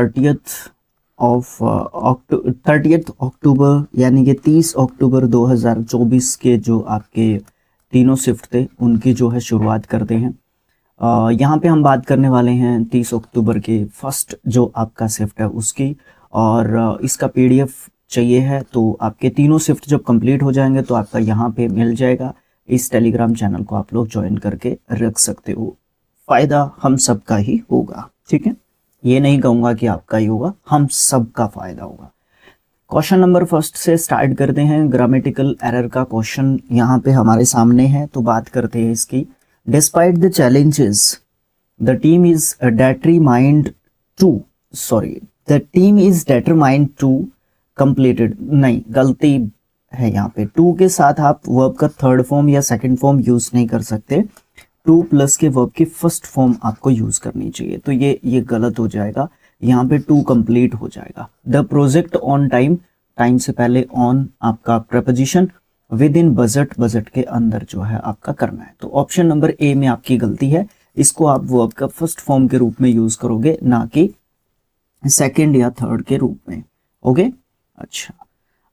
30 अक्टूबर यानी कि 30 अक्टूबर 2024 के जो आपके तीनों शिफ्ट थे उनकी जो है शुरुआत करते हैं। यहाँ पे हम बात करने वाले हैं 30 अक्टूबर के फर्स्ट जो आपका शिफ्ट है उसकी, और इसका पीडीएफ चाहिए है तो आपके तीनों शिफ्ट जब कंप्लीट हो जाएंगे तो आपका यहाँ पे मिल जाएगा। इस टेलीग्राम चैनल को आप लोग ज्वाइन करके रख सकते हो, फ़ायदा हम सबका ही होगा, ठीक है। ये नहीं कहूँगा कि आपका ही होगा, हम सबका फ़ायदा होगा। क्वेश्चन नंबर फर्स्ट से स्टार्ट करते हैं। ग्रामेटिकल एरर का क्वेश्चन यहाँ पे हमारे सामने है, तो बात करते हैं इसकी। Despite the challenges the team is determined to completed, नहीं गलती है यहाँ पे। टू के साथ आप वर्ब का थर्ड फॉर्म या सेकंड फॉर्म यूज नहीं कर सकते, टू प्लस के वर्ब की फर्स्ट फॉर्म आपको यूज करनी चाहिए, तो ये गलत हो जाएगा। यहाँ पे टू कंप्लीट हो जाएगा। The project on time, time से पहले ऑन आपका preposition, with in budget, budget के अंदर जो है आपका करना है। तो ऑप्शन नंबर ए में आपकी गलती है, इसको आप वर्ब का फर्स्ट फॉर्म के रूप में यूज करोगे, ना कि सेकंड या थर्ड के रूप में। ओके, अच्छा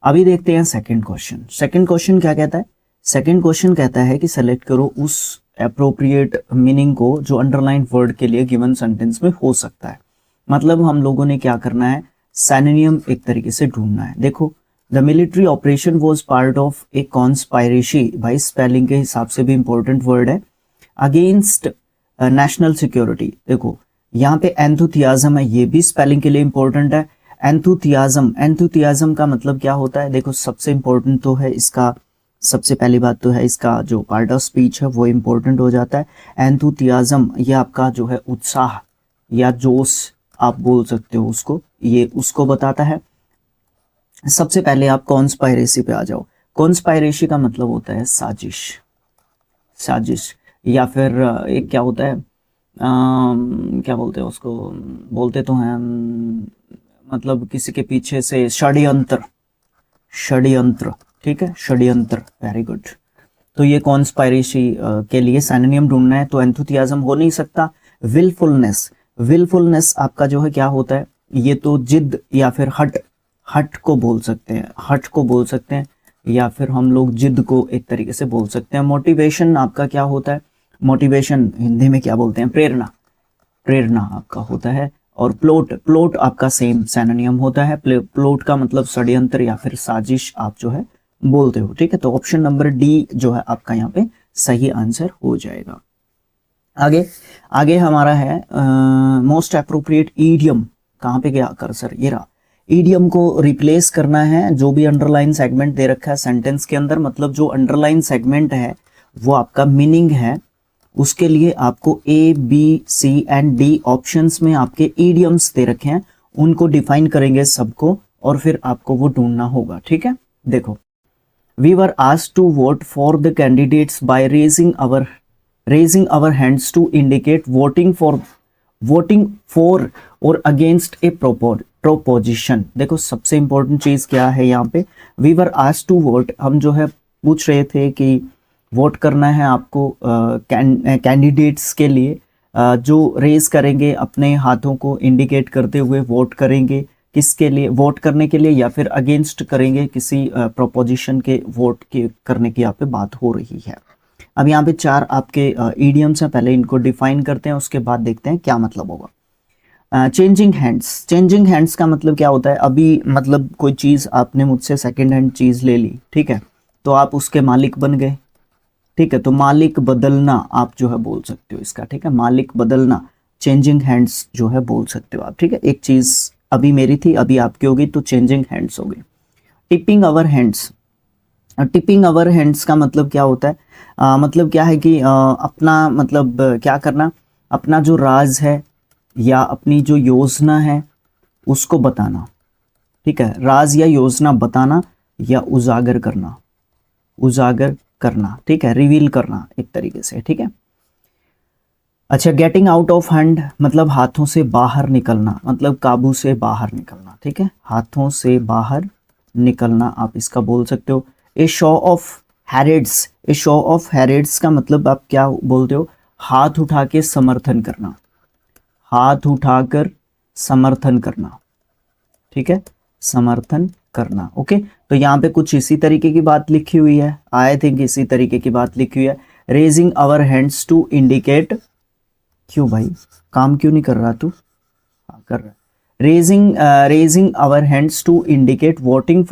अभी देखते हैं सेकंड क्वेश्चन। सेकंड क्वेश्चन क्या कहता है? सेकंड क्वेश्चन कहता है कि सेलेक्ट करो उस एप्रोप्रिएट मीनिंग को जो अंडरलाइन वर्ड के लिए गिवन सेंटेंस में हो सकता है। मतलब हम लोगों ने क्या करना है, सिनोनिम एक तरीके से ढूंढना है। देखो, the military operation was part of A conspiracy, भाई स्पेलिंग के हिसाब से भी इंपॉर्टेंट वर्ड है, अगेंस्ट नेशनल सिक्योरिटी। देखो यहाँ पे एंथुथियाज्म है, ये भी स्पेलिंग के लिए इंपॉर्टेंट है। एंथुथियाज्म, एंथुथियाज्म का मतलब क्या होता है? देखो सबसे इंपॉर्टेंट तो है इसका, सबसे पहली बात तो है इसका जो पार्ट ऑफ स्पीच है वो इम्पोर्टेंट हो जाता है। एंथुथियाज्म ये आपका जो है उत्साह या जोश आप बोल सकते हो उसको, ये उसको बताता है। सबसे पहले आप कॉन्स्पायरेसी पे आ जाओ। कॉन्स्पायरेसी का मतलब होता है साजिश, साजिश, या फिर एक क्या होता है, क्या बोलते हैं उसको, बोलते तो हैं मतलब किसी के पीछे से षड्यंत्र, षड्यंत्र, ठीक है, षड्यंत्र, वेरी गुड। तो ये कॉन्स्पायरेसी के लिए सिनोनिम ढूंढना है, तो एंथुथियाज्म हो नहीं सकता। विलफुलनेस, विलफुलनेस आपका जो है क्या होता है, ये तो जिद या फिर हट, हट को बोल सकते हैं, हट को बोल सकते हैं, या फिर हम लोग जिद को एक तरीके से बोल सकते हैं। मोटिवेशन आपका क्या होता है, मोटिवेशन हिंदी में क्या बोलते हैं, प्रेरणा, प्रेरणा आपका होता है। और प्लॉट, प्लॉट आपका सेम सिनोनिम होता है। प्लॉट का मतलब षड्यंत्र या फिर साजिश आप जो है बोलते हो, ठीक है। तो ऑप्शन नंबर डी जो है आपका यहाँ पे सही आंसर हो जाएगा। आगे आगे हमारा है मोस्ट एप्रोप्रिएट ईडियम, कहाँ पे गया कर्सर, ये रहा। ईडियम को रिप्लेस करना है जो भी अंडरलाइन सेगमेंट दे रखा है सेंटेंस के अंदर, मतलब जो अंडरलाइन सेगमेंट है वो आपका मीनिंग है, उसके लिए आपको A B C and D options में आपके ईडियम्स दे रखे हैं, उनको डिफाइन करेंगे सबको और फिर आपको वो ढूंढना होगा, ठीक है। देखो, we were asked to vote for the candidates by raising our hands to indicate voting for or against a proposition. देखो सबसे इंपॉर्टेंट चीज क्या है यहाँ पे, we were asked to vote, हम जो है पूछ रहे थे कि वोट करना है आपको कैंडिडेट्स के लिए, जो रेज करेंगे अपने हाथों को इंडिकेट करते हुए वोट करेंगे, किसके लिए वोट करने के लिए, या फिर अगेंस्ट करेंगे किसी प्रोपोजिशन के वोट के करने की यहाँ पे बात हो रही है। अब यहाँ पे चार आपके ईडियम्स हैं, पहले इनको डिफाइन करते हैं, उसके बाद देखते हैं क्या मतलब होगा। चेंजिंग हैंड्स, चेंजिंग हैंड्स का मतलब क्या होता है, अभी मतलब कोई चीज़ आपने मुझसे सेकेंड हैंड चीज़ ले ली, ठीक है, तो आप उसके मालिक बन गए, ठीक है, तो मालिक बदलना आप जो है बोल सकते हो इसका, ठीक है, मालिक बदलना, चेंजिंग हैंड्स जो है बोल सकते हो आप, ठीक है। एक चीज़ अभी मेरी थी अभी आपकी होगी तो चेंजिंग हैंड्स हो गई। Tipping our hands, tipping our hands का मतलब क्या होता है, मतलब क्या है कि अपना मतलब क्या करना, अपना जो राज है या अपनी जो योजना है उसको बताना, ठीक है, राज या योजना बताना या उजागर करना, उजागर करना, ठीक है, रिवील करना एक तरीके से, ठीक है। अच्छा, गेटिंग आउट ऑफ हैंड मतलब हाथों से बाहर निकलना, मतलब काबू से बाहर निकलना, ठीक है, हाथों से बाहर निकलना आप इसका बोल सकते हो। A show of hatreds, a show of hatreds का मतलब आप क्या बोलते हो, हाथ उठा के समर्थन करना, हाथ उठाकर समर्थन करना, ठीक है, समर्थन करना। ओके, तो यहाँ पे कुछ इसी तरीके की बात लिखी हुई है, आई थिंक इसी तरीके की बात लिखी हुई है। Raising our hands to indicate, क्यों भाई काम क्यों नहीं कर रहा तू? हाँ कर रहा। Raising our hands to indicate voting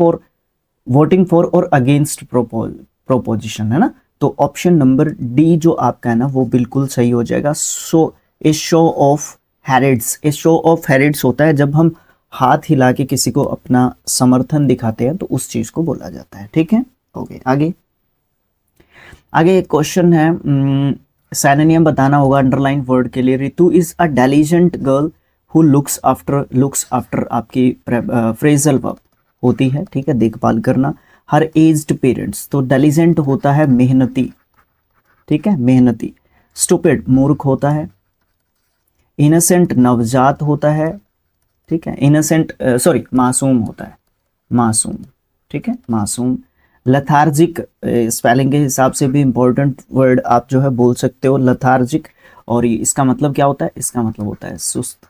for or against proposition, है ना। तो ऑप्शन नंबर डी जो आपका है ना वो बिल्कुल सही हो जाएगा। सो a show of hatreds, a show of hatreds होता है जब हम हाथ हिला के किसी को अपना समर्थन दिखाते हैं, तो उस चीज को बोला जाता है, ठीक है। ओके, आगे एक क्वेश्चन है, सिनोनिम बताना होगा अंडरलाइन वर्ड के लिए। Ritu is a diligent girl who looks after आपकी फ्रेजल वर्ब होती है, ठीक है, देखभाल करना। हर एज्ड पेरेंट्स, तो डेलिजेंट होता है मेहनती, ठीक है, मेहनती। स्टूपिड मूर्ख होता है। इनोसेंट नवजात होता है, ठीक है, इनोसेंट सॉरी मासूम होता है, मासूम, ठीक है, मासूम। लथार्जिक स्पेलिंग के हिसाब से भी इंपॉर्टेंट वर्ड आप जो है बोल सकते हो, लथार्जिक। और इसका मतलब क्या होता है? इसका मतलब होता है सुस्त।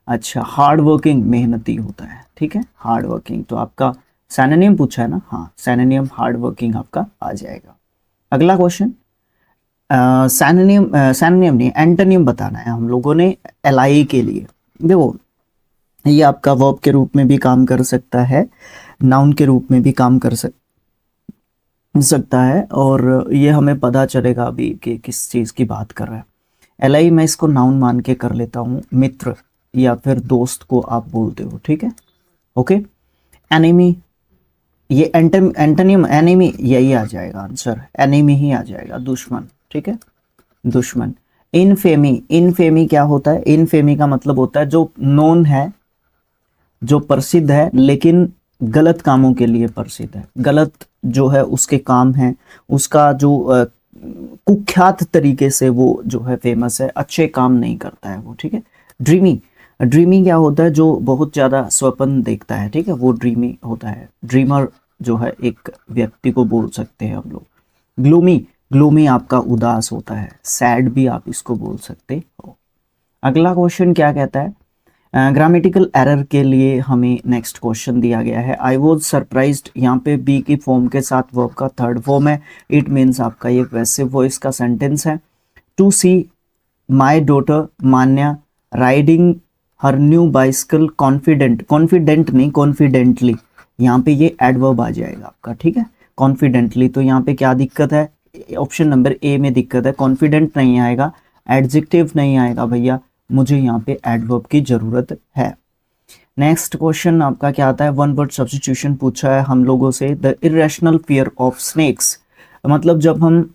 अच्छा, हार्ड वर्किंग मेहनती होता है, ठीक है, हार्ड वर्किंग। तो आपका सिनोनिम पूछा है ना, हाँ सिनोनिम हार्ड वर्किंग आपका आ जाएगा। अगला क्वेश्चन, सिनोनिम नहीं एंटोनिम बताना है हम लोगों ने एलआई के लिए। देखो ये आपका वर्ब के रूप में भी काम कर सकता है, नाउन के रूप में भी काम कर सकता है, और ये हमें पता चलेगा अभी कि किस चीज़ की बात कर रहा है। एलआई मैं इसको नाउन मान के कर लेता हूँ, मित्र या फिर दोस्त को आप बोलते हो, ठीक है। ओके, एनिमी, ये एंटोनिम एनिमी यही आ जाएगा आंसर, एनिमी ही आ जाएगा, दुश्मन, ठीक है, दुश्मन। इनफेमी क्या होता है? इनफेमी का मतलब होता है जो नोन है, जो प्रसिद्ध है लेकिन गलत कामों के लिए प्रसिद्ध है, गलत जो है उसके काम है, उसका जो कुख्यात तरीके से वो जो है फेमस है, अच्छे काम नहीं करता है वो, ठीक है। ड्रीमी क्या होता है? जो बहुत ज़्यादा स्वप्न देखता है, ठीक है, वो ड्रीमी होता है। ड्रीमर जो है एक व्यक्ति को बोल सकते हैं हम लोग। ग्लूमी आपका उदास होता है, सैड भी आप इसको बोल सकते हो। अगला क्वेश्चन क्या कहता है? ग्रामेटिकल एरर के लिए हमें नेक्स्ट क्वेश्चन दिया गया है। आई वॉज सरप्राइज्ड, यहाँ पे बी की फॉर्म के साथ वर्ब का थर्ड फॉर्म है। इट मीन्स आपका ये पैसिव वॉइस का सेंटेंस है। To see my daughter Manya riding her new bicycle confident नहीं कॉन्फिडेंटली, यहाँ पे ये एडवर्ब आ जाएगा आपका, ठीक है, कॉन्फिडेंटली। तो यहाँ पे क्या दिक्कत है? ऑप्शन नंबर ए में दिक्कत है, कॉन्फिडेंट नहीं आएगा, एडजेक्टिव नहीं आएगा भैया, मुझे यहाँ पे एडवर्ब की जरूरत है। नेक्स्ट क्वेश्चन आपका क्या आता है? वन वर्ड सब्स्टिट्यूशन पूछा है हम लोगों से। The irrational fear of snakes, मतलब जब हम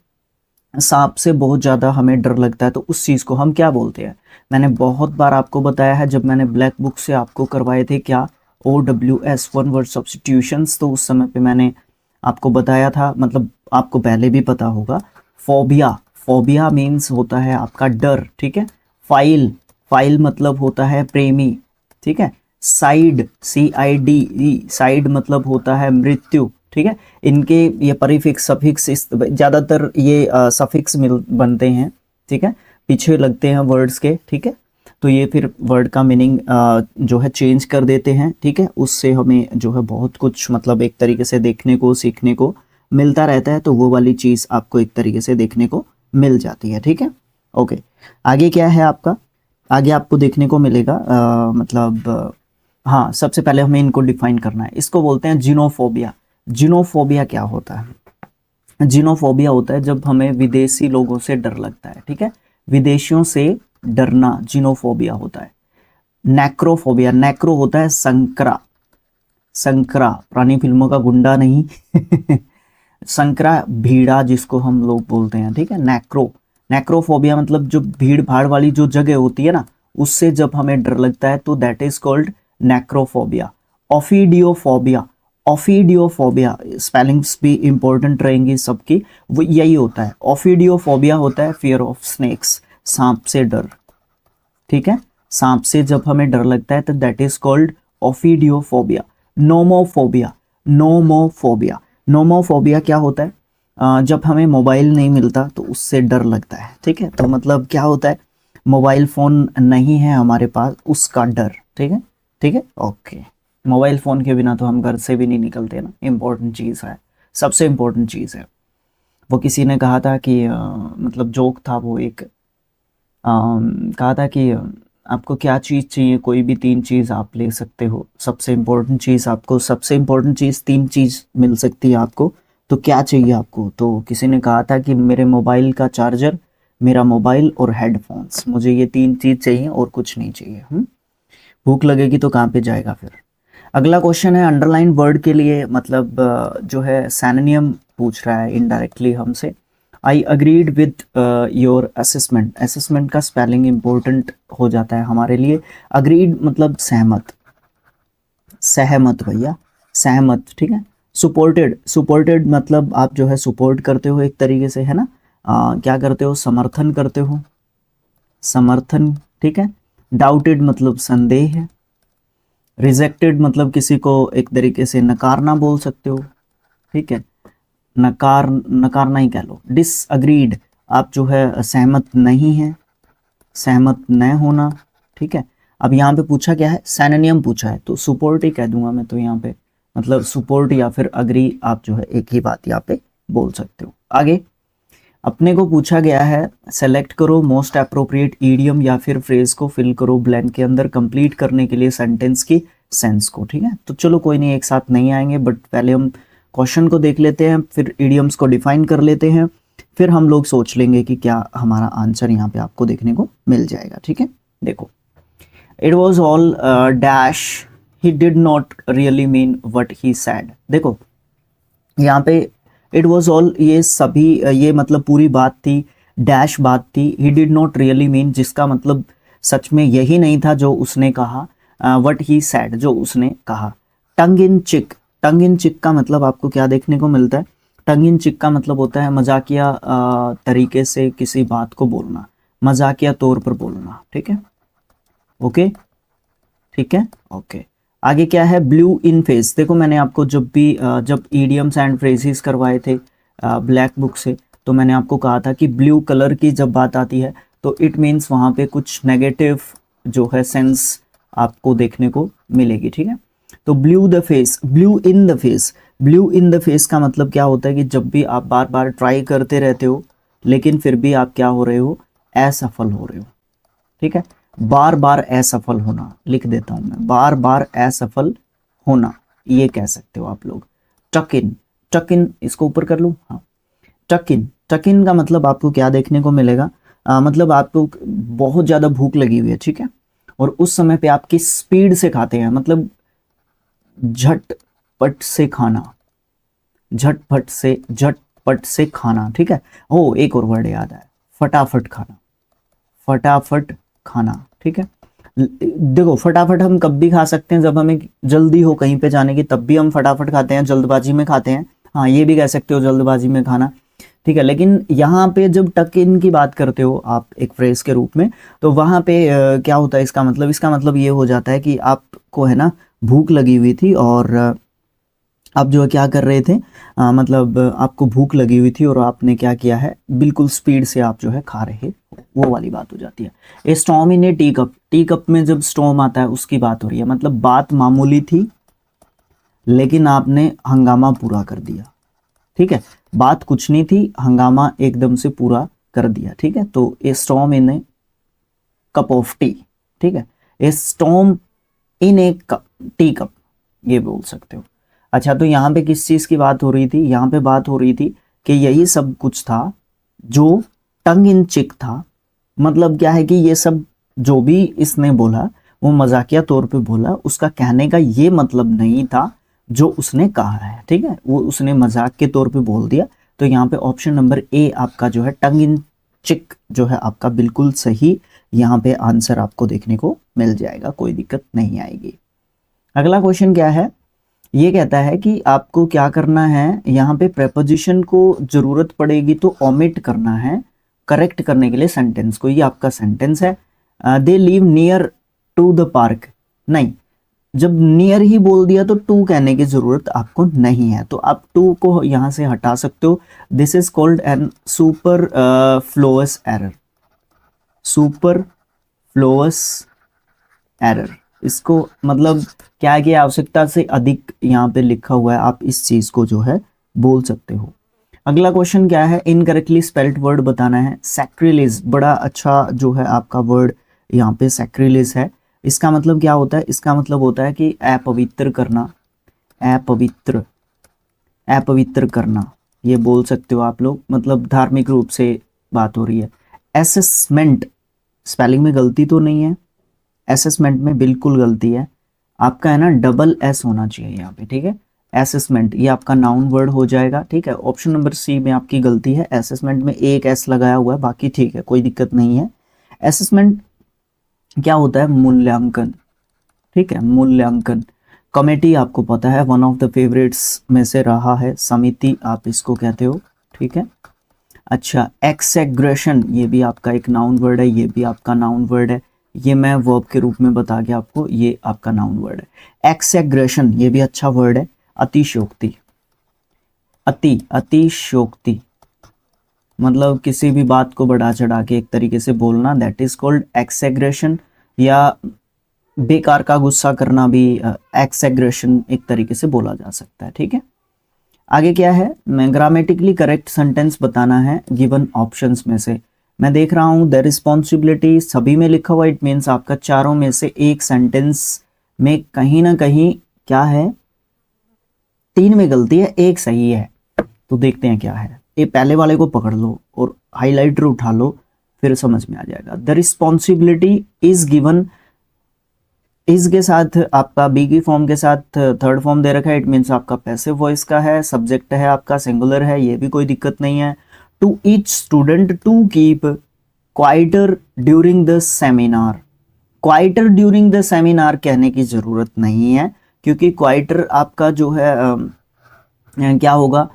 सांप से बहुत ज़्यादा हमें डर लगता है तो उस चीज़ को हम क्या बोलते हैं? मैंने बहुत बार आपको बताया है, जब मैंने ब्लैक बुक से आपको करवाए थे क्या OWS वन वर्ड सब्स्टिट्यूशंस, तो उस समय पे मैंने आपको बताया था, मतलब आपको पहले भी पता होगा। फोबिया मीन्स होता है आपका डर, ठीक है। फाइल मतलब होता है प्रेमी, ठीक है। साइड CIDE साइड मतलब होता है मृत्यु, ठीक है। इनके ये प्रीफिक्स सफिक्स ज़्यादातर ये सफिक्स बनते हैं, ठीक है, पीछे लगते हैं वर्ड्स के, ठीक है। तो ये फिर वर्ड का मीनिंग जो है चेंज कर देते हैं, ठीक है। उससे हमें जो है बहुत कुछ मतलब एक तरीके से देखने को सीखने को मिलता रहता है, तो वो वाली चीज़ आपको एक तरीके से देखने को मिल जाती है, ठीक है। ओके, आगे क्या है आपका? आगे आपको देखने को मिलेगा हाँ, सबसे पहले हमें इनको डिफाइन करना है। इसको बोलते हैं जिनोफोबिया। जिनोफोबिया क्या होता है? जिनोफोबिया होता है जब हमें विदेशी लोगों से डर लगता है, ठीक है, विदेशियों से डरना जिनोफोबिया होता है। नेक्रोफोबिया, नेक्रो होता है संकरा पुरानी फिल्मों का गुंडा नहीं संकरा भीड़ा जिसको हम लोग बोलते हैं, ठीक है। नेक्रोफोबिया मतलब जो भीड़ भाड़ वाली जो जगह होती है ना, उससे जब हमें डर लगता है तो that is called necrophobia. ऑफिडियोफोबिया spellings भी इंपॉर्टेंट रहेंगी सबकी, वो यही होता है। ऑफिडियोफोबिया होता है फियर ऑफ स्नेक्स, सांप से डर, ठीक है, सांप से जब हमें डर लगता है तो दैट इज कॉल्ड ऑफिडियोफोबिया। नोमोफोबिया क्या होता है? जब हमें मोबाइल नहीं मिलता तो उससे डर लगता है, ठीक है। तो मतलब क्या होता है? मोबाइल फ़ोन नहीं है हमारे पास, उसका डर। ठीक है, ठीक है, ओके। मोबाइल फ़ोन के बिना तो हम घर से भी नहीं निकलते ना, इम्पोर्टेंट चीज़ है, सबसे इम्पोर्टेंट चीज़ है। वो किसी ने कहा था कि मतलब जोक था वो एक, कहा था कि आपको क्या चीज़ चाहिए, कोई भी 3 चीज़ आप ले सकते हो, सबसे इम्पोर्टेंट चीज़ आपको, सबसे इम्पोर्टेंट चीज़ 3 चीज़ मिल सकती है आपको, तो क्या चाहिए आपको? तो किसी ने कहा था कि मेरे मोबाइल का चार्जर, मेरा मोबाइल और हेडफोन्स, मुझे ये 3 चीज़ चाहिए और कुछ नहीं चाहिए। भूख लगेगी तो कहाँ पे जाएगा फिर। अगला क्वेश्चन है अंडरलाइन वर्ड के लिए मतलब जो है सैनोनिम पूछ रहा है इनडायरेक्टली हमसे। आई agreed with your assessment, assessment का स्पेलिंग इम्पोर्टेंट हो जाता है हमारे लिए। अग्रीड मतलब सहमत, सहमत भैया, सहमत, ठीक है। सुपोर्टेड, सुपोर्टेड मतलब आप जो है सुपोर्ट करते हो एक तरीके से, है ना, क्या करते हो, समर्थन करते हो, समर्थन, ठीक है। डाउटेड मतलब संदेह है। रिजेक्टेड मतलब किसी को एक तरीके से नकारना बोल सकते हो, ठीक है, नकारना ही कह लो। डिसअग्रीड आप जो है सहमत नहीं है, सहमत न होना, ठीक है। अब यहाँ पे पूछा क्या है, सैनोनिम पूछा है, तो सुपोर्ट ही कह दूंगा मैं तो यहाँ पे, मतलब सुपोर्ट या फिर अग्री आप जो है एक ही बात यहाँ पे बोल सकते हो। आगे अपने को पूछा गया है सेलेक्ट करो मोस्ट अप्रोप्रिएट ईडियम या फिर फ्रेज को फिल करो ब्लैंक के अंदर कंप्लीट करने के लिए सेंटेंस की सेंस को, ठीक है। तो चलो कोई नहीं, एक साथ नहीं आएंगे, बट पहले हम क्वेश्चन को देख लेते हैं, फिर ईडियम्स को डिफाइन कर लेते हैं, फिर हम लोग सोच लेंगे कि क्या हमारा आंसर यहाँ पे आपको देखने को मिल जाएगा, ठीक है। देखो, it was all dash he did not really mean what he sad. देखो यहाँ पे इट वॉज ऑल, ये सभी, ये मतलब पूरी बात थी, डैश बात थी, he did not really mean जिसका मतलब सच में यही नहीं था जो उसने कहा, वट ही सैड जो उसने कहा। टंग इन चिक, टंग इन चिक का मतलब आपको क्या देखने को मिलता है, टंग इन चिक का मतलब होता है मजाकिया तरीके से किसी बात को बोलना, मजाकिया तौर पर बोलना, ठीक है, ओके, ठीक है, ओके। आगे क्या है, ब्लू इन फेस। देखो मैंने आपको जब भी जब ईडियम्स एंड फ्रेजेस करवाए थे ब्लैक बुक से, तो मैंने आपको कहा था कि ब्लू कलर की जब बात आती है तो इट मीन्स वहाँ पे कुछ नेगेटिव जो है सेंस आपको देखने को मिलेगी, ठीक है। तो blue the face, blue in the face, blue in the face का मतलब क्या होता है कि जब भी आप बार बार ट्राई करते रहते हो लेकिन फिर भी आप क्या हो रहे हो, असफल हो रहे हो, ठीक है। बार बार असफल होना, लिख देता हूं मैं, बार बार असफल होना, ये कह सकते हो आप लोग। टक इन, टक इन इसको ऊपर कर लूं, हाँ, टक इन, टक इन का मतलब आपको क्या देखने को मिलेगा, मतलब आपको बहुत ज्यादा भूख लगी हुई है, ठीक है, और उस समय पे आप किस स्पीड से खाते हैं, मतलब झटपट से खाना, झटपट से खाना, ठीक है। ओ एक और वर्ड याद आया, फटाफट खाना, फटाफट खाना, ठीक है। देखो फटाफट हम कब भी खा सकते हैं, जब हमें जल्दी हो कहीं पे जाने की तब भी हम फटाफट खाते हैं, जल्दबाजी में खाते हैं, हाँ ये भी कह सकते हो जल्दबाजी में खाना, ठीक है। लेकिन यहाँ पे जब टक इन की बात करते हो आप एक फ्रेज के रूप में, तो वहाँ पे क्या होता है, इसका मतलब ये हो जाता है कि आपको है ना भूख लगी हुई थी और आप जो है क्या कर रहे थे, मतलब आपको भूख लगी हुई थी और आपने क्या किया है, बिल्कुल स्पीड से आप जो है खा रहे, वो वाली बात हो जाती है। ए storm in A tea cup, tea cup में जब स्टॉर्म आता है उसकी बात हो रही है, मतलब बात मामूली थी लेकिन आपने हंगामा पूरा कर दिया, ठीक है। बात कुछ नहीं थी, हंगामा एकदम से पूरा कर दिया, ठीक है। तो ए storm in A cup of T, ठीक है, ए storm in A tea cup, ये बोल सकते हो। अच्छा तो यहाँ पे किस चीज की बात हो रही थी, यहाँ पे बात हो रही थी कि यही सब कुछ था जो टंग इन चिक था, मतलब क्या है कि ये सब जो भी इसने बोला वो मजाकिया तौर पे बोला, उसका कहने का ये मतलब नहीं था जो उसने कहा है, ठीक है, वो उसने मजाक के तौर पे बोल दिया। तो यहाँ पे ऑप्शन नंबर ए आपका जो है टंग इन चिक जो है आपका बिल्कुल सही यहाँ पे आंसर आपको देखने को मिल जाएगा, कोई दिक्कत नहीं आएगी। अगला क्वेश्चन क्या है, ये कहता है कि आपको क्या करना है, यहाँ पे प्रेपोजिशन को जरूरत पड़ेगी तो ओमिट करना है करेक्ट करने के लिए सेंटेंस को। ये आपका सेंटेंस है, they live near to the park, नहीं, जब नियर ही बोल दिया तो टू कहने की जरूरत आपको नहीं है, तो आप टू को यहाँ से हटा सकते हो। This is called an superfluous error, superfluous error, इसको मतलब क्या है कि आवश्यकता से अधिक यहाँ पे लिखा हुआ है, आप इस चीज को जो है बोल सकते हो। अगला क्वेश्चन क्या है, इनकरेक्टली स्पेल्ड वर्ड बताना है। सैक्रिलेज, बड़ा अच्छा जो है आपका वर्ड यहाँ पे सैक्रिलेज है। इसका मतलब क्या होता है, इसका मतलब होता है कि अपवित्र करना, अपवित्र, अपवित्र करना, ये बोल सकते हो आप लोग, मतलब धार्मिक रूप से बात हो रही है। असेसमेंट, स्पेलिंग में गलती तो नहीं है, असेसमेंट में बिल्कुल गलती है, आपका है ना डबल एस होना चाहिए यहाँ पे, ठीक है। असेसमेंट ये आपका नाउन वर्ड हो जाएगा, ठीक है। ऑप्शन नंबर सी में आपकी गलती है, असेसमेंट में एक एस लगाया हुआ है, बाकी ठीक है, कोई दिक्कत नहीं है। असेसमेंट क्या होता है, मूल्यांकन, ठीक है, मूल्यांकन। कमेटी आपको पता है, वन ऑफ द फेवरेट्स में से रहा है, समिति आप इसको कहते हो, ठीक है। अच्छा, एक्सेग्रेशन, ये भी आपका एक नाउन वर्ड है, ये भी आपका नाउन वर्ड है, ये मैं वर्ब के रूप में बता के आपको, ये आपका नाउन वर्ड है। एक्सेग्रेशन ये भी अच्छा वर्ड है। अतिशयोक्ति, अतिशयोक्ति मतलब किसी भी बात को बढ़ा चढ़ा के एक तरीके से बोलना, दैट इज कॉल्ड एक्सेग्रेशन। या बेकार का गुस्सा करना भी एक्सेग्रेशन एक तरीके से बोला जा सकता है, ठीक है। आगे क्या है, मैं ग्रामेटिकली करेक्ट सेंटेंस बताना है गिवन ऑप्शंस में से। मैं देख रहा हूं द रिस्पॉन्सिबिलिटी सभी में लिखा हुआ, इट मीन्स आपका चारों में से एक सेंटेंस में कहीं ना कहीं क्या है, 3 में गलती है, एक सही है। तो देखते हैं क्या है, ये पहले वाले को पकड़ लो और हाइलाइटर उठा लो, फिर समझ में आ जाएगा। द रिस्पॉन्सिबिलिटी इज गिवन, इस के साथ आपका बी की फॉर्म के साथ थर्ड फॉर्म दे रखा है, इट मीन्स आपका पैसिव वॉइस का है, सब्जेक्ट है आपका सिंगुलर है, ये भी कोई दिक्कत नहीं है। To each student to keep quieter during the seminar, quieter during the seminar कहने की जरूरत नहीं है, क्योंकि क्वाइटर आपका जो है क्या होगा,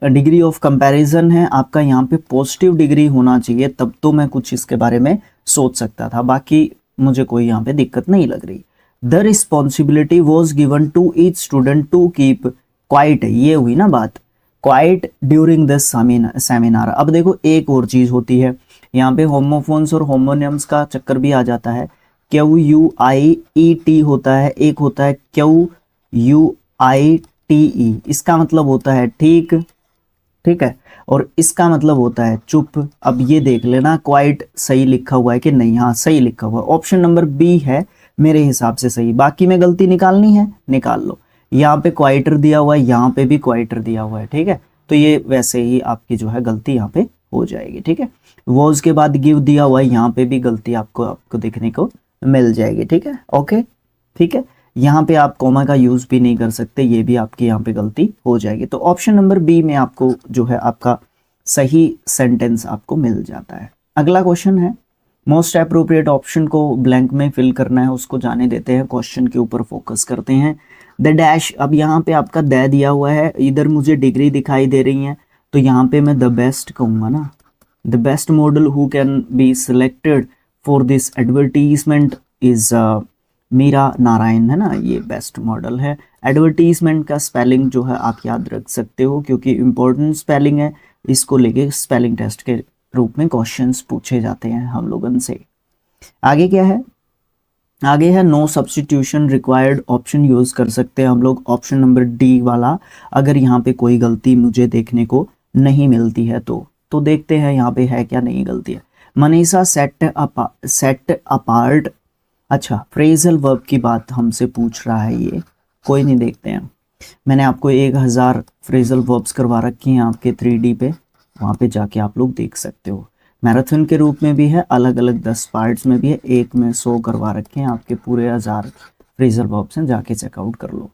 डिग्री ऑफ कंपैरिजन है आपका, यहाँ पे पॉजिटिव डिग्री होना चाहिए, तब तो मैं कुछ इसके बारे में सोच सकता था, बाकी मुझे कोई यहाँ पे दिक्कत नहीं लग रही। The responsibility was given to each student to keep quiet, ये हुई ना बात, क्वाइट ड्यूरिंग द सेमिनार। अब देखो एक और चीज होती है यहाँ पे, होमोफोन्स और होमोनियम्स का चक्कर भी आ जाता है। क्यू यू आई ई टी होता है, एक होता है Q U I T E, इसका मतलब होता है ठीक, ठीक है, और इसका मतलब होता है चुप। अब ये देख लेना क्वाइट सही लिखा हुआ है कि नहीं, हाँ सही लिखा हुआ है, ऑप्शन नंबर बी है मेरे हिसाब से सही। बाकी में गलती निकालनी है, निकाल लो। यहाँ पे क्वाइटर दिया हुआ है, यहाँ पे भी क्वाइटर दिया हुआ है, ठीक है, तो ये वैसे ही आपकी जो है गलती यहाँ पे हो जाएगी, ठीक है। वॉज के बाद गिव दिया हुआ है, यहाँ पे भी गलती आपको देखने को मिल जाएगी, ठीक है, ओके, ठीक है। यहाँ पे आप कॉमा का यूज भी नहीं कर सकते, ये भी आपकी यहाँ पे गलती हो जाएगी। तो ऑप्शन नंबर बी में आपको जो है आपका सही सेंटेंस आपको मिल जाता है। अगला क्वेश्चन है, मोस्ट अप्रोप्रिएट ऑप्शन को ब्लैंक में फिल करना है, उसको जाने देते हैं, क्वेश्चन के ऊपर फोकस करते हैं। द डैश, अब यहाँ पे आपका द दिया हुआ है, इधर मुझे डिग्री दिखाई दे रही है, तो यहाँ पे मैं द बेस्ट कहूँगा ना, the best model who can be selected for this advertisement is Meera Narayan, है ना, ये बेस्ट मॉडल है। एडवर्टीजमेंट का स्पेलिंग जो है आप याद रख सकते हो, क्योंकि इंपॉर्टेंट स्पेलिंग है, इसको लेके स्पेलिंग टेस्ट के रूप में क्वेश्चंस पूछे जाते हैं हम लोगों से। आगे क्या है, आगे है no substitution required, option use कर सकते हैं हम लोग, ऑप्शन नंबर डी वाला। अगर यहाँ पे कोई गलती मुझे देखने को नहीं मिलती है तो देखते हैं यहाँ पे है क्या नहीं गलती है। मनीषा सेट अपार्ट, अच्छा फ्रेजल वर्ब की बात हमसे पूछ रहा है ये, कोई नहीं, देखते हैं। मैंने आपको 1000 फ्रेजल वर्ब्स करवा रखी हैं आपके 3D पे, वहाँ पे जाके आप लोग देख सकते हो। मैराथन के रूप में भी है, अलग अलग 10 पार्ट्स में भी है, एक में 100 करवा रखे हैं आपके, पूरे 1000 फ्रेजल वर्ब्स हैं, जाके चेकआउट कर लो।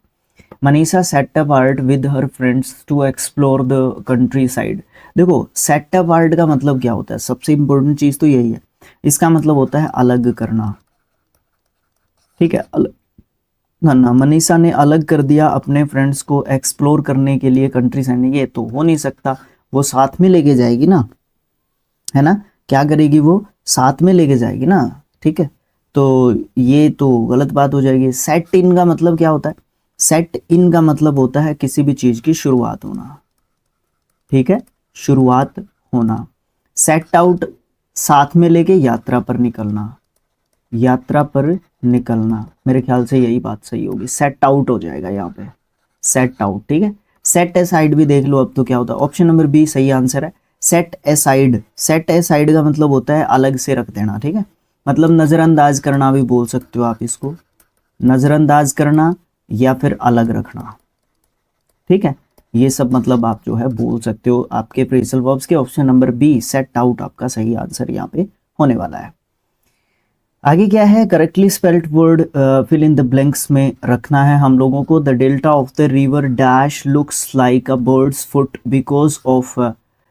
Manisha set apart with her friends to explore the countryside. देखो सेट अपार्ट का मतलब क्या होता है, सबसे इंपॉर्टेंट चीज तो यही है, इसका मतलब होता है अलग करना, ठीक है, अलग करना। मनीषा ने अलग कर दिया अपने फ्रेंड्स को एक्सप्लोर करने के लिए कंट्री साइड, ये तो हो नहीं सकता, वो साथ में लेके जाएगी ना, है ना, क्या करेगी वो, साथ में लेके जाएगी ना, ठीक है, तो ये तो गलत बात हो जाएगी। सेट इन का मतलब क्या होता है, सेट इन का मतलब होता है किसी भी चीज की शुरुआत होना, ठीक है, शुरुआत होना। सेट आउट साथ में लेके यात्रा पर निकलना, यात्रा पर निकलना, मेरे ख्याल से यही बात सही होगी, सेट आउट हो जाएगा यहाँ पे, सेट आउट, ठीक है। सेट एसाइड भी देख लो अब तो क्या होता है, ऑप्शन नंबर बी सही आंसर है, सेट एसाइड। सेट एसाइड का मतलब होता है अलग से रख देना, ठीक है, मतलब नज़रअंदाज करना भी बोल सकते हो आप इसको, नज़रअंदाज करना या फिर अलग रखना, ठीक है, ये सब मतलब आप जो है बोल सकते हो आपके फ्रेजल वर्ब्स के। Option number B set out आपका सही आंसर यहाँ पे होने वाला है। आगे क्या है, correctly spelled word fill in the blanks में रखना है हम लोगों को। The delta of the river dash looks like a bird's foot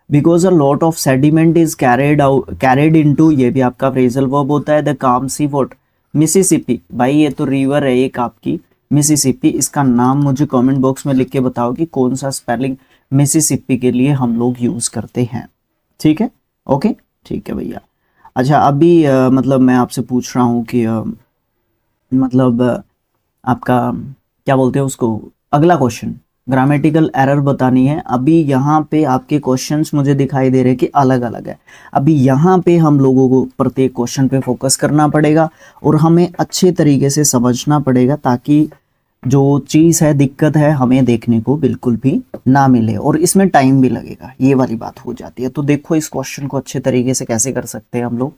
because a lot of sediment is carried into, ये भी आपका फ्रेजल वर्ब होता है। द काम सी वॉट मिसिसिपी, भाई ये तो रिवर है एक आपकी मिसिसिपी, इसका नाम मुझे कमेंट बॉक्स में लिख के बताओ कि कौन सा स्पेलिंग मिसिसिपी के लिए हम लोग यूज करते हैं, ठीक है, ओके, ठीक है भैया। अच्छा अभी मतलब मैं आपसे पूछ रहा हूँ कि मतलब आपका क्या बोलते हैं उसको, अगला क्वेश्चन ग्रामेटिकल एरर बतानी है। अभी यहाँ पे आपके क्वेश्चंस मुझे दिखाई दे रहे हैं कि अलग अलग है, अभी यहाँ पे हम लोगों को प्रत्येक क्वेश्चन पे फोकस करना पड़ेगा और हमें अच्छे तरीके से समझना पड़ेगा ताकि जो चीज़ है, दिक्कत है, हमें देखने को बिल्कुल भी ना मिले, और इसमें टाइम भी लगेगा, ये वाली बात हो जाती है। तो देखो इस क्वेश्चन को अच्छे तरीके से कैसे कर सकते हैं हम लोग।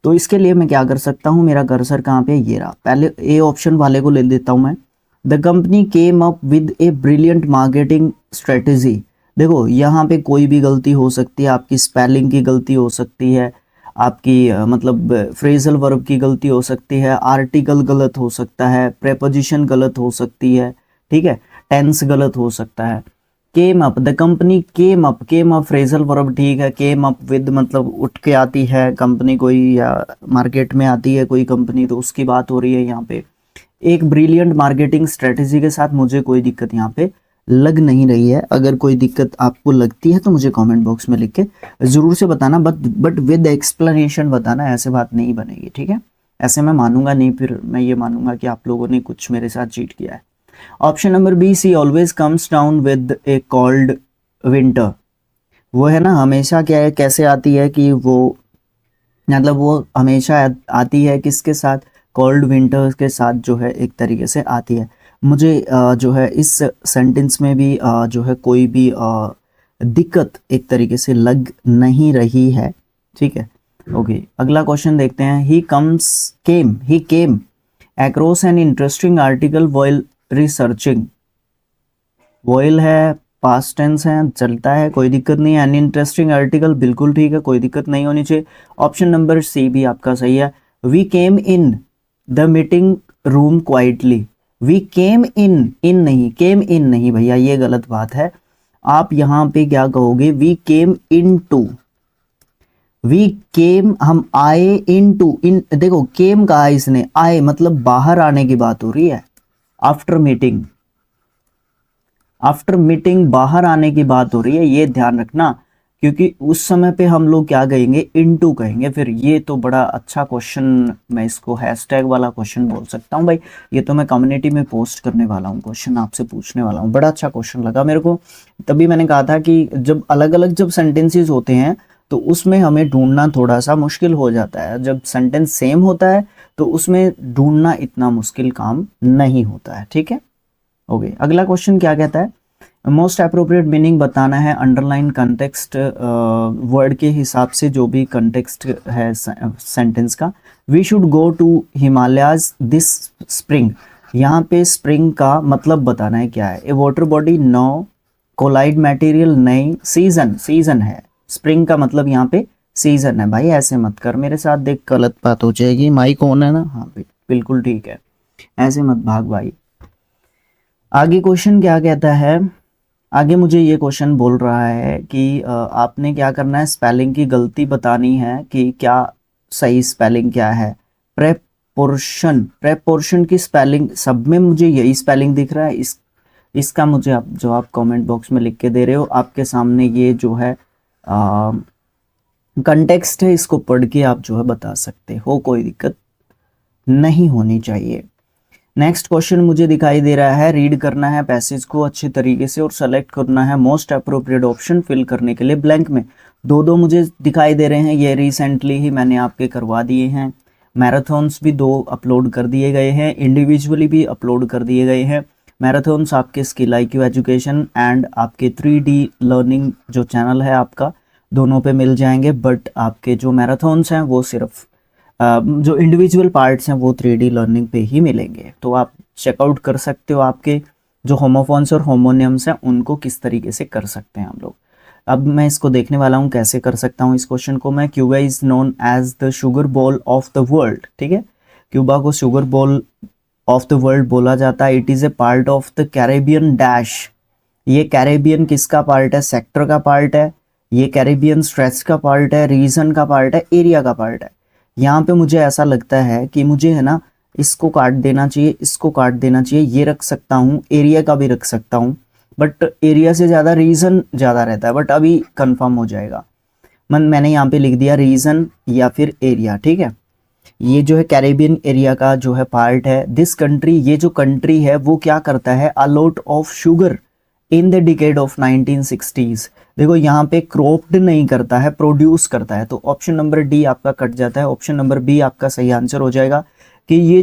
तो इसके लिए मैं क्या कर सकता हूँ, मेरा कर्सर कहाँ पे, ये रहा, पहले ए ऑप्शन वाले को ले देता हूँ मैं। The company came up with a brilliant marketing strategy. देखो यहाँ पे कोई भी गलती हो सकती है, आपकी स्पेलिंग की गलती हो सकती है, आपकी मतलब फ्रेजल वर्ब की गलती हो सकती है, आर्टिकल गलत हो सकता है, प्रेपोजिशन गलत हो सकती है, ठीक है, टेंस गलत हो सकता है। Came up, the company came up phrasal verb ठीक है, केम अप विद मतलब उठ के आती है कंपनी कोई, या मार्केट में आती है कोई कंपनी, तो उसकी बात हो रही है यहाँ पे। एक ब्रिलियंट मार्केटिंग स्ट्रेटेजी के साथ मुझे कोई दिक्कत यहाँ पे लग नहीं रही है। अगर कोई दिक्कत आपको लगती है तो मुझे कमेंट बॉक्स में लिख के ज़रूर से बताना, बट विद एक्सप्लेनेशन बताना, ऐसे बात नहीं बनेगी, ठीक है, ऐसे मैं मानूंगा नहीं, फिर मैं ये मानूंगा कि आप लोगों ने कुछ मेरे साथ चीट किया है। Option number B C always comes down with a cold winter, वो है ना हमेशा क्या है, कैसे आती है कि वो मतलब वो हमेशा आती है किसके साथ, कोल्ड विंटर्स के साथ जो है एक तरीके से आती है। मुझे जो है इस सेंटेंस में भी जो है कोई भी दिक्कत एक तरीके से लग नहीं रही है, ठीक है, ओके। अगला क्वेश्चन देखते हैं। He came across an interesting article while researching, while है, पास्ट टेंस है, चलता है, कोई दिक्कत नहीं है। एन इंटरेस्टिंग आर्टिकल बिल्कुल ठीक है, कोई दिक्कत नहीं होनी चाहिए। ऑप्शन नंबर सी भी आपका सही है। We came in the meeting room quietly, we came in नहीं, केम इन नहीं भैया, ये गलत बात है। आप यहाँ पे क्या कहोगे, we came in to, we came हम आए, इन टू, इन देखो केम कहा इसने, आए मतलब बाहर आने की बात हो रही है, आफ्टर मीटिंग बाहर आने की बात हो रही है, ये ध्यान रखना, क्योंकि उस समय पे हम लोग क्या कहेंगे, इनटू कहेंगे। फिर ये तो बड़ा अच्छा क्वेश्चन, मैं इसको हैशटैग वाला क्वेश्चन बोल सकता हूँ भाई, ये तो मैं कम्युनिटी में पोस्ट करने वाला हूँ, क्वेश्चन आपसे पूछने वाला हूँ। बड़ा अच्छा क्वेश्चन लगा मेरे को, तभी मैंने कहा था कि जब अलग अलग जब सेंटेंसेस होते हैं तो उसमें हमें ढूंढना थोड़ा सा मुश्किल हो जाता है, जब सेंटेंस सेम होता है तो उसमें ढूंढना इतना मुश्किल काम नहीं होता है, ठीक है, ओके। अगला क्वेश्चन क्या कहता है, मोस्ट अप्रोप्रिएट मीनिंग बताना है, अंडरलाइन कंटेक्स्ट वर्ड के हिसाब से जो भी कंटेक्स्ट है सेंटेंस का। We should go to Himalayas this spring, यहाँ पे स्प्रिंग का मतलब बताना है क्या है। A water body, no. Colloid material, नहीं। सीजन है, स्प्रिंग का मतलब यहाँ पे सीजन है। भाई ऐसे मत कर मेरे साथ, देख गलत बात हो जाएगी। माइक ऑन है ना, हाँ बिल्कुल ठीक है, ऐसे मत भाग भाई। आगे क्वेश्चन क्या कहता है, आगे मुझे ये क्वेश्चन बोल रहा है कि आपने क्या करना है, स्पेलिंग की गलती बतानी है कि क्या सही स्पेलिंग क्या है। प्रेपोर्शन की स्पेलिंग, सब में मुझे यही स्पेलिंग दिख रहा है, इसका मुझे आप जवाब कमेंट बॉक्स में लिख के दे रहे हो। आपके सामने ये जो है कंटेक्स्ट है, इसको पढ़ के आप जो है बता सकते हो, कोई दिक्कत नहीं होनी चाहिए। नेक्स्ट क्वेश्चन मुझे दिखाई दे रहा है, रीड करना है पैसेज को अच्छे तरीके से और सेलेक्ट करना है मोस्ट अप्रोप्रिएट ऑप्शन फिल करने के लिए। ब्लैंक में दो मुझे दिखाई दे रहे हैं, ये रिसेंटली ही मैंने आपके करवा दिए हैं। मैराथन्स भी 2 अपलोड कर दिए गए हैं, इंडिविजुअली भी अपलोड कर दिए गए हैं। मैराथन्स आपके स्किल IQ एजुकेशन एंड आपके 3D लर्निंग जो चैनल है आपका, दोनों पे मिल जाएंगे। बट आपके जो मैराथन्स हैं वो सिर्फ जो इंडिविजुअल पार्ट्स हैं वो 3D लर्निंग पे ही मिलेंगे। तो आप चेकआउट कर सकते हो आपके जो होमोफोन्स और होमोनियम्स हैं उनको किस तरीके से कर सकते हैं हम लोग। अब मैं इसको देखने वाला हूँ कैसे कर सकता हूँ इस क्वेश्चन को मैं। Cuba is known as the sugar bowl of the world, ठीक है। क्यूबा को sugar bowl of the world बोला जाता है। It is a part of the Caribbean dash. ये कैरेबियन किसका पार्ट है? सेक्टर का पार्ट है। ये कैरेबियन स्ट्रेच का पार्ट है, रीजन का पार्ट है, एरिया का पार्ट है। यहाँ पे मुझे ऐसा लगता है कि मुझे है ना इसको काट देना चाहिए, इसको काट देना चाहिए, ये रख सकता हूँ, एरिया का भी रख सकता हूँ, बट एरिया से ज़्यादा रीजन ज़्यादा रहता है। बट अभी कंफर्म हो जाएगा। मैंने यहाँ पे लिख दिया रीजन या फिर एरिया, ठीक है। ये जो है कैरेबियन एरिया का जो है पार्ट है। दिस कंट्री, ये जो कंट्री है वो क्या करता है? अ lot of sugar in the decade of 1960s। देखो यहाँ पे क्रॉप्ड नहीं करता है, प्रोड्यूस करता है। तो ऑप्शन नंबर डी आपका कट जाता है। ऑप्शन नंबर बी आपका सही आंसर हो जाएगा कि ये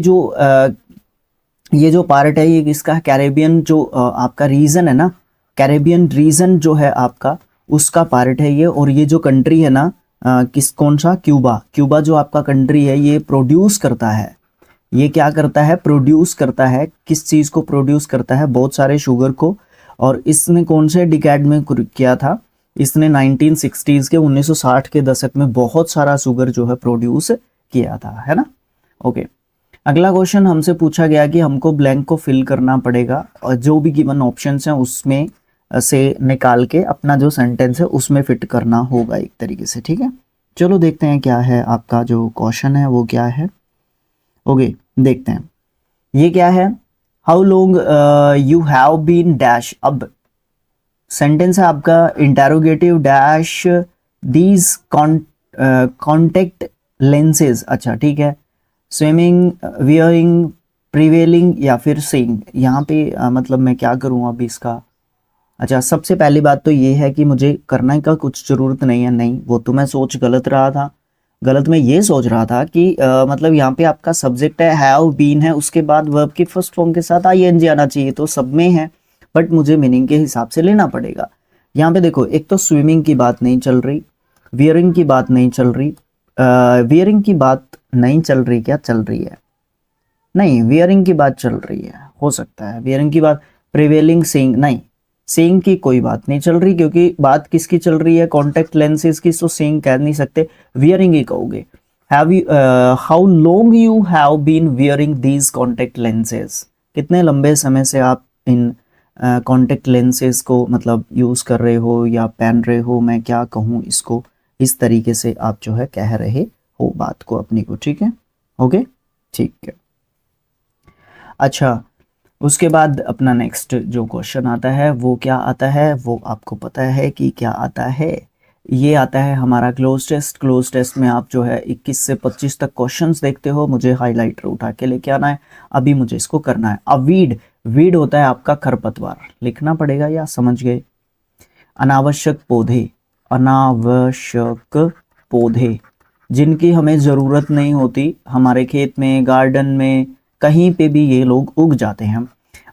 जो पार्ट है ये किसका? कैरेबियन जो आपका रीजन है ना, कैरेबियन रीजन जो है आपका उसका पार्ट है ये। और ये जो कंट्री है ना कौन सा? क्यूबा। क्यूबा जो आपका कंट्री है ये प्रोड्यूस करता है। ये क्या करता है? प्रोड्यूस करता है। किस चीज़ को प्रोड्यूस करता है? बहुत सारे शुगर को। और इसने कौन से डिकेड में किया था? इसने 1960s के 1960 के दशक में बहुत सारा शुगर जो है प्रोड्यूस किया था, है ना। ओके, अगला क्वेश्चन हमसे पूछा गया कि हमको ब्लैंक को फिल करना पड़ेगा और जो भी गिवन ऑप्शंस हैं उसमें से निकाल के अपना जो सेंटेंस है उसमें फिट करना होगा एक तरीके से, ठीक है। चलो देखते हैं क्या है आपका जो क्वेश्चन है वो क्या है। ओके, देखते हैं ये क्या है। How long you have been dash. अब सेंटेंस है आपका interrogative dash these contact lenses. अच्छा ठीक है, स्विमिंग, वियरिंग, प्रिवेलिंग या फिर सीइंग। यहाँ पे मतलब मैं क्या करूँ अब इसका। अच्छा, सबसे पहली बात तो ये है कि मुझे करने का कुछ ज़रूरत नहीं है। नहीं, वो तो मैं सोच गलत रहा था। गलत मैं ये सोच रहा था कि मतलब यहाँ पे आपका सब्जेक्ट है हैव बीन है, उसके बाद वर्ब की फर्स्ट फॉर्म के साथ ING आना चाहिए, तो सब में है। बट मुझे मीनिंग के हिसाब से लेना पड़ेगा। यहाँ पे देखो, एक तो स्विमिंग की बात नहीं चल रही, वियरिंग की बात नहीं चल रही। वियरिंग की बात नहीं चल रही, क्या चल रही है? नहीं, वियरिंग की बात चल रही है, हो सकता है वियरिंग की बात। प्रिवेलिंग, सीइंग, नहीं, सीइंग की कोई बात नहीं चल रही, क्योंकि बात किसकी चल रही है? कॉन्टेक्ट लेंसेज की। तो सीइंग कह नहीं सकते, वियरिंग ही कहोगे। Have you, how long you have been wearing these contact lenses. कितने लंबे समय से आप इन कॉन्टेक्ट लेंसेज को मतलब यूज़ कर रहे हो या पहन रहे हो, मैं क्या कहूँ इसको, इस तरीके से आप जो है कह रहे हो बात को अपनी को, ठीक है। ओके, ठीक है। अच्छा, उसके बाद अपना नेक्स्ट जो क्वेश्चन आता है वो क्या आता है, वो आपको पता है कि क्या आता है। ये आता है हमारा क्लोज टेस्ट। क्लोज टेस्ट में आप जो है 21 से 25 तक क्वेश्चंस देखते हो, मुझे हाइलाइटर उठा के लेके आना है। अभी मुझे इसको करना है। अब वीड होता है आपका खरपतवार, लिखना पड़ेगा या समझ गए? अनावश्यक पौधे, अनावश्यक पौधे जिनकी हमें ज़रूरत नहीं होती, हमारे खेत में, गार्डन में, कहीं पे भी ये लोग उग जाते हैं।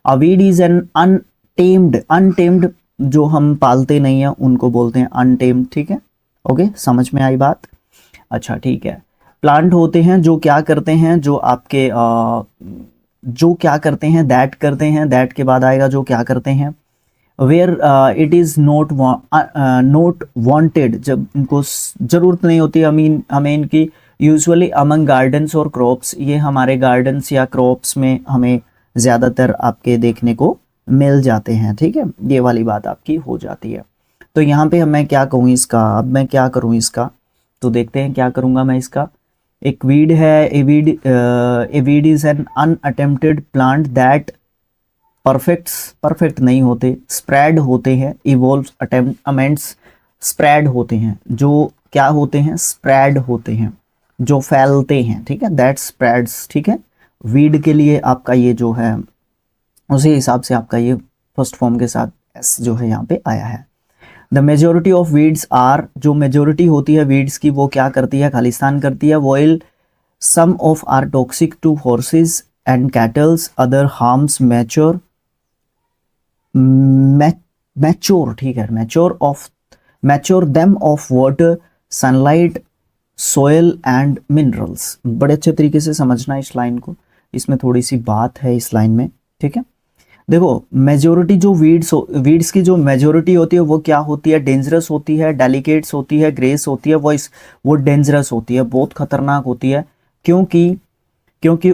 A weed is an untamed जो हम पालते नहीं हैं उनको बोलते हैं अनटेम्ड, ठीक है। ओके, समझ में आई बात? अच्छा ठीक है। प्लांट होते हैं जो क्या करते हैं, जो आपके जो क्या करते हैं, दैट करते हैं, दैट के बाद आएगा जो क्या करते हैं। Where it is not wanted, जब इनको ज़रूरत नहीं होती हमें इनकी। यूजुअली अमंग गार्डन्स और क्रॉप्स, ये हमारे गार्डन्स या क्रॉप्स में हमें ज़्यादातर आपके देखने को मिल जाते हैं, ठीक है। ये वाली बात आपकी हो जाती है। तो यहाँ पे मैं क्या कहूँ इसका, अब मैं क्या करूँ इसका, तो देखते हैं क्या करूँगा मैं इसका। एक वीड है, a weed is an unattempted plant that perfect नहीं होते, स्प्रेड होते हैं, इवॉल्व अमेंड्स, स्प्रेड होते हैं, जो क्या होते हैं? स्प्रेड होते हैं, जो फैलते हैं, ठीक है, दैट स्प्रेड्स, ठीक है। वीड के लिए आपका ये जो है उसी हिसाब से आपका ये फर्स्ट फॉर्म के साथ एस जो है यहाँ पे आया है। The majority of weeds are, जो मेजोरिटी होती है वीड्स की वो क्या करती है? खालिस्तान करती है। some of are toxic to horses and cattles, other harms mature, ठीक है, mature them of water, sunlight, soil and minerals। बड़े अच्छे तरीके से समझना इस लाइन को, इसमें थोड़ी सी बात है इस लाइन में, ठीक है। देखो मेजोरिटी जो वीड्स की जो मेजोरिटी होती है वो क्या होती है, डेंजरस होती है, डेलिकेट्स होती है, ग्रेस होती है, वो डेंजरस होती है, बहुत खतरनाक होती है, क्योंकि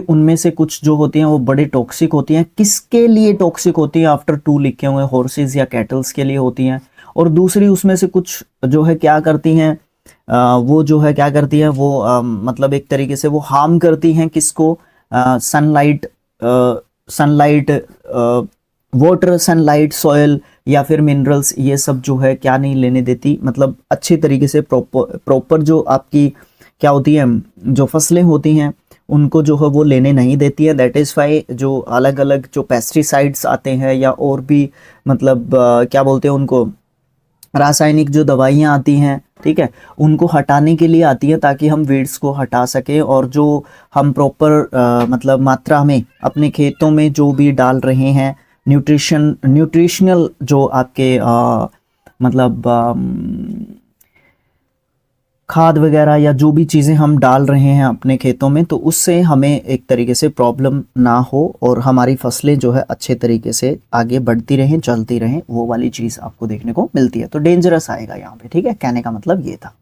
उनमें से कुछ जो होती हैं वो बड़े टॉक्सिक होती हैं। किसके लिए टॉक्सिक होती हैं, आफ्टर 2 लिखे हुए, हॉर्सेस या कैटल्स के लिए होती हैं। और दूसरी उसमें से कुछ जो है क्या करती हैं, वो जो है क्या करती है वो मतलब एक तरीके से वो हार्म करती हैं किसको, सनलाइट, वाटर, सनलाइट, सॉयल या फिर मिनरल्स, ये सब जो है क्या नहीं लेने देती, मतलब अच्छे तरीके से प्रॉपर जो आपकी क्या होती है, जो फसलें होती हैं उनको जो है वो लेने नहीं देती है। दैट इज़ वाई जो अलग अलग जो पेस्टिसाइड्स आते हैं या और भी मतलब क्या बोलते हैं उनको, रासायनिक जो दवाइयाँ आती हैं, ठीक है, उनको हटाने के लिए आती है ताकि हम वीड्स को हटा सकें। और जो हम प्रॉपर मतलब मात्रा में अपने खेतों में जो भी डाल रहे हैं न्यूट्रिशनल जो आपके मतलब खाद वगैरह या जो भी चीज़ें हम डाल रहे हैं अपने खेतों में, तो उससे हमें एक तरीके से प्रॉब्लम ना हो और हमारी फसलें जो है अच्छे तरीके से आगे बढ़ती रहें, चलती रहें, वो वाली चीज़ आपको देखने को मिलती है। तो डेंजरस आएगा यहाँ पे, ठीक है, कहने का मतलब ये था।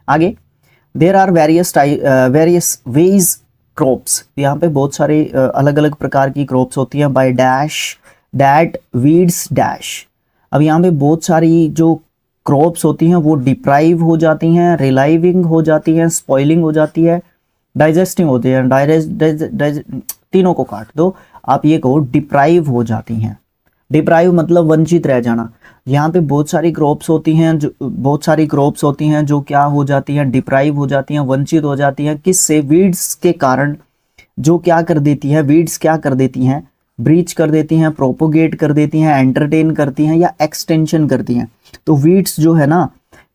आगे there are various ways crops, यहाँ पे बहुत सारे अलग अलग प्रकार की क्रॉप्स होती हैं। By dash that weeds dash, अब यहाँ पे बहुत सारी जो क्रॉप्स होती हैं वो डिप्राइव हो जाती हैं, रिलाइविंग हो जाती हैं, स्पॉइलिंग हो जाती है, डाइजेस्टिंग होती है, तीनों को काट दो, आप ये कहो डिप्राइव हो जाती हैं। डिप्राइव मतलब वंचित रह जाना। यहाँ पे बहुत सारी क्रॉप्स होती हैं जो क्या हो जाती हैं, डिप्राइव हो जाती हैं, वंचित हो जाती हैं। किससे, वीड्स के कारण, जो क्या कर देती है, वीड्स क्या कर देती हैं, ब्रीच कर देती हैं, प्रोपोगेट कर देती हैं, एंटरटेन करती हैं या एक्सटेंशन करती हैं। तो वीड्स जो है ना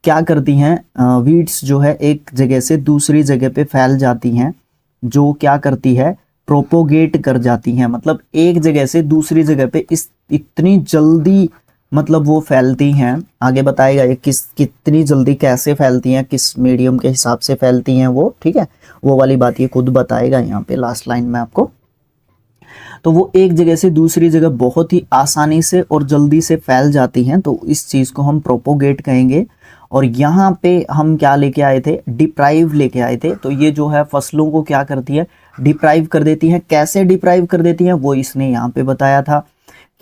क्या करती हैं, वीड्स जो है एक जगह से दूसरी जगह पे फैल जाती हैं, जो क्या करती है, प्रोपोगेट कर जाती हैं, मतलब एक जगह से दूसरी जगह पे इतनी जल्दी मतलब वो फैलती हैं। आगे बताएगा ये कितनी जल्दी कैसे फैलती हैं, किस मीडियम के हिसाब से फैलती हैं वो, ठीक है, वो वाली बात ये खुद बताएगा यहाँ पे लास्ट लाइन में आपको। तो वो एक जगह से दूसरी जगह बहुत ही आसानी से और जल्दी से फैल जाती हैं, तो इस चीज़ को हम प्रोपोगेट कहेंगे। और यहाँ पे हम क्या लेके आए थे, डिप्राइव लेके आए थे। तो ये जो है फसलों को क्या करती है, डिप्राइव कर देती है। कैसे डिप्राइव कर देती है वो इसने यहाँ पे बताया था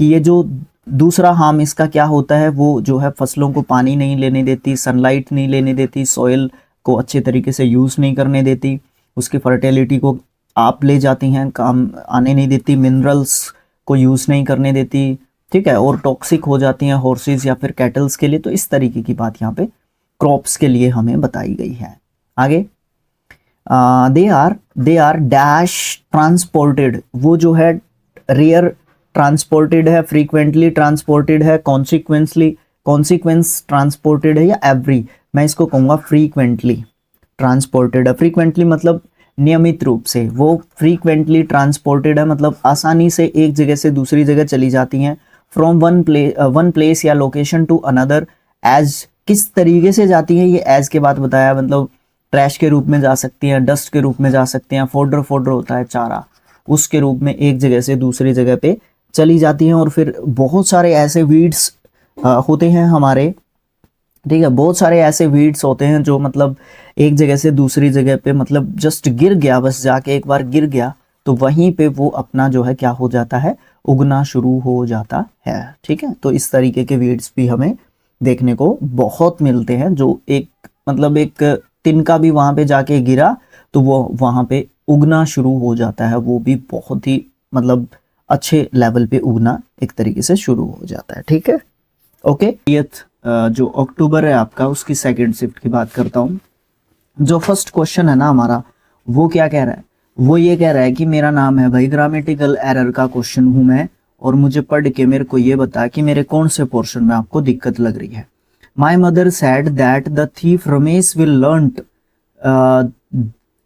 कि ये जो दूसरा हार्म इसका क्या होता है, वो जो है फसलों को पानी नहीं लेने देती, सनलाइट नहीं लेने देती, सॉइल को अच्छे तरीके से यूज़ नहीं करने देती, उसकी फर्टिलिटी को आप ले जाती हैं, काम आने नहीं देती, मिनरल्स को यूज़ नहीं करने देती, ठीक है, और टॉक्सिक हो जाती हैं हॉर्सेस या फिर कैटल्स के लिए। तो इस तरीके की बात यहाँ पे क्रॉप्स के लिए हमें बताई गई है। आगे दे आर डैश ट्रांसपोर्टेड, वो जो है रेयर ट्रांसपोर्टेड है, फ्रीक्वेंटली ट्रांसपोर्टेड है, कॉन्सिक्वेंस ट्रांसपोर्टेड है या एवरी, मैं इसको कहूँगा फ्रीक्वेंटली ट्रांसपोर्टेड है। फ्रीक्वेंटली मतलब नियमित रूप से, वो फ्रीक्वेंटली ट्रांसपोर्टेड है मतलब आसानी से एक जगह से दूसरी जगह चली जाती हैं। फ्रॉम वन प्लेस या लोकेशन टू अनदर एज, किस तरीके से जाती है ये एज के बाद बताया, मतलब ट्रैश के रूप में जा सकती हैं, डस्ट के रूप में जा सकती हैं, फोडर होता है चारा, उसके रूप में एक जगह से दूसरी जगह पे चली जाती हैं। और फिर बहुत सारे ऐसे वीड्स होते हैं हमारे, ठीक है, बहुत सारे ऐसे वीड्स होते हैं जो मतलब एक जगह से दूसरी जगह पे मतलब जस्ट गिर गया, बस जाके एक बार गिर गया तो वहीं पे वो अपना जो है क्या हो जाता है, उगना शुरू हो जाता है, ठीक है। तो इस तरीके के वीड्स भी हमें देखने को बहुत मिलते हैं, जो एक मतलब एक तिनका भी वहां पे जाके गिरा तो वो वहां पे उगना शुरू हो जाता है, वो भी बहुत ही मतलब अच्छे लेवल पे उगना एक तरीके से शुरू हो जाता है, ठीक है। ओके, जो अक्टूबर है आपका, उसकी सेकंड शिफ्ट की बात करता हूँ। जो फर्स्ट क्वेश्चन है ना हमारा, वो क्या कह रहा है, वो ये कह रहा है कि मेरा नाम है भाई, ग्रामेटिकल एरर का क्वेश्चन हूँ मैं, और मुझे पढ़ के मेरे को ये बता कि मेरे कौन से पोर्शन में आपको दिक्कत लग रही है। My mother sad that the thief Ramesh will learn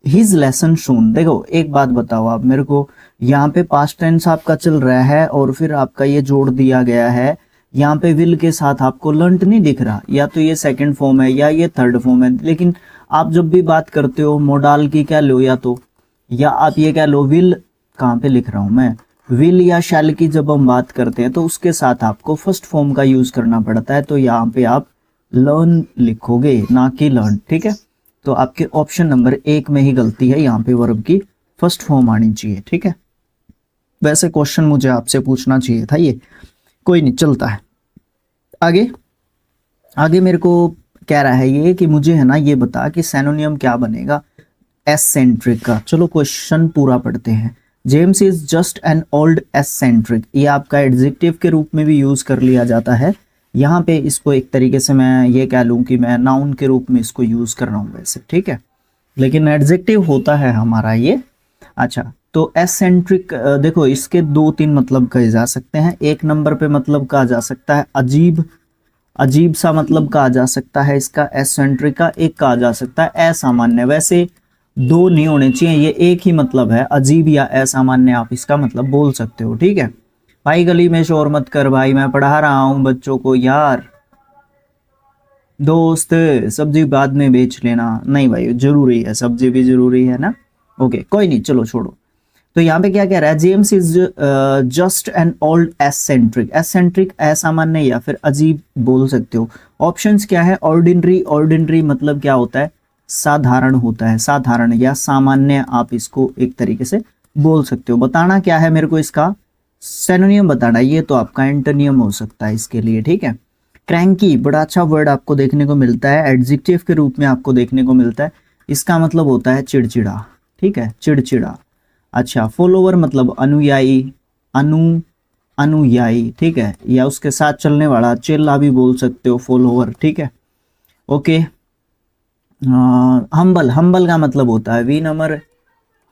his lesson shown. देखो एक बात बताओ आप मेरे को, यहाँ पे पास्ट टेंस आपका चल रहा है और फिर आपका ये जोड़ दिया गया है, यहाँ पे विल के साथ आपको लर्नड नहीं दिख रहा, या तो ये सेकंड फॉर्म है या ये थर्ड फॉर्म है। लेकिन आप जब भी बात करते हो मोडाल की क्या लो, या आप ये क्या लो विल, कहाँ पे लिख रहा हूँ मैं, विल या शैल की जब हम बात करते हैं तो उसके साथ आपको फर्स्ट फॉर्म का यूज करना पड़ता है। तो यहाँ पे आप लर्न लिखोगे ना कि लर्न, ठीक है। तो आपके ऑप्शन नंबर 1 में ही गलती है, यहाँ पे वर्ब की फर्स्ट फॉर्म आनी चाहिए, ठीक है। वैसे क्वेश्चन मुझे आपसे पूछना चाहिए था ये, कोई नहीं चलता है। आगे आगे मेरे को कह रहा है ये कि मुझे है ना ये बता कि सिनोनिम क्या बनेगा एसेंट्रिक का। चलो क्वेश्चन पूरा पढ़ते हैं। James is just an old eccentric, ये आपका एडजेक्टिव के रूप में भी यूज कर लिया जाता है। यहाँ पे इसको एक तरीके से मैं ये कह लूँ कि मैं नाउन के रूप में इसको यूज कर रहा हूँ वैसे, ठीक है, लेकिन एडजेक्टिव होता है हमारा ये। अच्छा तो एसेंट्रिक देखो इसके 2-3 मतलब कहे जा सकते हैं। एक नंबर पे मतलब कहा जा सकता है अजीब, अजीब सा मतलब कहा जा सकता है इसका एसेंट्रिक का। एक कहा जा सकता है असामान्य। वैसे 2 नहीं होने चाहिए, ये एक ही मतलब है, अजीब या असामान्य आप इसका मतलब बोल सकते हो, ठीक है। भाई गली में शोर मत कर भाई, मैं पढ़ा रहा हूँ बच्चों को यार। दोस्त सब्जी बाद में बेच लेना, नहीं भाई जरूरी है, सब्जी भी जरूरी है ना। ओके कोई नहीं चलो छोड़ो। तो यहाँ पे क्या कह रहा है, James is just an old eccentric. Eccentric असामान्य या फिर अजीब बोल सकते हो। ऑप्शंस क्या है, ऑर्डिनरी, ऑर्डिनरी मतलब क्या होता है, साधारण होता है, साधारण या सामान्य आप इसको एक तरीके से बोल सकते हो। बताना क्या है मेरे को, इसका सिनोनिम बताना, ये तो आपका एंटोनियम हो सकता है इसके लिए, ठीक है। क्रैंकी बड़ा अच्छा वर्ड आपको देखने को मिलता है, एडजेक्टिव के रूप में आपको देखने को मिलता है। इसका मतलब होता है चिड़चिड़ा, ठीक है, चिड़चिड़ा। अच्छा फॉलोवर मतलब अनुयायी, अनुयायी, ठीक है, या उसके साथ चलने वाला, चेला भी बोल सकते हो, फॉलोवर, ठीक है। ओके हम्बल, हम्बल का मतलब होता है विनम्र,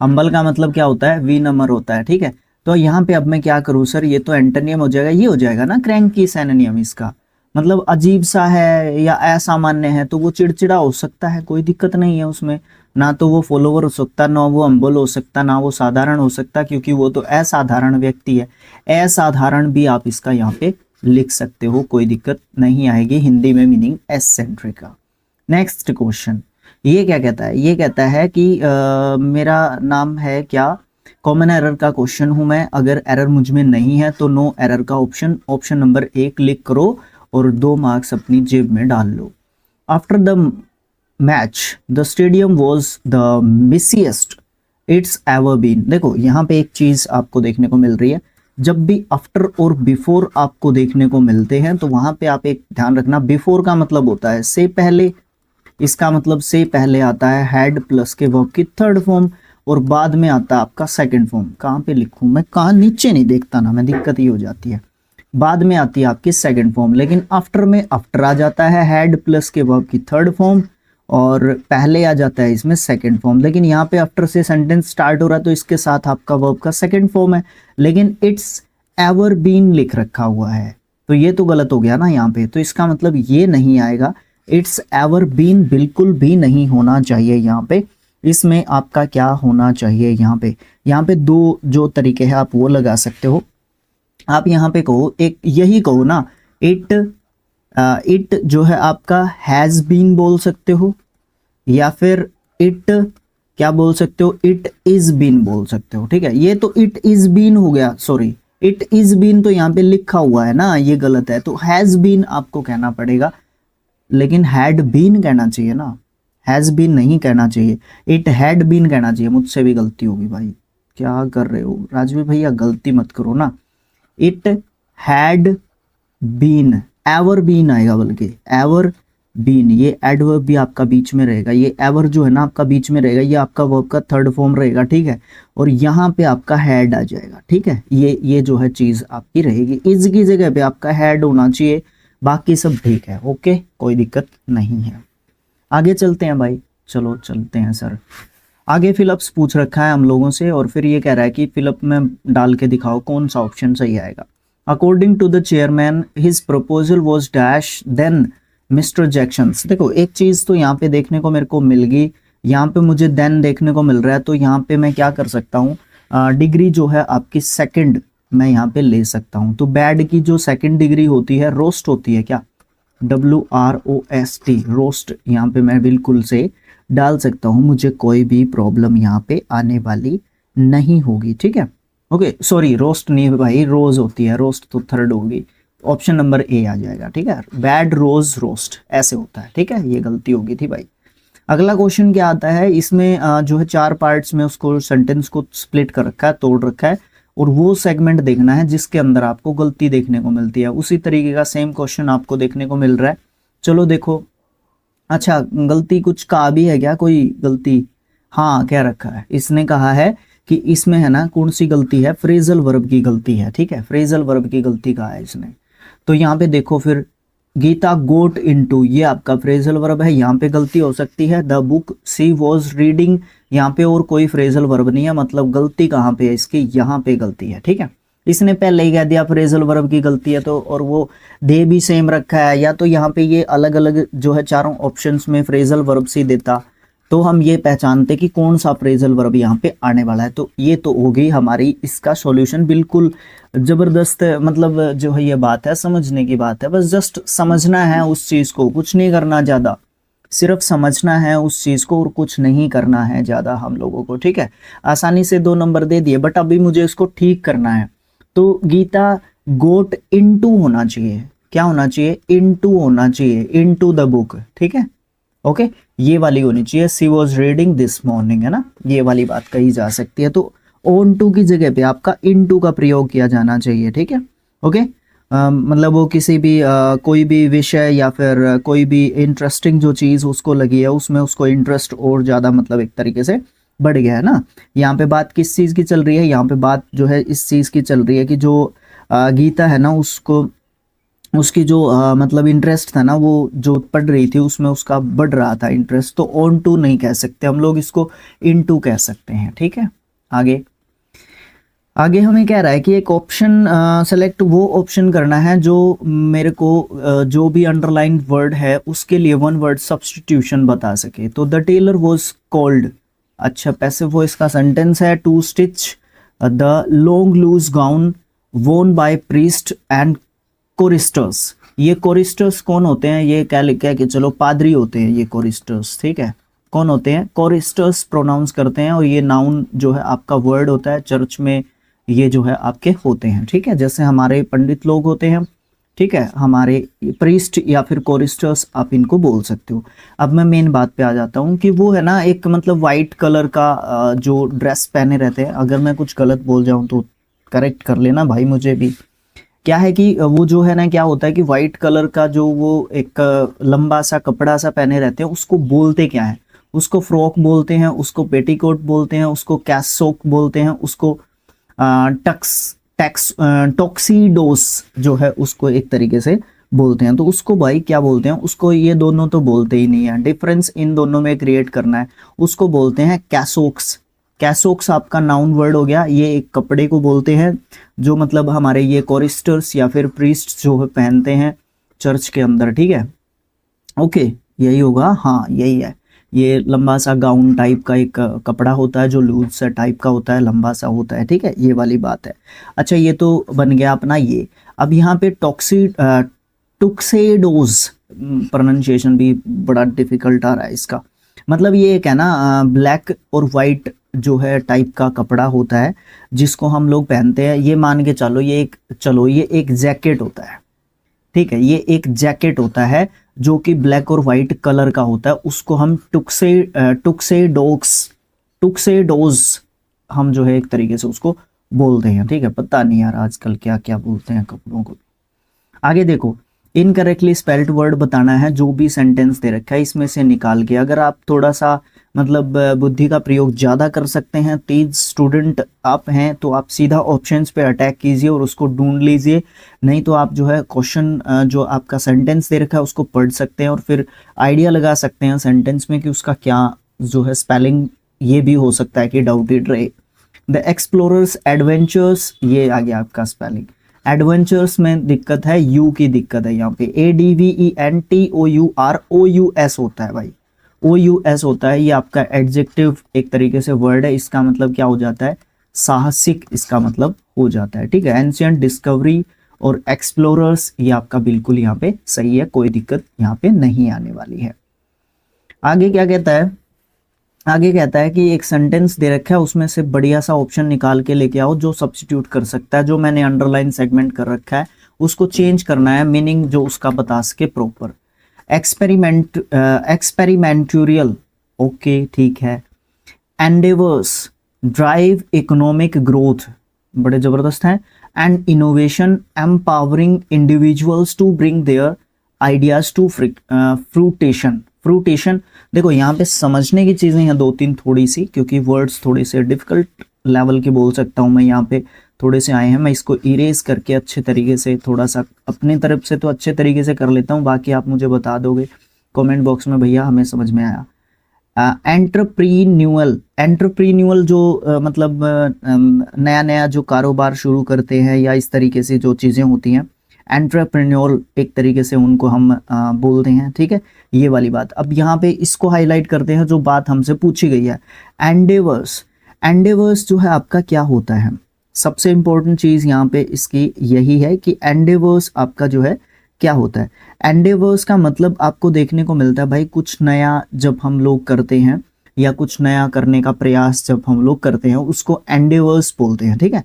हम्बल का मतलब क्या होता है, विनम्र होता है, ठीक है। तो यहाँ पे अब मैं क्या करूँ सर, ये तो एंटोनियम हो जाएगा, ये हो जाएगा ना क्रैंकी सिनोनिम इसका। मतलब अजीब सा है या असामान्य है तो वो चिड़चिड़ा हो सकता है, कोई दिक्कत नहीं है उसमें। ना तो वो फॉलोवर हो सकता, ना वो हम्बल हो सकता, ना वो साधारण हो सकता, क्योंकि वो तो असाधारण व्यक्ति है। असाधारण भी आप इसका यहाँ पे लिख सकते हो, कोई दिक्कत नहीं आएगी। हिंदी में मीनिंग एसेंट्रिक का। नेक्स्ट क्वेश्चन ये क्या कहता है, ये कहता है कि मेरा नाम है क्या, कॉमन एरर का क्वेश्चन हूं मैं, अगर एरर मुझ में नहीं है तो नो एरर का ऑप्शन, ऑप्शन नंबर 1 क्लिक करो और 2 मार्क्स अपनी जेब में डाल लो। After the match the stadium was the messiest it's ever been. देखो यहाँ पे एक चीज आपको देखने को मिल रही है, जब भी आफ्टर और बिफोर आपको देखने को मिलते हैं तो वहां पे आप एक ध्यान रखना, बिफोर का मतलब होता है से पहले, इसका मतलब से पहले आता है हैड प्लस के वर्ब की थर्ड फॉर्म, और बाद में आता है आपका सेकंड फॉर्म। कहाँ पे लिखूं मैं, कहाँ नीचे नहीं देखता ना मैं, दिक्कत ही हो जाती है। बाद में आती है आपकी सेकंड फॉर्म, लेकिन आफ्टर में आफ्टर आ जाता है हैड प्लस के वर्ब की थर्ड फॉर्म, और पहले आ जाता है इसमें सेकंड फॉर्म। लेकिन यहाँ पे आफ्टर से सेंटेंस स्टार्ट हो रहा है तो इसके साथ आपका वर्ब का सेकंड फॉर्म है, लेकिन इट्स एवर बीन लिख रखा हुआ है, तो ये तो गलत हो गया ना यहाँ पे। तो इसका मतलब ये नहीं आएगा, इट्स एवर बीन बिल्कुल भी नहीं होना चाहिए यहाँ पे। इसमें आपका क्या होना चाहिए, यहाँ पे 2 जो तरीके हैं आप वो लगा सकते हो। आप यहाँ पे कहो, एक यही कहो ना, इट जो है आपका हैज बीन बोल सकते हो, या फिर इट क्या बोल सकते हो, इट इज बीन बोल सकते हो, ठीक है। ये तो इट इज बीन हो गया, सॉरी इट इज बीन तो यहाँ पे लिखा हुआ है ना, ये गलत है, तो हैज बीन आपको कहना पड़ेगा, लेकिन हैड बीन कहना चाहिए ना, हैज बीन नहीं कहना चाहिए, इट हैड बीन कहना चाहिए। मुझसे भी गलती होगी भाई, क्या कर रहे हो राजवीर भैया, गलती मत करो ना। It had been, ever been आएगा, बल्कि एवर बीन, ये एडवर्ब भी आपका बीच में रहेगा, ये एवर जो है ना आपका बीच में रहेगा, ये आपका वर्ब का थर्ड फॉर्म रहेगा, ठीक है। और यहाँ पे आपका हैड आ जाएगा, ठीक है, ये जो है चीज आपकी रहेगी, इज की जगह पे आपका हैड होना चाहिए, बाकी सब ठीक है, ओके कोई दिक्कत नहीं है। आगे चलते हैं भाई, चलो चलते हैं सर। आगे फिलअप्स पूछ रखा है हम लोगों से, और फिर ये कह रहा है कि फिलअप में डाल के दिखाओ कौन सा ऑप्शन सही आएगा। According to the chairman his proposal was dash than mister Jackson's. देखो एक चीज तो यहाँ पे देखने को मेरे को मिल गई, यहाँ पे मुझे देन देखने को मिल रहा है, तो यहाँ पे मैं क्या कर सकता हूँ, डिग्री जो है आपकी सेकंड मैं यहाँ पे ले सकता हूँ। तो बैड की जो सेकंड डिग्री होती है रोस्ट होती है क्या, WROST, रोस्ट यहाँ पे मैं बिल्कुल से डाल सकता हूँ, मुझे कोई भी प्रॉब्लम यहाँ पे आने वाली नहीं होगी। ठीक है, ओके सॉरी रोस्ट नहीं भाई, रोज होती है, रोस्ट तो थर्ड होगी, ऑप्शन नंबर ए आ जाएगा। ठीक है, बैड रोज रोस्ट ऐसे होता है। ठीक है, ये गलती होगी थी भाई। अगला क्वेश्चन क्या आता है, इसमें जो है 4 पार्ट्स में उसको सेंटेंस को स्प्लिट कर रखा है, तोड़ रखा है, और वो सेगमेंट देखना है जिसके अंदर आपको गलती देखने को मिलती है। उसी तरीके का सेम क्वेश्चन आपको देखने को मिल रहा है। चलो देखो, अच्छा गलती कुछ कहा भी है क्या, कोई गलती, हाँ क्या रखा है, इसने कहा है कि इसमें है ना कौन सी गलती है, फ्रेजल वर्ब की गलती है। ठीक है, फ्रेजल वर्ब की गलती कहा है इसने। तो यहाँ पे देखो फिर, गीता गोट इनटू, ये आपका फ्रेजल वर्ब है, यहाँ पे गलती हो सकती है। The book she was reading, यहाँ पे और कोई फ्रेजल वर्ब नहीं है, मतलब गलती कहाँ पे है इसकी, यहाँ पे गलती है। ठीक है, इसने पहले ही कह दिया फ्रेजल वर्ब की गलती है, तो और वो दे भी सेम रखा है, या तो यहाँ पे ये अलग अलग जो है चारों ऑप्शंस में फ्रेजल वर्ब से देता, तो हम ये पहचानते कि कौन सा फ्रेजल वर्ब यहाँ पे आने वाला है। तो ये तो हो गई हमारी इसका सॉल्यूशन, बिल्कुल जबरदस्त, मतलब जो है ये बात है, समझने की बात है, बस जस्ट समझना है उस चीज को, कुछ नहीं करना ज्यादा, सिर्फ समझना है उस चीज को और कुछ नहीं करना है ज्यादा हम लोगों को। ठीक है, आसानी से 2 नंबर दे दिए, बट अभी मुझे इसको ठीक करना है। तो गीता गोट इनटू होना चाहिए, क्या होना चाहिए, इनटू होना चाहिए, इनटू द बुक। ठीक है, ओके ये वाली होनी चाहिए, सी वॉज रीडिंग दिस मॉर्निंग, है ना, ये वाली बात कही जा सकती है। तो ऑन टू की जगह पे आपका इन टू का प्रयोग किया जाना चाहिए। ठीक है, ओके मतलब वो किसी भी कोई भी विषय या फिर कोई भी इंटरेस्टिंग जो चीज़ उसको लगी है, उसमें उसको इंटरेस्ट और ज़्यादा मतलब एक तरीके से बढ़ गया है ना। यहाँ पे बात किस चीज़ की चल रही है, यहाँ पे बात जो है इस चीज़ की चल रही है कि जो गीता है ना, उसको उसकी जो मतलब इंटरेस्ट था ना, वो जो पढ़ रही थी उसमें उसका बढ़ रहा था इंटरेस्ट, तो ऑन टू नहीं कह सकते हम लोग, इसको इन टू कह सकते हैं। ठीक है, आगे आगे हमें कह रहा है कि एक ऑप्शन सेलेक्ट, वो ऑप्शन करना है जो मेरे को जो भी अंडरलाइन वर्ड है उसके लिए 1 वर्ड सब्स्टिट्यूशन बता सके। तो द टेलर वॉज कॉल्ड, अच्छा पैसिव वॉइस का सेंटेंस है, to stitch the long loose gown worn by priest and choristers. ये कोरिस्टर्स कौन होते हैं, ये क्या लिखा है कि चलो पादरी होते हैं ये कोरिस्टर्स। ठीक है, कौन होते हैं, कोरिस्टर्स प्रोनाउंस करते हैं, और ये नाउन जो है आपका वर्ड होता है, चर्च में ये जो है आपके होते हैं। ठीक है, जैसे हमारे पंडित लोग होते हैं, ठीक है, हमारे प्रीस्ट या फिर कोरिस्टर्स आप इनको बोल सकते हो। अब मैं मेन बात पे आ जाता हूँ कि वो है ना एक मतलब वाइट कलर का जो ड्रेस पहने रहते हैं, अगर मैं कुछ गलत बोल जाऊँ तो करेक्ट कर लेना भाई मुझे भी। क्या है कि वो जो है ना, क्या होता है कि वाइट कलर का जो वो एक लंबा सा कपड़ा सा पहने रहते हैं, उसको बोलते क्या है, उसको फ्रॉक बोलते हैं, उसको पेटीकोट बोलते हैं, उसको कैसोक बोलते हैं, उसको टॉक्सीडोस जो है उसको एक तरीके से बोलते हैं। तो उसको भाई क्या बोलते हैं, उसको ये दोनों तो बोलते ही नहीं है, डिफरेंस इन दोनों में क्रिएट करना है, उसको बोलते हैं कैसोक्स। कैसोक्स आपका नाउन वर्ड हो गया, ये एक कपड़े को बोलते हैं जो मतलब हमारे ये कोरिस्टर्स या फिर प्रीस्ट जो है पहनते हैं चर्च के अंदर। ठीक है, ओके यही होगा, हाँ यही है, ये लंबा सा गाउन टाइप का एक कपड़ा होता है जो लूज सा टाइप का होता है, लंबा सा होता है। ठीक है, ये वाली बात है। अच्छा ये तो बन गया अपना ये। अब यहाँ पे टुक्सेडोज, प्रोनाउंसिएशन भी बड़ा डिफिकल्ट आ रहा है इसका, मतलब ये एक है ना ब्लैक और वाइट जो है टाइप का कपड़ा होता है जिसको हम लोग पहनते हैं, ये मान के चलो ये एक जैकेट होता है। ठीक है, ये एक जैकेट होता है जो कि ब्लैक और वाइट कलर का होता है, उसको हम टुक्सेडोज हम जो है एक तरीके से उसको बोलते हैं। ठीक है, पता नहीं यार आजकल क्या क्या बोलते हैं कपड़ों को। आगे देखो, इनकरेक्टली स्पेल्ड वर्ड बताना है, जो भी सेंटेंस दे रखा है इसमें से निकाल के। अगर आप थोड़ा सा मतलब बुद्धि का प्रयोग ज़्यादा कर सकते हैं, तेज स्टूडेंट आप हैं, तो आप सीधा ऑप्शंस पे अटैक कीजिए और उसको ढूंढ लीजिए, नहीं तो आप जो है क्वेश्चन जो आपका सेंटेंस दे रखा है उसको पढ़ सकते हैं और फिर आइडिया लगा सकते हैं सेंटेंस में कि उसका क्या जो है स्पेलिंग, ये भी हो सकता है कि डाउटेड रहे। द एक्सप्लोरर्स एडवेंचर्स, ये आ गया आपका स्पेलिंग, एडवेंचर्स में दिक्कत है, यू की दिक्कत है यहाँ पे, ADVENTOUROUS होता है भाई, OUS होता है, ये आपका एडजेक्टिव एक तरीके से वर्ड है, इसका मतलब क्या हो जाता है, साहसिक इसका मतलब हो जाता है, ठीक है। एंशिएंट, डिस्कवरी और एक्सप्लोरर्स, ये आपका बिल्कुल यहाँ पे सही है, कोई दिक्कत यहाँ पे नहीं आने वाली है। आगे क्या कहता है, आगे कहता है कि एक सेंटेंस दे रखा है, उसमें से बढ़िया सा ऑप्शन निकाल के लेके आओ जो सब्स्टिट्यूट कर सकता है। जो मैंने अंडरलाइन सेगमेंट कर रखा है उसको चेंज करना है, मीनिंग जो उसका बता सके प्रॉपर। एक्सपेरिमेंटोरियल, ओके ठीक है। एंडेवर्स, ड्राइव इकोनॉमिक ग्रोथ, बड़े जबरदस्त हैं। And innovation, empowering individuals to bring their ideas to fruition. Fruition देखो यहाँ पे समझने की चीजें हैं दो तीन थोड़ी सी, क्योंकि वर्ड्स थोड़े से डिफिकल्ट लेवल के बोल सकता हूँ मैं, यहाँ पे थोड़े से आए हैं। मैं इसको इरेज करके अच्छे तरीके से थोड़ा सा अपनी तरफ से तो अच्छे तरीके से कर लेता हूँ, बाकी आप मुझे बता दोगे कमेंट बॉक्स में भैया हमें समझ में आया। एंटरप्रीन्यूअल जो मतलब नया नया जो कारोबार शुरू करते हैं या इस तरीके से जो चीज़ें होती हैं, एंटरप्रेन्योर एक तरीके से उनको हम बोलते हैं, ठीक है, ये वाली बात। अब यहाँ पे इसको हाईलाइट करते हैं जो बात हमसे पूछी गई है। एंडेवर्स, एंडेवर्स जो है आपका क्या होता है, सबसे इंपॉर्टेंट चीज़ यहाँ पे इसकी यही है कि एंडेवर्स आपका जो है क्या होता है। एंडेवर्स का मतलब आपको देखने को मिलता है भाई, कुछ नया जब हम लोग करते हैं या कुछ नया करने का प्रयास जब हम लोग करते हैं उसको एंडेवर्स बोलते हैं, ठीक है।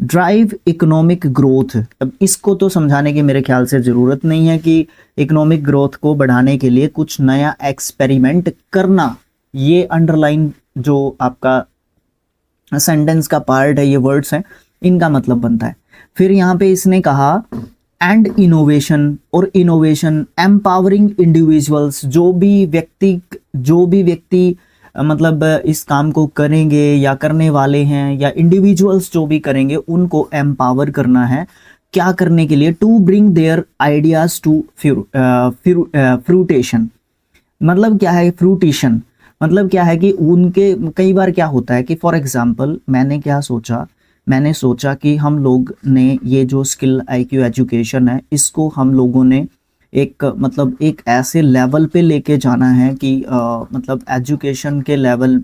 ड्राइव इकोनॉमिक ग्रोथ, अब इसको तो समझाने की मेरे ख्याल से ज़रूरत नहीं है कि इकोनॉमिक ग्रोथ को बढ़ाने के लिए कुछ नया एक्सपेरिमेंट करना, ये अंडरलाइन जो आपका सेंटेंस का पार्ट है, ये वर्ड्स हैं, इनका मतलब बनता है। फिर यहाँ पे इसने कहा एंड इनोवेशन, और इनोवेशन एम्पावरिंग इंडिविजुअल्स, जो भी व्यक्ति मतलब इस काम को करेंगे या करने वाले हैं, या इंडिविजुअल्स जो भी करेंगे उनको एम्पावर करना है, क्या करने के लिए, to bring their ideas to fruition. मतलब क्या है फ्रूटेशन, मतलब क्या है कि उनके कई बार क्या होता है कि फॉर एग्जांपल मैंने सोचा कि हम लोग ने ये जो स्किल IQ एजुकेशन है इसको हम लोगों ने एक ऐसे लेवल पे लेके जाना है कि मतलब एजुकेशन के लेवल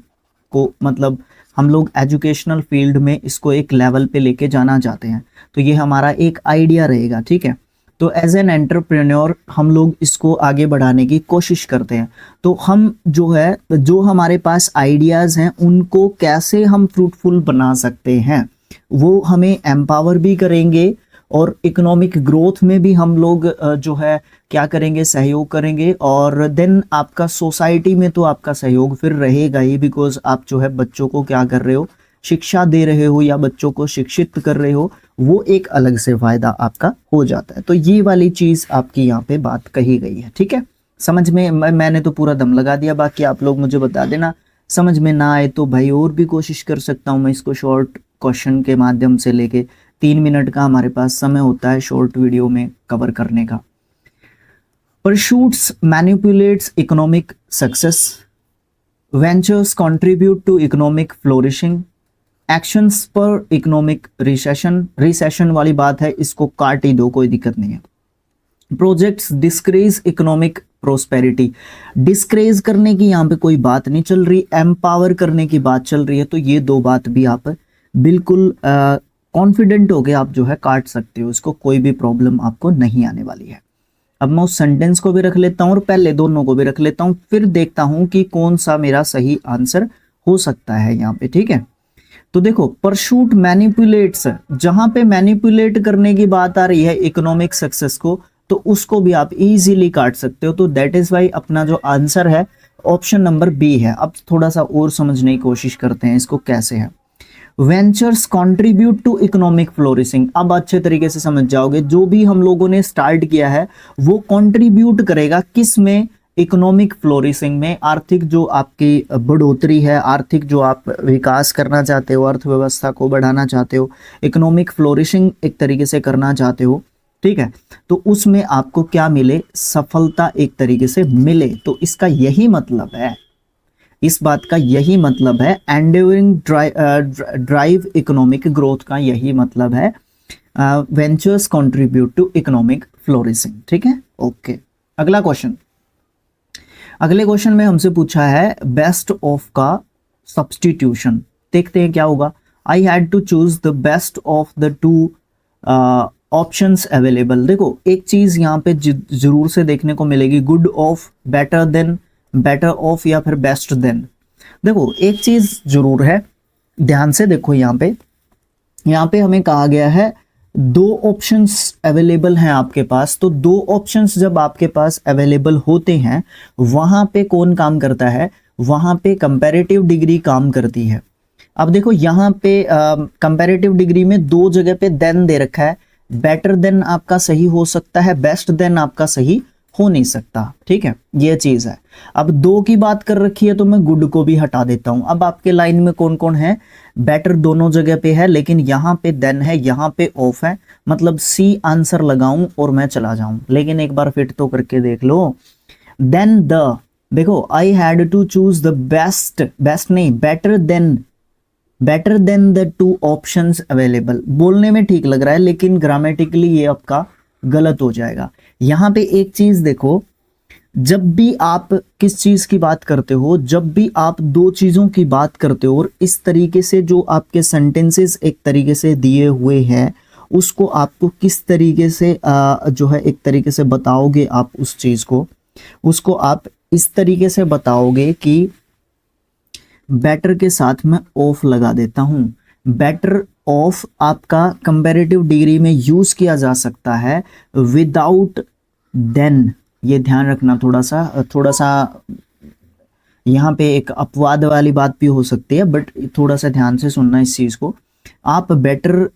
को, मतलब हम लोग एजुकेशनल फील्ड में इसको एक लेवल पे लेके जाना चाहते हैं, तो ये हमारा एक आइडिया रहेगा, ठीक है। तो एज एन एंटरप्रेन्योर हम लोग इसको आगे बढ़ाने की कोशिश करते हैं। तो हम जो हमारे पास आइडियाज़ हैं उनको कैसे हम फ्रूटफुल बना सकते हैं, वो हमें एम्पावर भी करेंगे, और इकोनॉमिक ग्रोथ में भी हम लोग जो है क्या करेंगे, सहयोग करेंगे। और देन आपका सोसाइटी में तो आपका सहयोग फिर रहेगा ही, बिकॉज आप जो है बच्चों को क्या कर रहे हो, शिक्षा दे रहे हो या बच्चों को शिक्षित कर रहे हो, वो एक अलग से फायदा आपका हो जाता है। तो ये वाली चीज़ आपकी यहाँ पे बात कही गई है, ठीक है। समझ में, मैंने तो पूरा दम लगा दिया, बाकी आप लोग मुझे बता देना, समझ में ना आए तो भाई और भी कोशिश कर सकता हूँ मैं इसको शॉर्ट क्वेश्चन के माध्यम से लेके 3 मिनट का हमारे पास समय होता है शॉर्ट वीडियो में कवर करने का। Pursuits manipulates economic success, ventures contribute to economic flourishing, actions पर इकोनॉमिक रिसेशन वाली बात है, इसको काट ही दो, कोई दिक्कत नहीं है। प्रोजेक्ट्स डिस्क्रेज इकोनॉमिक प्रोस्पेरिटी, डिस्क्रेज करने की यहाँ पे कोई बात नहीं चल रही, एम्पावर करने की बात चल रही है। तो ये दो बात भी आप बिल्कुल कॉन्फिडेंट हो गए, आप जो है काट सकते हो इसको, कोई भी प्रॉब्लम आपको नहीं आने वाली है। अब मैं उस सेंटेंस को भी रख लेता हूँ और पहले दोनों को भी रख लेता हूँ, फिर देखता हूँ कि कौन सा मेरा सही आंसर हो सकता है यहाँ पे, ठीक है। तो देखो, परसूट मैनिपुलेट्स, जहां पे मैनिपुलेट करने की बात आ रही है इकोनॉमिक सक्सेस को, तो उसको भी आप इजीली काट सकते हो। तो दैट इज वाई अपना जो आंसर है ऑप्शन नंबर बी है। अब थोड़ा सा और समझने की कोशिश करते हैं इसको कैसे है। Ventures contribute to economic flourishing, अब अच्छे तरीके से समझ जाओगे, जो भी हम लोगों ने स्टार्ट किया है वो कंट्रीब्यूट करेगा किस में, इकोनॉमिक फ्लोरिशिंग में, आर्थिक जो आपकी बढ़ोतरी है, आर्थिक जो आप विकास करना चाहते हो, अर्थव्यवस्था को बढ़ाना चाहते हो, इकोनॉमिक फ्लोरिशिंग एक तरीके से करना चाहते हो, ठीक है। तो उसमें आपको क्या मिले, सफलता एक तरीके से मिले। तो इसका यही मतलब है, इस बात का यही मतलब है, एंडेवरिंग ड्राइव इकोनॉमिक ग्रोथ का यही मतलब है, ventures contribute to economic flourishing, ठीक है। ओके, अगला क्वेश्चन, अगले क्वेश्चन में हमसे पूछा है बेस्ट ऑफ का सब्स्टिट्यूशन। देखते हैं क्या होगा। I had to choose the best of the two options available. देखो एक चीज यहाँ पे जरूर से देखने को मिलेगी, good of, better than, better of या फिर बेस्ट देन। देखो एक चीज जरूर है, ध्यान से देखो यहाँ पे हमें कहा गया है दो ऑप्शंस अवेलेबल हैं आपके पास। तो दो ऑप्शंस जब आपके पास अवेलेबल होते हैं वहां पे कौन काम करता है, वहां पे कंपैरेटिव डिग्री काम करती है। अब देखो यहाँ पे कंपैरेटिव डिग्री में दो जगह पे देन दे रखा है, बेटर देन आपका सही हो सकता है, बेस्ट देन आपका सही हो नहीं सकता, ठीक है, ये चीज है। अब दो की बात कर रखी है तो मैं गुड को भी हटा देता हूं। अब आपके लाइन में कौन कौन है, बेटर दोनों जगह पे है लेकिन यहाँ पे देन है, यहाँ पे ऑफ है, मतलब सी आंसर लगाऊं और मैं चला जाऊं। लेकिन एक बार फिट तो करके देख लो। देन द, देखो I had to choose the best, best नहीं better than the two options available. बोलने में ठीक लग रहा है लेकिन ग्रामेटिकली ये आपका गलत हो जाएगा। यहां पे एक चीज देखो, जब भी आप किस चीज की बात करते हो, जब भी आप दो चीजों की बात करते हो और इस तरीके से जो आपके सेंटेंसेस एक तरीके से दिए हुए हैं उसको आपको किस तरीके से जो है एक तरीके से बताओगे आप उस चीज को, उसको आप इस तरीके से बताओगे कि बेटर के साथ मैं ऑफ लगा देता हूं। बेटर ऑफ आपका कंपैरेटिव डिग्री में यूज किया जा सकता है विदाउट देन। ये ध्यान रखना, थोड़ा सा यहाँ पे एक अपवाद वाली बात भी हो सकती है, बट थोड़ा सा ध्यान से सुनना इस चीज को। आप बेटर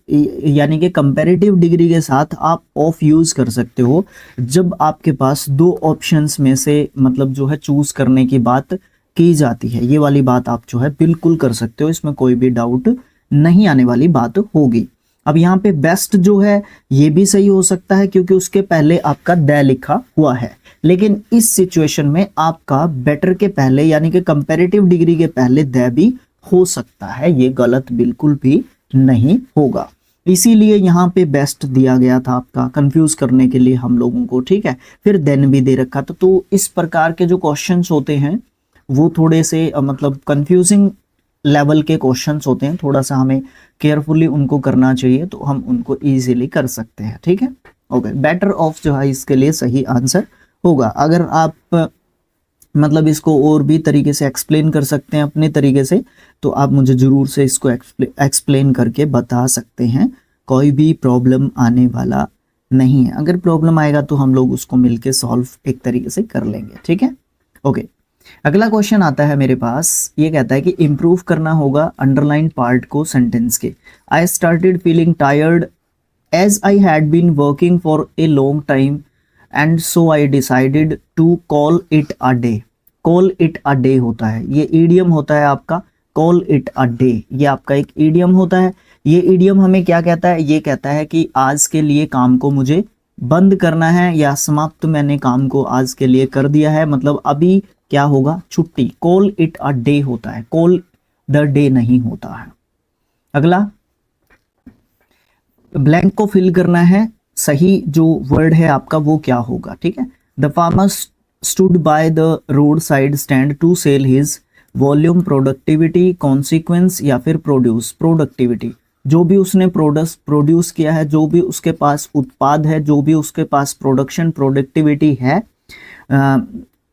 यानी कि कंपैरेटिव डिग्री के साथ आप ऑफ यूज कर सकते हो जब आपके पास दो ऑप्शंस में से मतलब जो है चूज करने की बात की जाती है। ये वाली बात आप जो है बिल्कुल कर सकते हो, इसमें कोई भी डाउट नहीं आने वाली बात होगी। अब यहाँ पे बेस्ट जो है ये भी सही हो सकता है क्योंकि उसके पहले आपका द लिखा हुआ है, लेकिन इस सिचुएशन में आपका बेटर के पहले यानी कि कंपैरेटिव डिग्री के पहले द भी हो सकता है। ये गलत बिल्कुल भी नहीं होगा, इसीलिए यहाँ पे बेस्ट दिया गया था आपका कंफ्यूज करने के लिए हम लोगों को, ठीक है। फिर देन भी दे रखा था। तो इस प्रकार के जो क्वेश्चंस होते हैं वो थोड़े से मतलब कंफ्यूजिंग लेवल के क्वेश्चंस होते हैं, थोड़ा सा हमें केयरफुली उनको करना चाहिए तो हम उनको इजीली कर सकते हैं, ठीक है। ओके, बेटर ऑफ जो है इसके लिए सही आंसर होगा। अगर आप मतलब इसको और भी तरीके से एक्सप्लेन कर सकते हैं अपने तरीके से तो आप मुझे जरूर से इसको एक्सप्लेन करके बता सकते हैं, कोई भी प्रॉब्लम आने वाला नहीं है। अगर प्रॉब्लम आएगा तो हम लोग उसको मिलके सॉल्व एक तरीके से कर लेंगे, ठीक है। ओके, अगला क्वेश्चन आता है मेरे पास, ये कहता है कि इम्प्रूव करना होगा अंडरलाइन पार्ट को सेंटेंस के। I started feeling tired as I had been working for a long time and so I decided to call it a day. Call it a day होता है, ये ईडियम होता है आपका, कॉल इट अ डे ये आपका एक idiom होता है। ये ईडियम हमें क्या कहता है, ये कहता है कि आज के लिए काम को मुझे बंद करना है या समाप्त, मैंने काम को आज के लिए कर दिया है, मतलब अभी क्या होगा, छुट्टी। कॉल इट अ डे होता है, कॉल द डे नहीं होता है। अगला ब्लैंक को फिल करना है, सही जो वर्ड है आपका वो क्या होगा, ठीक है। The farmer stood by the road side stand to sell his volume, productivity, consequence या फिर प्रोड्यूस। प्रोडक्टिविटी, जो भी उसने प्रोड्यूस किया है, जो भी उसके पास उत्पाद है, जो भी उसके पास प्रोडक्शन प्रोडक्टिविटी है,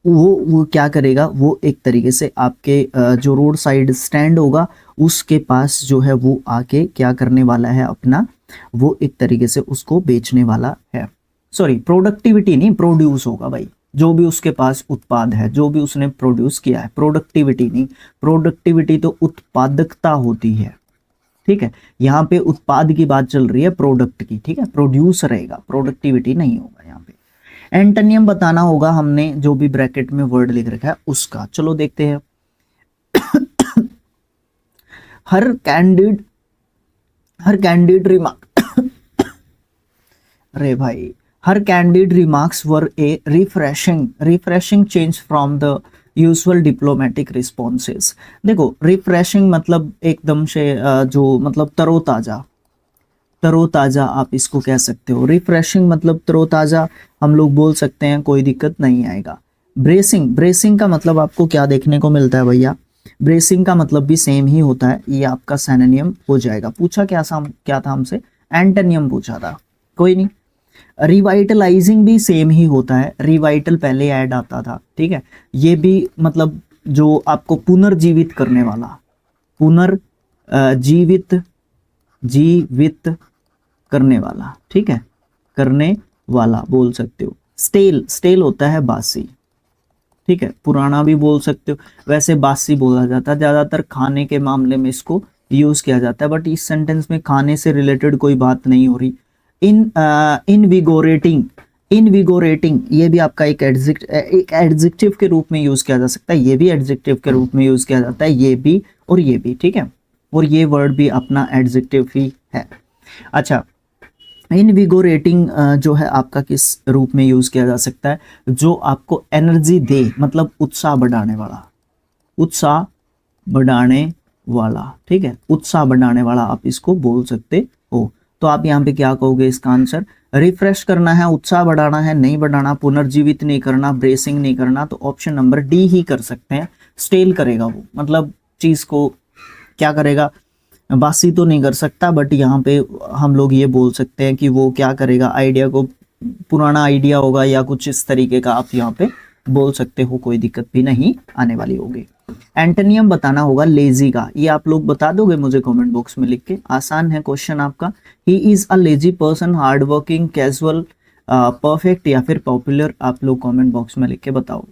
वो क्या करेगा, वो एक तरीके से आपके जो रोड साइड स्टैंड होगा उसके पास जो है वो आके क्या करने वाला है अपना, वो एक तरीके से उसको बेचने वाला है। सॉरी, प्रोडक्टिविटी नहीं, प्रोड्यूस होगा भाई, जो भी उसके पास उत्पाद है, जो भी उसने प्रोड्यूस किया है, प्रोडक्टिविटी नहीं। प्रोडक्टिविटी तो उत्पादकता होती है, ठीक है। यहाँ पे उत्पाद की बात चल रही है, प्रोडक्ट की, ठीक है। प्रोड्यूस रहेगा, प्रोडक्टिविटी नहीं होगा यहाँ पे। एंटोनियम बताना होगा हमने, जो भी ब्रैकेट में वर्ड लिख रखा है उसका। चलो देखते हैं। हर कैंडिड रिमार्क अरे भाई, her candid remarks were a refreshing change from the usual diplomatic responses. देखो रिफ्रेशिंग मतलब एकदम से जो मतलब तरोताजा आप इसको कह सकते हो। रिफ्रेशिंग मतलब तरोताजा हम लोग बोल सकते हैं, कोई दिक्कत नहीं आएगा। ब्रेसिंग, ब्रेसिंग का मतलब आपको क्या देखने को मिलता है भैया, ब्रेसिंग का मतलब भी सेम ही होता है, ये आपका सिनोनिम हो जाएगा। पूछा क्या था हमसे, एंटोनियम पूछा था, कोई नहीं। रिवाइटलाइजिंग भी सेम ही होता है, रिवाइटल पहले ऐड आता था, ठीक है। ये भी मतलब जो आपको पुनर्जीवित करने वाला, पुनर्जीवित जीवित करने वाला, ठीक है, करने वाला बोल सकते हो। स्टेल, स्टेल होता है बासी, ठीक है, पुराना भी बोल सकते हो, वैसे बासी बोला जाता है, ज्यादातर खाने के मामले में इसको यूज किया जाता है, बट इस सेंटेंस में खाने से रिलेटेड कोई बात नहीं हो रही। इनविगोरेटिंग, इनविगोरेटिंग ये भी आपका एक एडजेक्टिव के रूप में यूज किया जा सकता है, ये भी एडजेक्टिव के रूप में यूज किया जाता है, ये भी और ये भी, ठीक है, और ये वर्ड भी अपना एडजेक्टिव ही है। अच्छा, इनविगोरेटिंग जो है आपका किस रूप में यूज किया जा सकता है, जो आपको एनर्जी दे, मतलब उत्साह बढ़ाने वाला, उत्साह बढ़ाने वाला, ठीक है, उत्साह बढ़ाने वाला आप इसको बोल सकते हो। तो आप यहाँ पे क्या कहोगे इसका आंसर, रिफ्रेश करना है, उत्साह बढ़ाना है, नहीं बढ़ाना, पुनर्जीवित नहीं करना, ब्रेसिंग नहीं करना, तो ऑप्शन नंबर डी ही कर सकते हैं। स्टेल करेगा वो, मतलब चीज को क्या करेगा, बासी तो नहीं कर सकता, बट यहाँ पे हम लोग ये बोल सकते हैं कि वो क्या करेगा, आइडिया को, पुराना आइडिया होगा या कुछ इस तरीके का आप यहाँ पे बोल सकते हो, कोई दिक्कत भी नहीं आने वाली होगी। एंटोनियम बताना होगा लेजी का, ये आप लोग बता दोगे मुझे कमेंट बॉक्स में लिख के, आसान है क्वेश्चन आपका। He is a lazy person, hard working, casual, perfect या फिर पॉपुलर, आप लोग कमेंट बॉक्स में लिख के बताओ।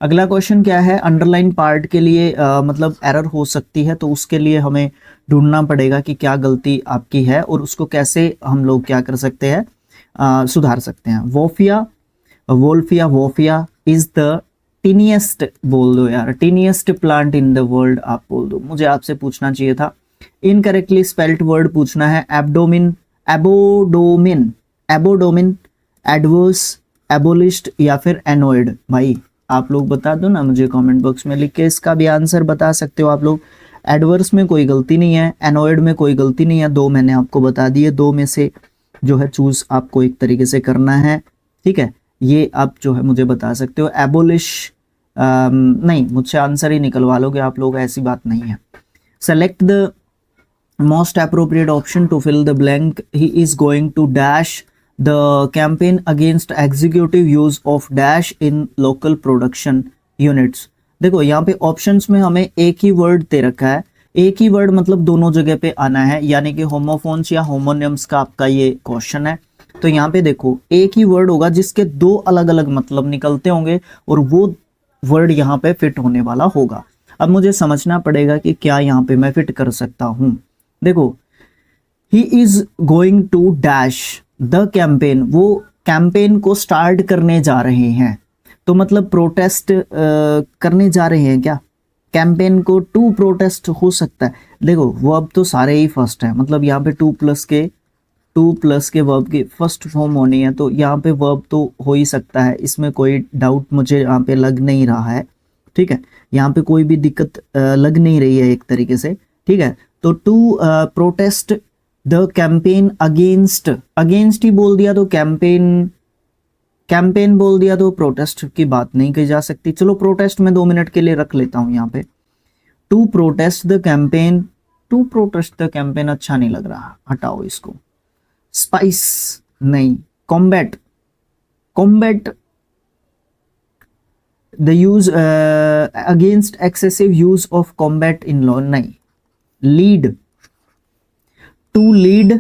अगला क्वेश्चन क्या है, अंडरलाइन पार्ट के लिए मतलब एरर हो सकती है, तो उसके लिए हमें ढूंढना पड़ेगा कि क्या गलती आपकी है और उसको कैसे हम लोग क्या कर सकते हैं, सुधार सकते हैं। वोफिया, वोल्फिया, वोफिया इज द टीनिएस्ट, बोल दो यार, टीनिएस्ट प्लांट इन द वर्ल्ड आप बोल दो, मुझे आपसे पूछना चाहिए था। इनकरेक्टली स्पेल्ड वर्ड पूछना है, एब्डोमिन, एबोडोमिन, एबोडोमिन, एडवर्स, एबोलिश्ड या फिर एनोइड, भाई आप लोग बता दो ना मुझे कमेंट बॉक्स में लिख के, इसका भी आंसर बता सकते हो आप लोग। एडवर्स में कोई गलती नहीं है, एनोइड में कोई गलती नहीं है, दो मैंने आपको बता दिए, दो में से जो है चूज आपको एक तरीके से करना है, ठीक है, ये आप जो है मुझे बता सकते हो। एबोलिश नहीं, मुझसे आंसर ही निकलवा लोगे आप लोग, ऐसी बात नहीं है। Select the most appropriate option to fill the blank, he is going to dash the campaign against executive use of dash in local production units. देखो यहाँ पे ऑप्शंस में हमें एक ही वर्ड दे रखा है, एक ही वर्ड मतलब दोनों जगह पे आना है, यानी कि होमोफोन्स या होमोनिम्स का आपका ये क्वेश्चन है। तो यहाँ पे देखो एक ही वर्ड होगा जिसके दो अलग अलग मतलब निकलते होंगे और वो वर्ड यहाँ पे फिट होने वाला होगा। अब मुझे समझना पड़ेगा कि क्या यहाँ पे मैं फिट कर सकता हूँ। देखो, he is going to dash the campaign, वो कैंपेन को स्टार्ट करने जा रहे हैं, तो मतलब प्रोटेस्ट करने जा रहे हैं क्या, कैंपेन को टू प्रोटेस्ट हो सकता है। देखो वर्ब तो सारे ही फर्स्ट है, मतलब यहाँ पे टू प्लस के वर्ब की फर्स्ट फॉर्म होनी है, तो यहाँ पे वर्ब तो हो ही सकता है, इसमें कोई डाउट मुझे यहाँ पे लग नहीं रहा है, ठीक है, यहाँ पे कोई भी दिक्कत लग नहीं रही है एक तरीके से, ठीक है। तो to protest the campaign against, against ही बोल दिया तो कैंपेन बोल दिया तो प्रोटेस्ट की बात नहीं की जा सकती। चलो प्रोटेस्ट में 2 मिनट के लिए रख लेता हूं यहाँ पे, to protest the campaign, to protest the campaign अच्छा नहीं लग रहा, हटाओ इसको। स्पाइस नहीं, combat, combat the use against excessive use of combat in law नहीं। Lead, to lead,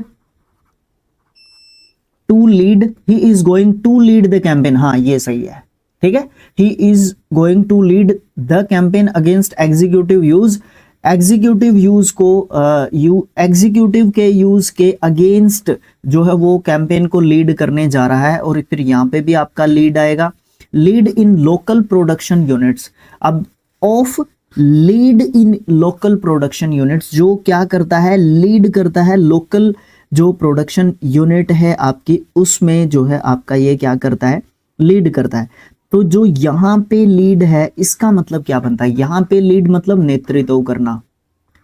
to lead, he is going to lead the campaign, हाँ ये सही है, ठीक है, he is going to lead the campaign against executive use, executive use को executive के use के अगेंस्ट जो है वो कैंपेन को लीड करने जा रहा है, और फिर यहाँ पे भी आपका लीड आएगा। Lead in local production units, अब of lead in local production units, जो क्या करता है, लीड करता है लोकल जो प्रोडक्शन यूनिट है आपकी, उसमें जो है आपका ये क्या करता है, लीड करता है। तो जो यहाँ पे लीड है इसका मतलब क्या बनता है, यहाँ पे लीड मतलब नेतृत्व करना,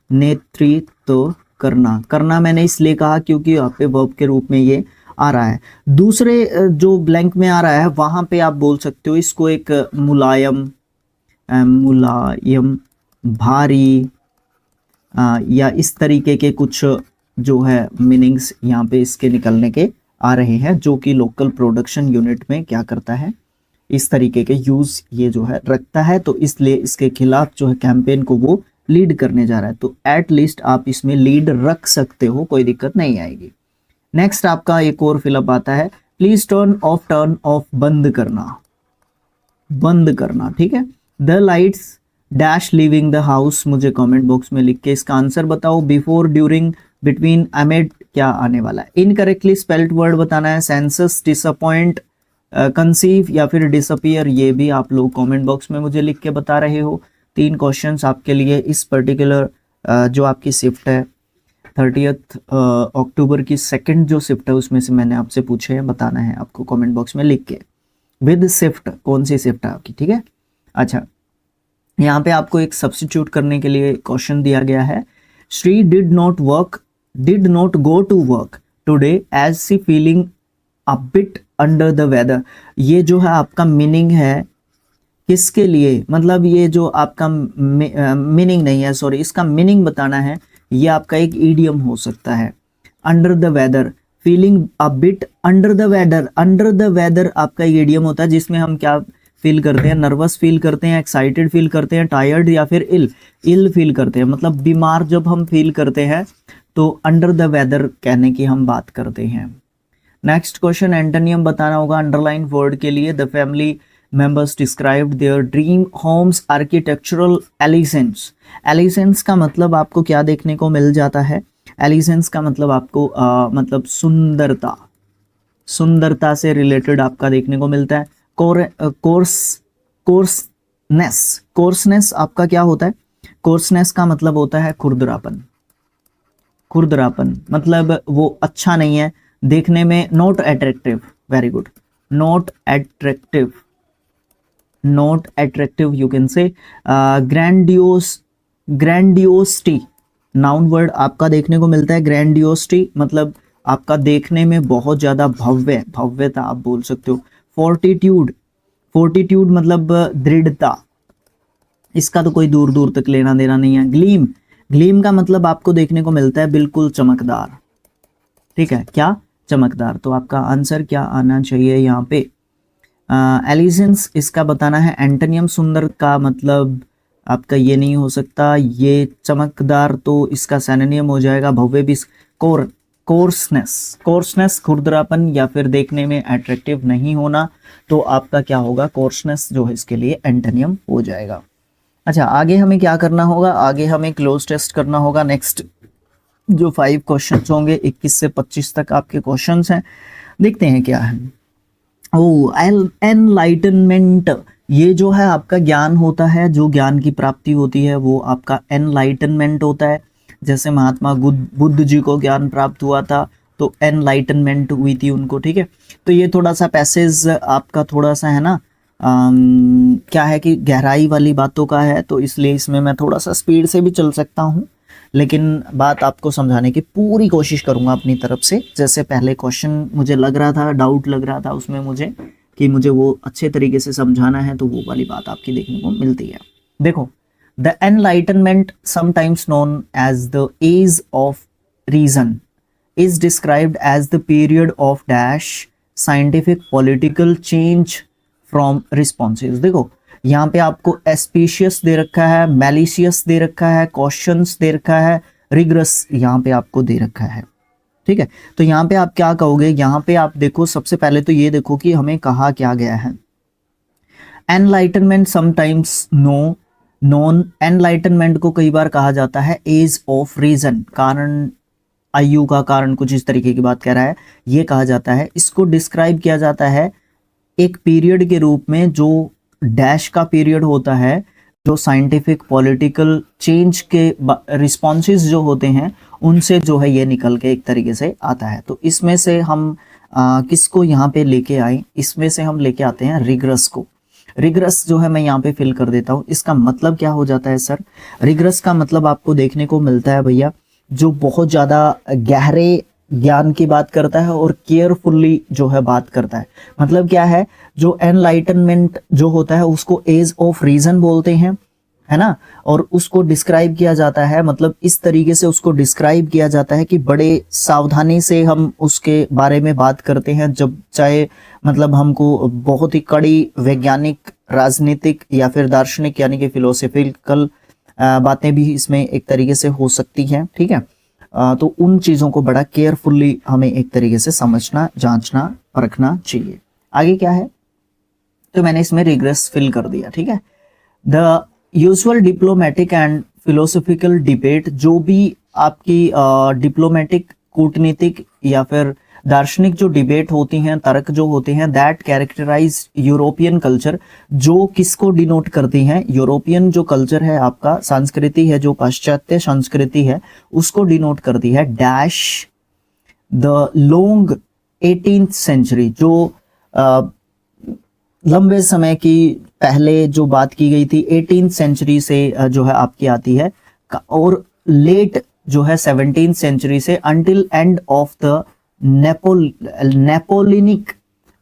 नेतृत्व करना, करना मैंने इसलिए कहा क्योंकि यहाँ पे वर्ब के रूप में ये आ रहा है। दूसरे जो ब्लैंक में आ रहा है वहां पे आप बोल सकते हो इसको एक मुलायम, मुलायम, भारी, या इस तरीके के कुछ जो है मीनिंग्स यहाँ पे इसके निकलने के आ रहे हैं, जो कि लोकल प्रोडक्शन यूनिट में क्या करता है, इस तरीके के यूज ये जो है रखता है। तो इसलिए इसके खिलाफ जो है कैंपेन को वो लीड करने जा रहा है। तो एट लीस्ट आप इसमें लीड रख सकते हो, कोई दिक्कत नहीं आएगी। नेक्स्ट आपका एक और फिलअप आता है, प्लीज टर्न ऑफ, बंद करना, बंद करना, ठीक है। The lights dash living the house, मुझे कमेंट बॉक्स में लिख के इसका आंसर बताओ। बिफोर, ड्यूरिंग, बिटवीन, अमिड क्या आने वाला है। इनकरेक्टली स्पेल्ड वर्ड बताना है, सेंसस, डिसअपॉइंट, कंसीव या फिर डिसअपियर, ये भी आप लोग कमेंट बॉक्स में मुझे लिख के बता रहे हो। 3 क्वेश्चंस आपके लिए इस पर्टिकुलर जो आपकी शिफ्ट है 30 अक्टूबर की सेकंड जो शिफ्ट है उसमें से मैंने आपसे पूछे हैं, बताना है आपको कमेंट बॉक्स में लिख के विद शिफ्ट, कौन सी शिफ्ट है आपकी, ठीक है। अच्छा, यहाँ पे आपको एक सब्स्टिट्यूट करने के लिए क्वेश्चन दिया गया है, Shree did not go to work today as she feeling a bit under the weather. ये जो है आपका मीनिंग है किसके लिए, मतलब ये जो आपका मीनिंग नहीं है, सॉरी, इसका मीनिंग बताना है। ये आपका एक ईडियम हो सकता है, under the weather, feeling a bit under the weather. Under the weather आपका ईडियम होता है जिसमें हम क्या फील करते हैं, नर्वस फील करते हैं, एक्साइटेड फील करते हैं, टायर्ड या फिर इल फील करते हैं, मतलब बीमार जब हम फील करते हैं तो अंडर द वेदर कहने की हम बात करते हैं। नेक्स्ट क्वेश्चन, एंटोनियम बताना होगा अंडरलाइन वर्ड के लिए। The family members described their dream homes architectural elegance। elegance का मतलब आपको क्या देखने को मिल जाता है, elegance का मतलब आपको मतलब सुंदरता, सुंदरता से रिलेटेड आपका देखने को मिलता है। कोर्सनेस आपका क्या होता है, कोर्सनेस का मतलब होता है खुरदरापन, खुरदरापन मतलब वो अच्छा नहीं है देखने में, not attractive, very good, not attractive, not attractive you can say. Grandiosity noun word आपका देखने को मिलता है, ग्रैंडियोसिटी मतलब आपका देखने में बहुत ज्यादा भव्य, भव्यता आप बोल सकते हो। फोर्टिट्यूड मतलब दृढ़ता, इसका तो कोई दूर दूर तक लेना देना नहीं है। ग्लीम का मतलब आपको देखने को मिलता है बिल्कुल चमकदार, ठीक है, क्या चमकदार। तो आपका आंसर क्या आना चाहिए यहाँ पे, एलिजेंस इसका बताना है। एंटोनियम सुंदर का मतलब आपका ये नहीं हो सकता, ये चमकदार तो इसका सिनोनिम हो जाएगा भव्य भी। कोर्सनेस खुरदरापन या फिर देखने में अट्रैक्टिव नहीं होना, तो आपका क्या होगा, कोर्सनेस जो है इसके लिए एंटोनियम हो जाएगा। अच्छा, आगे हमें क्या करना होगा, आगे हमें क्लोज टेस्ट करना होगा। नेक्स्ट जो 5 क्वेश्चंस होंगे 21 से 25 तक आपके क्वेश्चंस हैं, देखते हैं क्या है। एनलाइटनमेंट, ये जो है आपका ज्ञान होता है, जो ज्ञान की प्राप्ति होती है वो आपका एनलाइटनमेंट होता है। जैसे महात्मा बुद्ध जी को ज्ञान प्राप्त हुआ था तो एनलाइटनमेंट हुई थी उनको, ठीक है। तो ये थोड़ा सा पैसेज आपका थोड़ा सा है ना, क्या है कि गहराई वाली बातों का है, तो इसलिए इसमें मैं थोड़ा सा स्पीड से भी चल सकता हूँ, लेकिन बात आपको समझाने की पूरी कोशिश करूंगा अपनी तरफ से। जैसे पहले क्वेश्चन मुझे लग रहा था, डाउट लग रहा था उसमें मुझे कि मुझे वो अच्छे तरीके से समझाना है, तो वो वाली बात आपकी देखने को मिलती है। देखो, the enlightenment sometimes known as the age of reason is described as the period of dash scientific political change from responses. देखो यहाँ पे आपको एस्पीशियस दे रखा है, मैलिशियस दे रखा है, क्वेश्चंस दे रखा है, रिग्रेस यहाँ पे आपको दे रखा है, ठीक है। तो यहाँ पे आप क्या कहोगे, यहाँ पे आप देखो सबसे पहले तो ये देखो कि हमें कहा क्या गया है, एनलाइटनमेंट समटाइम्स नॉन, एनलाइटनमेंट को कई बार कहा जाता है एज ऑफ रीजन, कारण, आयु का कारण, कुछ इस तरीके की बात कह रहा है, ये कहा जाता है। इसको डिस्क्राइब किया जाता है एक पीरियड के रूप में जो डैश का पीरियड होता है, जो साइंटिफिक पॉलिटिकल चेंज के रिस्पॉन्सेस जो होते हैं उनसे जो है ये निकल के एक तरीके से आता है। तो इसमें से हम किसको यहाँ पे लेके आए, इसमें से हम लेके आते हैं रिग्रेस को। रिग्रेस जो है मैं यहाँ पे फिल कर देता हूँ। इसका मतलब क्या हो जाता है सर, रिग्रेस का मतलब आपको देखने को मिलता है भैया जो बहुत ज़्यादा गहरे ज्ञान की बात करता है और केयरफुली जो है बात करता है। मतलब क्या है, जो एनलाइटनमेंट जो होता है उसको एज ऑफ रीजन बोलते हैं, है ना। और उसको डिस्क्राइब किया जाता है, मतलब इस तरीके से उसको डिस्क्राइब किया जाता है कि बड़े सावधानी से हम उसके बारे में बात करते हैं, जब चाहे मतलब हमको बहुत ही कड़ी वैज्ञानिक, राजनीतिक या फिर दार्शनिक यानी कि फिलोसफिकल बातें भी इसमें एक तरीके से हो सकती हैं, ठीक है। तो उन चीज़ों को बड़ा केयरफुली हमें एक तरीके से समझना, जांचना, परखना चाहिए। आगे क्या है, तो मैंने इसमें रिग्रेस फिल कर दिया, ठीक है। The usual diplomatic and philosophical debate, जो भी आपकी डिप्लोमेटिक, कूटनीतिक या फिर दार्शनिक जो डिबेट होती हैं, तर्क जो होते हैं, दैट कैरेक्टराइज यूरोपियन कल्चर, जो किसको डिनोट करती हैं, यूरोपियन जो कल्चर है आपका, संस्कृति है, जो पाश्चात्य संस्कृति है, उसको डिनोट करती है dash the long 18th century, जो लंबे समय की पहले जो बात की गई थी 18th सेंचुरी से जो है आपकी आती है, और लेट जो है 17th सेंचुरी से until end of the Napoleonic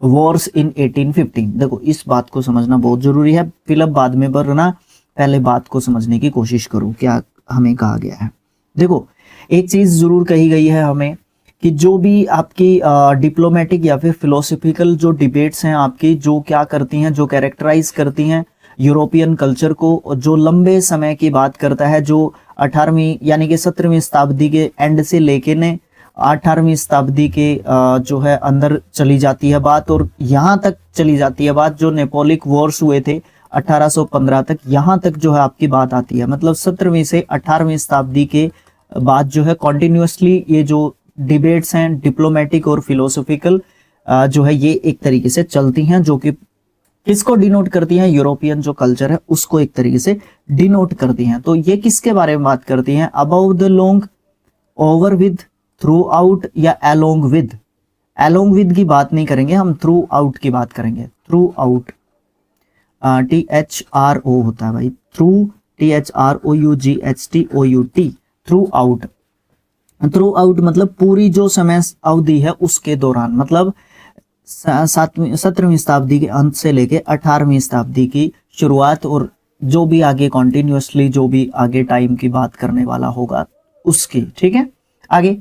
Wars इन 1815। देखो इस बात को समझना बहुत जरूरी है, फिलअप बाद में, वरना पहले बात को समझने की कोशिश करो क्या हमें कहा गया है। देखो एक चीज जरूर कही गई है हमें कि जो भी आपकी डिप्लोमेटिक या फिर फिलोसफिकल जो डिबेट्स हैं आपकी, जो क्या करती हैं, जो कैरेक्टराइज करती हैं यूरोपियन कल्चर को, जो लंबे समय की बात करता है, जो 18वीं यानी कि 17वीं शताब्दी के एंड से लेके ने 18वीं शताब्दी के जो है अंदर चली जाती है बात, और यहाँ तक चली जाती है बात, जो नेपोलिक वॉर्स हुए थे 1815 तक, यहाँ तक जो है आपकी बात आती है। मतलब 17वीं से 18वीं शताब्दी के बाद जो है कॉन्टिन्यूसली ये जो डिबेट्स हैं डिप्लोमेटिक और फिलोसफिकल जो है ये एक तरीके से चलती हैं, जो कि किसको डिनोट करती हैं, यूरोपियन जो कल्चर है उसको एक तरीके से डिनोट करती हैं। तो ये किसके बारे में बात करती हैं, about the long, over with, through out या अलोंग विद। अलोंग विद की बात नहीं करेंगे हम, थ्रू आउट की बात करेंगे। थ्रू आउट THRO होता है भाई, through THROUGHTOUT, through out. Through out मतलब पूरी जो समय अवधि है उसके दौरान, मतलब 17वीं शताब्दी के अंत से लेके 18वीं शताब्दी की शुरुआत, और जो भी आगे कॉन्टिन्यूसली जो भी आगे टाइम की बात करने वाला होगा उसकी, ठीक है। आगे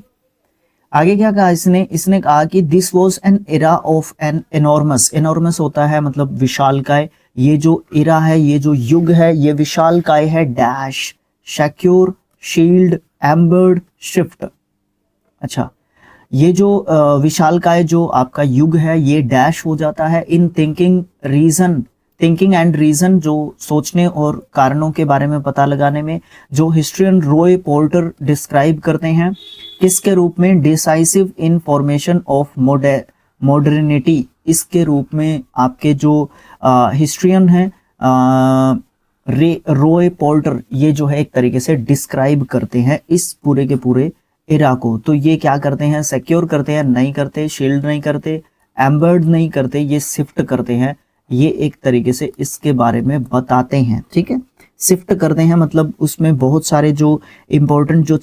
आगे क्या कहा इसने कहा कि this was an era of an enormous, enormous होता है मतलब विशालकाय, ये जो एरा है, ये जो युग है, ये विशालकाय है, डैश सिक्योर, शील्ड, एम्बर्ड, शिफ्ट। अच्छा, ये जो विशालकाय जो आपका युग है ये डैश हो जाता है इन थिंकिंग एंड रीजन, जो सोचने और कारणों के बारे में पता लगाने में, जो हिस्ट्रियन रॉय पोर्टर डिस्क्राइब करते हैं किसके रूप में, decisive in formation of modernity, इसके रूप में आपके जो हिस्ट्रियन हैं रॉय पोर्टर, ये जो है एक तरीके से डिस्क्राइब करते हैं इस पूरे के पूरे एरा को। तो ये क्या करते हैं, सिक्योर करते हैं, नहीं करते, शील्ड नहीं करते, एम्बर्ड नहीं करते, ये शिफ्ट करते हैं, ये एक तरीके से इसके बारे में बताते हैं, ठीक है। शिफ्ट करते हैं मतलब उसमें बहुत सारे जो इंपॉर्टेंट जो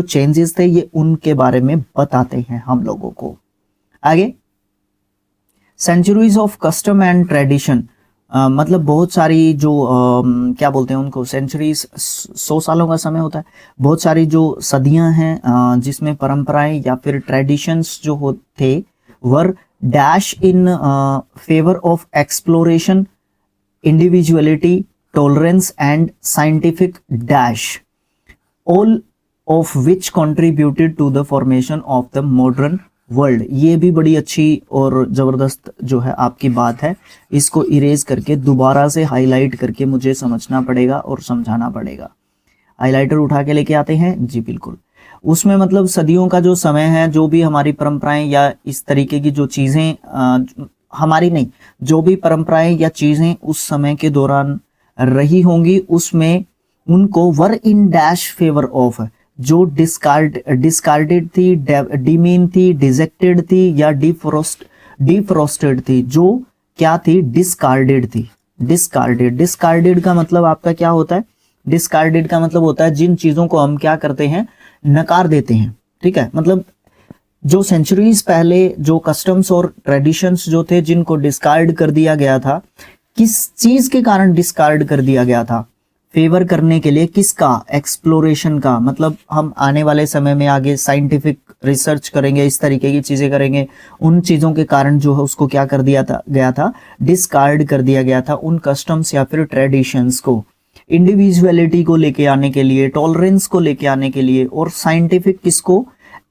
चेंजेस थे ये उनके बारे में बताते हैं हम लोगों को। आगे centuries of custom and tradition, मतलब बहुत सारी जो क्या बोलते हैं उनको, सेंचुरीज 100 सालों का समय होता है, बहुत सारी जो सदियां हैं जिसमें परंपराएं या फिर ट्रेडिशंस जो थे were dash in favour of exploration, individuality, tolerance and scientific dash, all of which contributed to the formation of the modern world. ये भी बड़ी अच्छी और जबरदस्त जो है आपकी बात है, इसको इरेज करके दोबारा से हाईलाइट करके मुझे समझना पड़ेगा और समझाना पड़ेगा। हाईलाइटर उठा के लेके आते हैं जी, बिल्कुल। उसमें मतलब सदियों का जो समय है, जो भी हमारी परंपराएं या इस तरीके की जो चीजें हमारी नहीं, जो भी परंपराएं या चीजें उस समय के दौरान रही होंगी, उसमें उनको वर इन डैश फेवर ऑफ, जो डिस्कार्डेड थी, डिमीन थी, डिजेक्टेड थी या डिफ्रोस्टेड थी, जो क्या थी, डिस्कार्डेड थी। डिस्कार्डेड का मतलब आपका क्या होता है, डिस्कार्डेड का मतलब होता है जिन चीजों को हम क्या करते हैं, नकार देते हैं, ठीक है, मतलब जो सेंचुरीज पहले जो कस्टम्स और ट्रेडिशंस जो थे जिनको डिस्कार्ड कर दिया गया था, किस चीज के कारण डिस्कार्ड कर दिया गया था? फेवर करने के लिए किसका? एक्सप्लोरेशन का। मतलब हम आने वाले समय में आगे साइंटिफिक रिसर्च करेंगे, इस तरीके की चीजें करेंगे, उन चीजों के कारण जो है उसको क्या कर दिया था गया था, डिस्कार्ड कर दिया गया था उन कस्टम्स या फिर ट्रेडिशंस को। इंडिविजुअलिटी को लेके आने के लिए, टॉलरेंस को लेके आने के लिए, और साइंटिफिक किसको?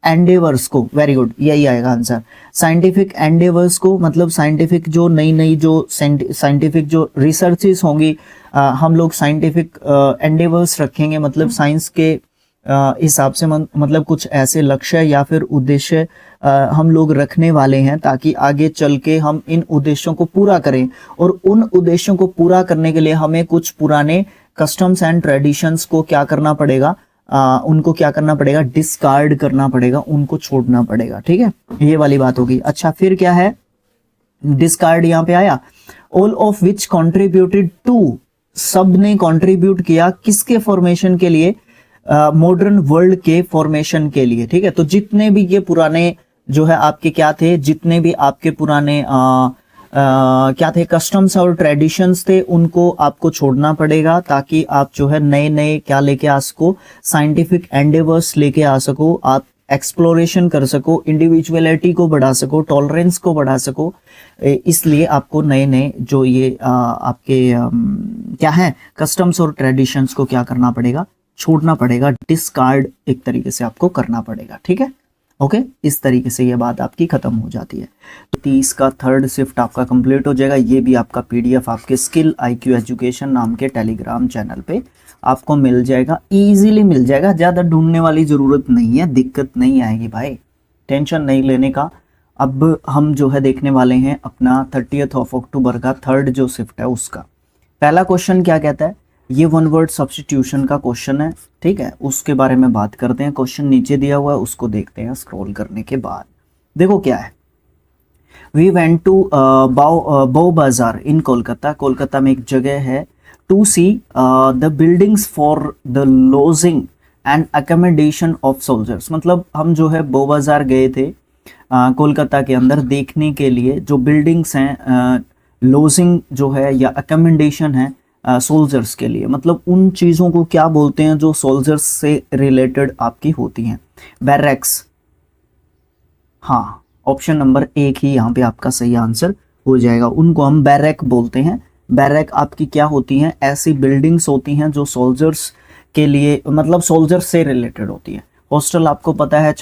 एंडेवर्स को। वेरी गुड, यही आएगा आंसर। साइंटिफिक एंडेवर्स को, मतलब साइंटिफिक जो नई नई जो साइंटिफिक जो रिसर्चेस होंगी, हम लोग साइंटिफिक एंडेवर्स रखेंगे, मतलब साइंस के हिसाब से मतलब कुछ ऐसे लक्ष्य या फिर उद्देश्य हम लोग रखने वाले हैं ताकि आगे चल के हम इन उद्देश्यों को पूरा करें। और उन उद्देश्यों को पूरा करने के लिए हमें कुछ पुराने कस्टम्स एंड ट्रेडिशंस को क्या करना पड़ेगा, उनको क्या करना पड़ेगा? डिस्कार्ड करना पड़ेगा, उनको छोड़ना पड़ेगा। ठीक है, ये वाली बात होगी। अच्छा, फिर क्या है? डिस्कार्ड यहाँ पे आया। All of which contributed to, सब ने कॉन्ट्रीब्यूट किया किसके फॉर्मेशन के लिए? मॉडर्न वर्ल्ड के फॉर्मेशन के लिए। ठीक है, तो जितने भी ये पुराने जो है आपके क्या थे, जितने भी आपके पुराने क्या थे कस्टम्स और ट्रेडिशंस थे, उनको आपको छोड़ना पड़ेगा ताकि आप जो है नए नए क्या लेके आ सको, साइंटिफिक एंडेवर्स लेके आ सको, आप एक्सप्लोरेशन कर सको, इंडिविजुअलिटी को बढ़ा सको, टॉलरेंस को बढ़ा सको। इसलिए आपको नए नए जो ये आपके क्या है कस्टम्स और ट्रेडिशंस को क्या करना पड़ेगा? छोड़ना पड़ेगा, डिस्कार्ड एक तरीके से आपको करना पड़ेगा। ठीक है, ओके, इस तरीके से ये बात आपकी खत्म हो जाती है। तो 30 का थर्ड शिफ्ट आपका कंप्लीट हो जाएगा। ये भी आपका पीडीएफ आपके स्किल IQ एजुकेशन नाम के टेलीग्राम चैनल पे आपको मिल जाएगा, इजीली मिल जाएगा, ज़्यादा ढूंढने वाली ज़रूरत नहीं है, दिक्कत नहीं आएगी भाई, टेंशन नहीं लेने का। अब हम जो है देखने वाले हैं अपना 30 अक्टूबर का थर्ड जो शिफ्ट है उसका। पहला क्वेश्चन क्या कहता है? ये वन वर्ड सब्स्टिट्यूशन का क्वेश्चन है। ठीक है, उसके बारे में बात करते हैं। क्वेश्चन नीचे दिया हुआ है, उसको देखते हैं स्क्रॉल करने के बाद। देखो क्या है, वी वेंट टू बाउ बाजार इन कोलकाता। कोलकाता में एक जगह है, to see the buildings for the lodging and accommodation of soldiers. मतलब हम जो है बाउ बाजार गए थे कोलकाता के अंदर देखने के लिए जो बिल्डिंग्स हैं, लॉजिंग जो है या अकोमोडेशन है सोल्जर्स के लिए। मतलब उन चीज़ों को क्या बोलते हैं जो सोल्जर्स से रिलेटेड आपकी होती हैं? बैरक्स। हाँ, ऑप्शन नंबर 1 ही यहाँ पे आपका सही आंसर हो जाएगा। उनको हम बैरक बोलते हैं। बैरक आपकी क्या होती हैं? ऐसी बिल्डिंग्स होती हैं जो सोल्जर्स के लिए, मतलब सोल्जर्स से रिलेटेड होती है। हॉस्टल आपको पता है,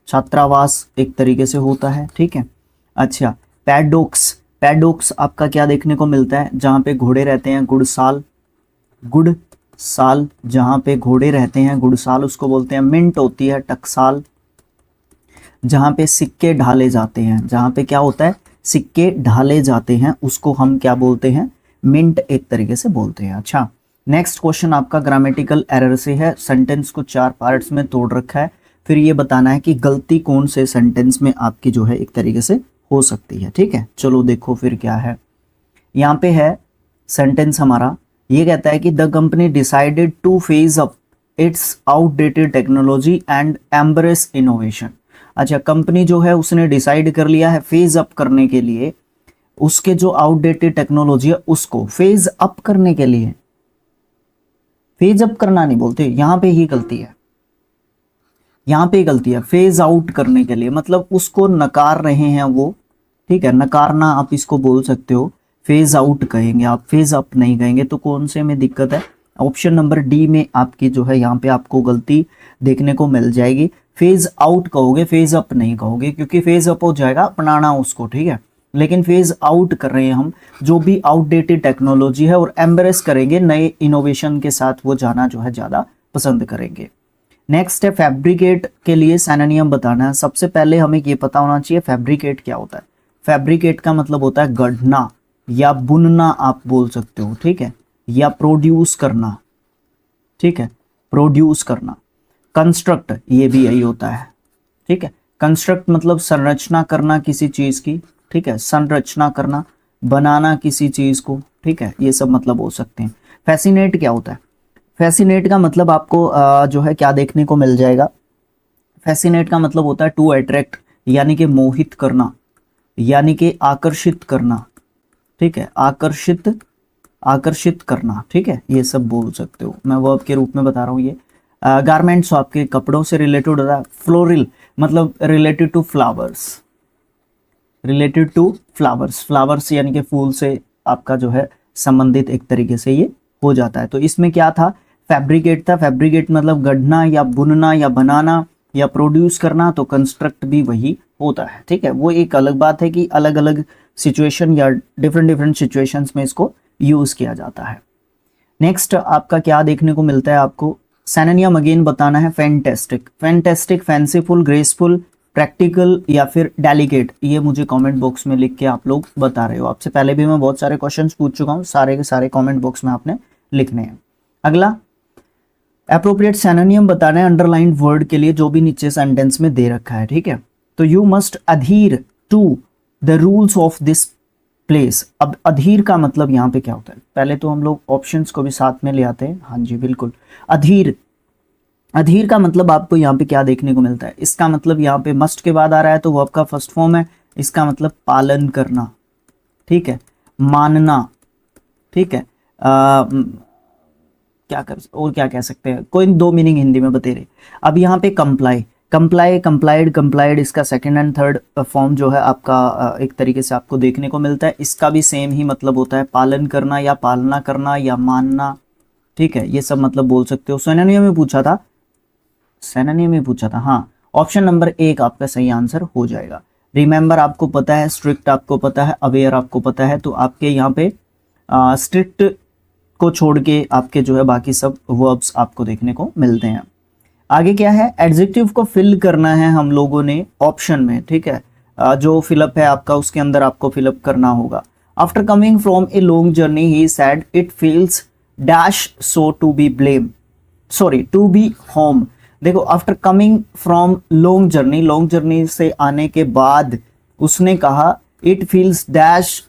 छात्रावास एक तरीके से होता है। ठीक है, अच्छा, पैडॉक्स आपका क्या देखने को मिलता है? जहाँ पे घोड़े रहते हैं, गुड़साल जहाँ पे घोड़े रहते हैं, गुड़साल उसको बोलते हैं। मिंट होती है, टकसाल जहाँ पे सिक्के ढाले जाते हैं, जहाँ पे क्या होता है सिक्के ढाले जाते हैं, उसको हम क्या बोलते हैं? मिंट एक तरीके से बोलते हैं। अच्छा, नेक्स्ट क्वेश्चन आपका ग्रामेटिकल एरर से है। सेंटेंस को 4 पार्ट्स में तोड़ रखा है, फिर ये बताना है कि गलती कौन से सेंटेंस में आपकी जो है एक तरीके से हो सकती है। ठीक है, चलो देखो फिर क्या है। यहाँ पे है सेंटेंस हमारा, ये कहता है कि the company decided two phase up it's outdated technology and embrace innovation. अच्छा, कंपनी जो है उसने डिसाइड कर लिया है फेज अप करने के लिए उसके जो आउटडेटेड टेक्नोलॉजी है उसको। फेज अप करने के लिए, फेज अप करना नहीं बोलते, यहाँ पे ही गलती है, यहाँ पे गलती है। फेज आउट करने के लिए मतलब उसको नकार रहे हैं वो। ठीक है, नकारना आप इसको बोल सकते हो, फेज आउट कहेंगे आप, फेज अप नहीं कहेंगे। तो कौन से में दिक्कत है? ऑप्शन नंबर डी में आपकी जो है यहाँ पे आपको गलती देखने को मिल जाएगी। फेज आउट कहोगे, फेज अप नहीं कहोगे, क्योंकि फेज अप हो जाएगा अपनाना उसको। ठीक है, लेकिन फेज आउट कर रहे हैं हम जो भी आउटडेटेड टेक्नोलॉजी है, और एम्ब्रेस करेंगे, नए इनोवेशन के साथ वो जाना जो है ज़्यादा पसंद करेंगे। नेक्स्ट है फैब्रिकेट के लिए सिनोनिम बताना है। सबसे पहले हमें ये पता होना चाहिए फैब्रिकेट क्या होता है। फैब्रिकेट का मतलब होता है गढ़ना या बुनना आप बोल सकते हो। ठीक है, या प्रोड्यूस करना। ठीक है, प्रोड्यूस करना। कंस्ट्रक्ट ये भी यही होता है। ठीक है, कंस्ट्रक्ट मतलब संरचना करना किसी चीज़ की। ठीक है, संरचना करना, बनाना किसी चीज़ को। ठीक है, ये सब मतलब हो सकते हैं। फैसिनेट क्या होता है? फैसिनेट का मतलब आपको जो है क्या देखने को मिल जाएगा? फैसिनेट का मतलब होता है टू अट्रैक्ट, यानी कि मोहित करना, यानी कि आकर्षित करना, ठीक है, आकर्षित करना, ठीक है, ये सब बोल सकते हो, मैं वर्ब के रूप में बता रहा हूँ ये। गारमेंट्स आपके कपड़ों से रिलेटेड होता है। फ्लोरल मतलब related to flowers, related to flowers, flowers यानी कि फूल से आपका जो है संबंधित एक तरीके से ये हो जाता है। तो इसमें क्या था, फैब्रिकेट था, फैब्रिकेट मतलब गढ़ना या बुनना या बनाना या प्रोड्यूस करना, तो कंस्ट्रक्ट भी वही होता है, ठीक है। वो एक अलग बात है कि अलग अलग सिचुएशन या डिफरेंट सिचुएशंस में इसको यूज किया जाता है। नेक्स्ट आपका क्या देखने को मिलता है, आपको सिनोनिम अगेन बताना है। Fantastic, fantastic, fanciful, graceful, practical या फिर डेलिकेट, ये मुझे कमेंट बॉक्स में लिख के आप लोग बता रहे हो। आपसे पहले भी मैं बहुत सारे क्वेश्चंस पूछ चुका हूँ, सारे के सारे कमेंट बॉक्स में आपने लिखने हैं। अगला एप्रोप्रिएट सिनोनिम बताना है अंडरलाइंड वर्ड के लिए जो भी नीचे सेंटेंस में दे रखा है, ठीक है। तो you must adhere to the rules of this place. अब अधीर का मतलब यहाँ पे क्या होता है, पहले तो हम लोग ऑप्शंस को भी साथ में ले आते हैं। हाँ जी बिल्कुल, अधीर, अधीर का मतलब आपको यहाँ पे क्या देखने को मिलता है, इसका मतलब यहाँ पे मस्ट के बाद आ रहा है तो वर्ब का फर्स्ट फॉर्म है, इसका मतलब पालन करना, ठीक है, मानना, ठीक है। क्या कर और क्या कह सकते हैं, कोई दो मीनिंग हिंदी में बतेरे। अब यहाँ पे कंप्लाई, कंप्लाई, कंप्लाइड, कंप्लाइड, इसका सेकंड एंड थर्ड फॉर्म जो है आपका एक तरीके से आपको देखने को मिलता है। इसका भी सेम ही मतलब होता है, पालन करना या पालना करना या मानना, ठीक है, ये सब मतलब बोल सकते हो। सिनोनिम में पूछा था, सिनोनिम में पूछा था, हाँ, ऑप्शन नंबर 1 आपका सही आंसर हो जाएगा। रिमेंबर आपको पता है, स्ट्रिक्ट आपको पता है, अवेयर आपको पता है, तो आपके यहाँ पे स्ट्रिक्ट को छोड़ के आपके जो है बाकी सब वर्ब्स आपको देखने को मिलते हैं। आगे क्या है, एडजेक्टिव को फिल करना है हम लोगों ने ऑप्शन में, ठीक है, जो फिलअप है आपका उसके अंदर आपको फिलअप करना होगा। After coming from a long journey he said it feels dash so to be blame, sorry to be home. देखो after coming from long journey, long journey से आने के बाद उसने कहा इट फील्स डैश,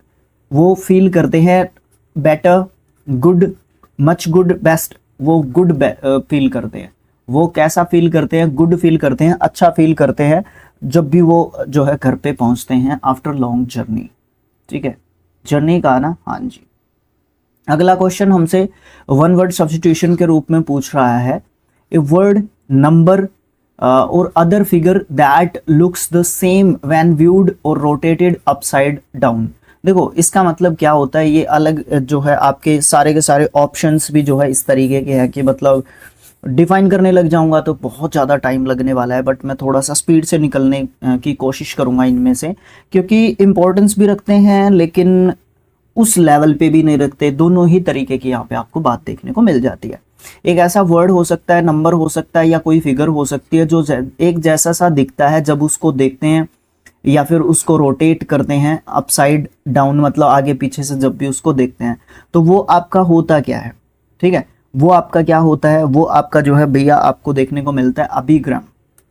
वो फील करते हैं better, good, much good, best, वो गुड फील करते हैं। वो कैसा फील करते हैं, गुड फील करते हैं, अच्छा फील करते हैं जब भी वो जो है घर पे पहुंचते हैं आफ्टर लॉन्ग जर्नी, ठीक है, जर्नी का ना, हाँ जी। अगला क्वेश्चन हमसे वन वर्ड सब्स्टिट्यूशन के रूप में पूछ रहा है, ए वर्ड, नंबर और other figure that looks the same when viewed और रोटेटेड अपसाइड डाउन। देखो इसका मतलब क्या होता है, ये अलग जो है आपके सारे के सारे ऑप्शंस भी जो है इस तरीके के हैं कि मतलब डिफाइन करने लग जाऊंगा तो बहुत ज़्यादा टाइम लगने वाला है, बट मैं थोड़ा सा स्पीड से निकलने की कोशिश करूंगा इनमें से, क्योंकि इम्पोर्टेंस भी रखते हैं लेकिन उस लेवल पे भी नहीं रखते। दोनों ही तरीके की यहाँ पे आपको बात देखने को मिल जाती है। एक ऐसा वर्ड हो सकता है, नंबर हो सकता है या कोई फिगर हो सकती है जो एक जैसा सा दिखता है जब उसको देखते हैं या फिर उसको रोटेट करते हैं अपसाइड डाउन, मतलब आगे पीछे से जब भी उसको देखते हैं तो वो आपका होता क्या है, ठीक है, वो आपका क्या होता है, वो आपका जो है भैया आपको देखने को मिलता है अभिग्रम,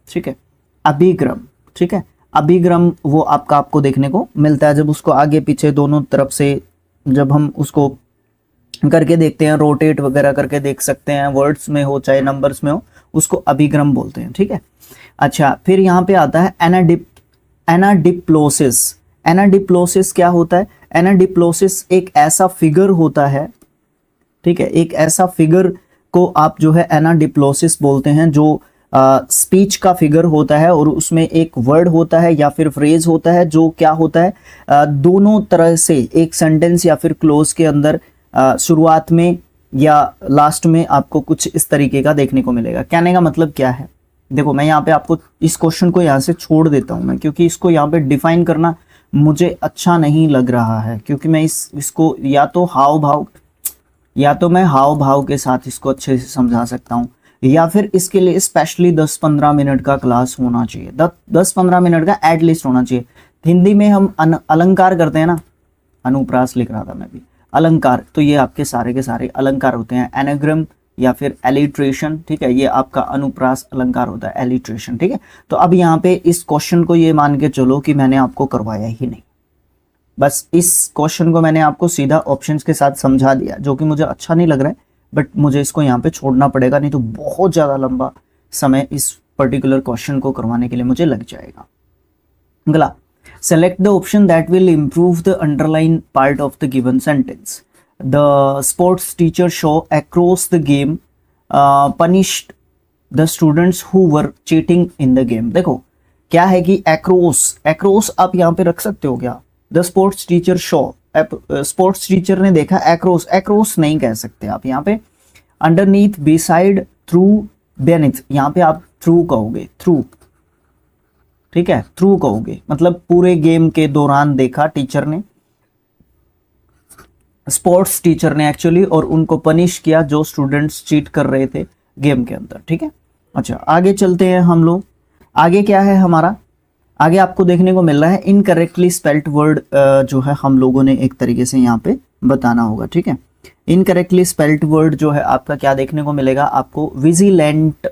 ठीक है, अभिग्रम, ठीक है, अभिग्रम वो आपको देखने को मिलता है जब उसको आगे पीछे दोनों तरफ से जब हम उसको करके देखते हैं, रोटेट वगैरह करके देख सकते हैं, वर्ड्स में हो चाहे नंबर्स में हो, उसको अभिग्रम बोलते हैं, ठीक है। अच्छा, फिर यहाँ पे आता है एनाडिप्लोसिस। एनाडिप्लोसिस क्या होता है, एनाडिप्लोसिस एक ऐसा फिगर होता है, ठीक है, एक ऐसा फिगर को आप जो है एनाडिप्लोसिस बोलते हैं जो स्पीच का फिगर होता है और उसमें एक वर्ड होता है या फिर फ्रेज होता है जो क्या होता है, दोनों तरह से एक सेंटेंस या फिर क्लोज के अंदर शुरुआत में या लास्ट में आपको कुछ इस तरीके का देखने को मिलेगा। कहने का मतलब क्या है, देखो मैं यहाँ पे आपको इस क्वेश्चन को यहाँ से छोड़ देता हूँ मैं, क्योंकि इसको यहाँ पे डिफाइन करना मुझे अच्छा नहीं लग रहा है, क्योंकि मैं इसको या तो मैं हाव भाव के साथ इसको अच्छे से समझा सकता हूँ, या फिर इसके लिए स्पेशली 10-15 मिनट का क्लास होना चाहिए, 10-15 मिनट का एटलीस्ट होना चाहिए। हिंदी में हम अलंकार करते हैं ना, अनुप्रास लिख रहा था मैं भी, अलंकार, तो ये आपके सारे के सारे अलंकार होते हैं, एनाग्राम या फिर एलिट्रेशन, ठीक है, ये आपका अनुप्रास अलंकार होता है, एलिट्रेशन, ठीक है। तो अब यहाँ पे इस क्वेश्चन को ये मान के चलो कि मैंने आपको करवाया ही नहीं, बस इस क्वेश्चन को मैंने आपको सीधा ऑप्शंस के साथ समझा दिया, जो कि मुझे अच्छा नहीं लग रहा है, बट मुझे इसको यहाँ पे छोड़ना पड़ेगा, नहीं तो बहुत ज़्यादा लंबा समय इस पर्टिकुलर क्वेश्चन को करवाने के लिए मुझे लग जाएगा। अगला, select the option that will improve the underlying part of the given sentence. The sports teacher show across the game punished the students who were cheating in the game. देखो क्या है कि across आप यहाँ पे रख सकते हो क्या? The sports teacher show, sports teacher ने देखा, across नहीं कह सकते आप यहाँ पे। underneath, beside, through, beneath, यहाँ पे आप through कहोगे, through, ठीक है, थ्रू कहोगे, मतलब पूरे गेम के दौरान देखा टीचर ने, स्पोर्ट्स टीचर ने एक्चुअली, और उनको पनिश किया जो स्टूडेंट्स चीट कर रहे थे गेम के अंदर, ठीक है। अच्छा, आगे चलते हैं हम लोग। आगे क्या है हमारा, आगे आपको देखने को मिल रहा है इनकरेक्टली स्पेल्ड वर्ड, जो है हम लोगों ने एक तरीके से यहाँ पे बताना होगा, ठीक है। इनकरेक्टली स्पेल्ड वर्ड जो है आपका क्या देखने को मिलेगा आपको, विजिलेंटे,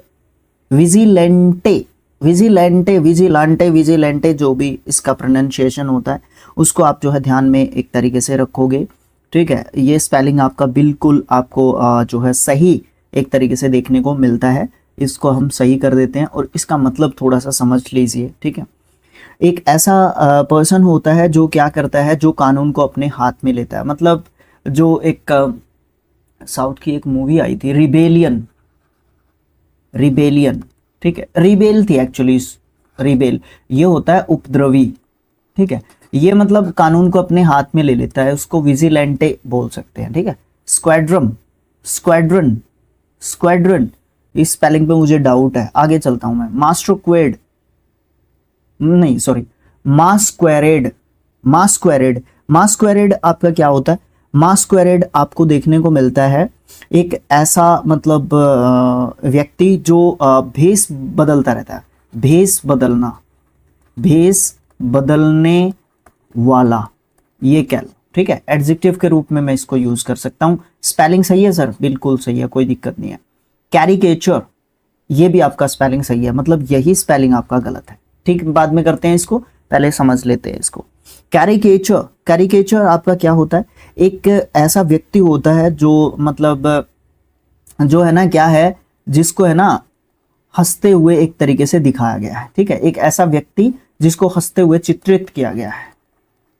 जो भी इसका प्रोनाउंसिएशन होता है उसको आप जो है ध्यान में एक तरीके से रखोगे, ठीक है। ये स्पेलिंग आपका बिल्कुल आपको जो है सही एक तरीके से देखने को मिलता है, इसको हम सही कर देते हैं और इसका मतलब थोड़ा सा समझ लीजिए, ठीक है। एक ऐसा पर्सन होता है जो क्या करता है, जो कानून को अपने हाथ में लेता है, मतलब जो एक साउथ की एक मूवी आई थी रिबेलियन, ठीक है, रिबेल थी एक्चुअली, रिबेल ये होता है उपद्रवी, ठीक है, ये मतलब कानून को अपने हाथ में ले लेता है, उसको विजिलेंटे बोल सकते हैं, ठीक है। स्क्वाड्रन इस स्पेलिंग पे मुझे डाउट है, आगे चलता हूं मैं। मास्क्वेरेड आपका क्या होता है, मास्क्वेरेड आपको देखने को मिलता है एक ऐसा मतलब व्यक्ति जो भेष बदलता रहता है, भेष बदलने वाला, ये कह लो, ठीक है। एडजेक्टिव के रूप में मैं इसको यूज कर सकता हूं। स्पेलिंग सही है सर, बिल्कुल सही है, कोई दिक्कत नहीं है। कैरिकेचर, ये भी आपका स्पेलिंग सही है, मतलब यही स्पेलिंग आपका गलत है, ठीक, बाद में करते हैं इसको, पहले समझ लेते हैं इसको। कैरिकेचर आपका क्या होता है, एक ऐसा व्यक्ति होता है जो मतलब जो है ना क्या है, जिसको है ना हंसते हुए एक तरीके से दिखाया गया है, ठीक है। एक ऐसा व्यक्ति जिसको हंसते हुए चित्रित किया गया है,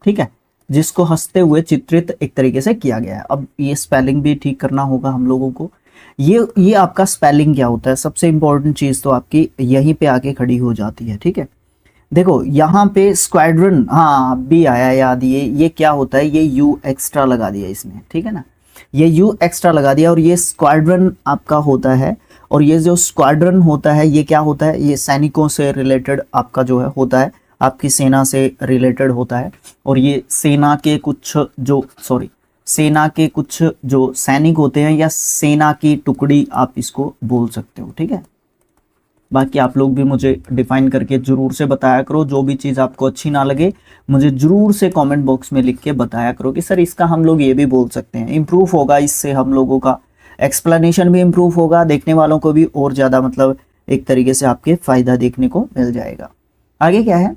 ठीक है, जिसको हंसते हुए चित्रित एक तरीके से किया गया है। अब ये स्पेलिंग भी ठीक करना होगा हम लोगों को। ये आपका स्पेलिंग क्या होता है, सबसे इंपॉर्टेंट चीज तो आपकी यहीं पे आके खड़ी हो जाती है, ठीक है। देखो यहाँ पे स्क्वाड्रन, हाँ भी आया याद, ये क्या होता है, ये यू एक्स्ट्रा लगा दिया इसमें, ठीक है ना, ये यू एक्स्ट्रा लगा दिया, और ये स्क्वाड्रन आपका होता है, और ये जो स्क्वाड्रन होता है ये क्या होता है, ये सैनिकों से रिलेटेड आपका जो है होता है, आपकी सेना से रिलेटेड होता है, और ये सेना के कुछ जो सैनिक होते हैं या सेना की टुकड़ी आप इसको बोल सकते हो, ठीक है। बाकी आप लोग भी मुझे डिफाइन करके जरूर से बताया करो, जो भी चीज़ आपको अच्छी ना लगे मुझे जरूर से कमेंट बॉक्स में लिख के बताया करो कि सर इसका हम लोग ये भी बोल सकते हैं। इम्प्रूव होगा इससे, हम लोगों का एक्सप्लेनेशन भी इम्प्रूव होगा, देखने वालों को भी और ज़्यादा मतलब एक तरीके से आपके फ़ायदा देखने को मिल जाएगा। आगे क्या है,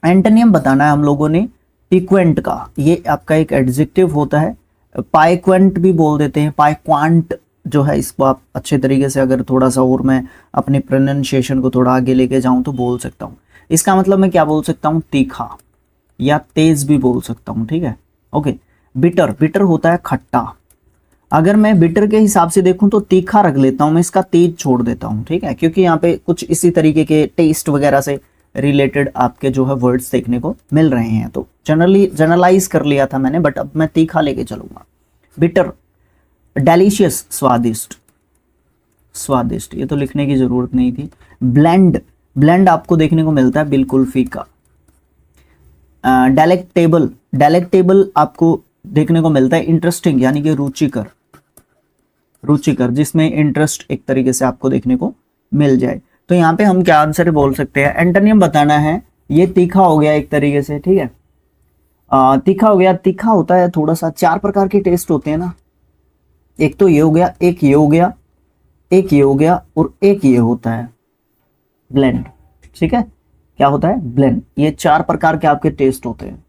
एंटोनियम बताना है हम लोगों ने पिक्वेंट का, ये आपका एक एडजेक्टिव होता है, पाइक्वेंट भी बोल देते हैं, पाइक्वांट जो है, इसको आप अच्छे तरीके से अगर थोड़ा सा और मैं अपने प्रोनाउंसिएशन को थोड़ा आगे लेके जाऊं तो बोल सकता हूं। इसका मतलब मैं क्या बोल सकता हूं, तीखा या तेज भी बोल सकता हूं, ठीक है। ओके, बिटर होता है खट्टा, अगर मैं बिटर के हिसाब से देखूं तो तीखा रख लेता हूं मैं, इसका तेज छोड़ देता हूं, ठीक है, क्योंकि यहाँ पे कुछ इसी तरीके के टेस्ट वगैरह से रिलेटेड आपके जो है वर्ड्स देखने को मिल रहे हैं, तो जनरलाइज कर लिया था मैंने, बट अब मैं तीखा लेके चलूंगा। बिटर, डेलिशियस स्वादिष्ट, ये तो लिखने की जरूरत नहीं थी। ब्लेंड आपको देखने को मिलता है बिल्कुल फीका। डेलेक्टेबल आपको देखने को मिलता है इंटरेस्टिंग, यानी कि रुचिकर, जिसमें इंटरेस्ट एक तरीके से आपको देखने को मिल जाए। तो यहाँ पे हम क्या आंसर बोल सकते हैं, एंटोनियम बताना है, ये तीखा हो गया एक तरीके से, ठीक है, तीखा हो गया। तीखा होता है थोड़ा सा, 4 प्रकार के टेस्ट होते हैं ना, एक तो ये हो गया, एक ये हो गया, एक ये हो गया, और एक ये होता है ब्लेंड, ठीक है, क्या होता है, ब्लेंड। ये 4 प्रकार के आपके टेस्ट होते हैं।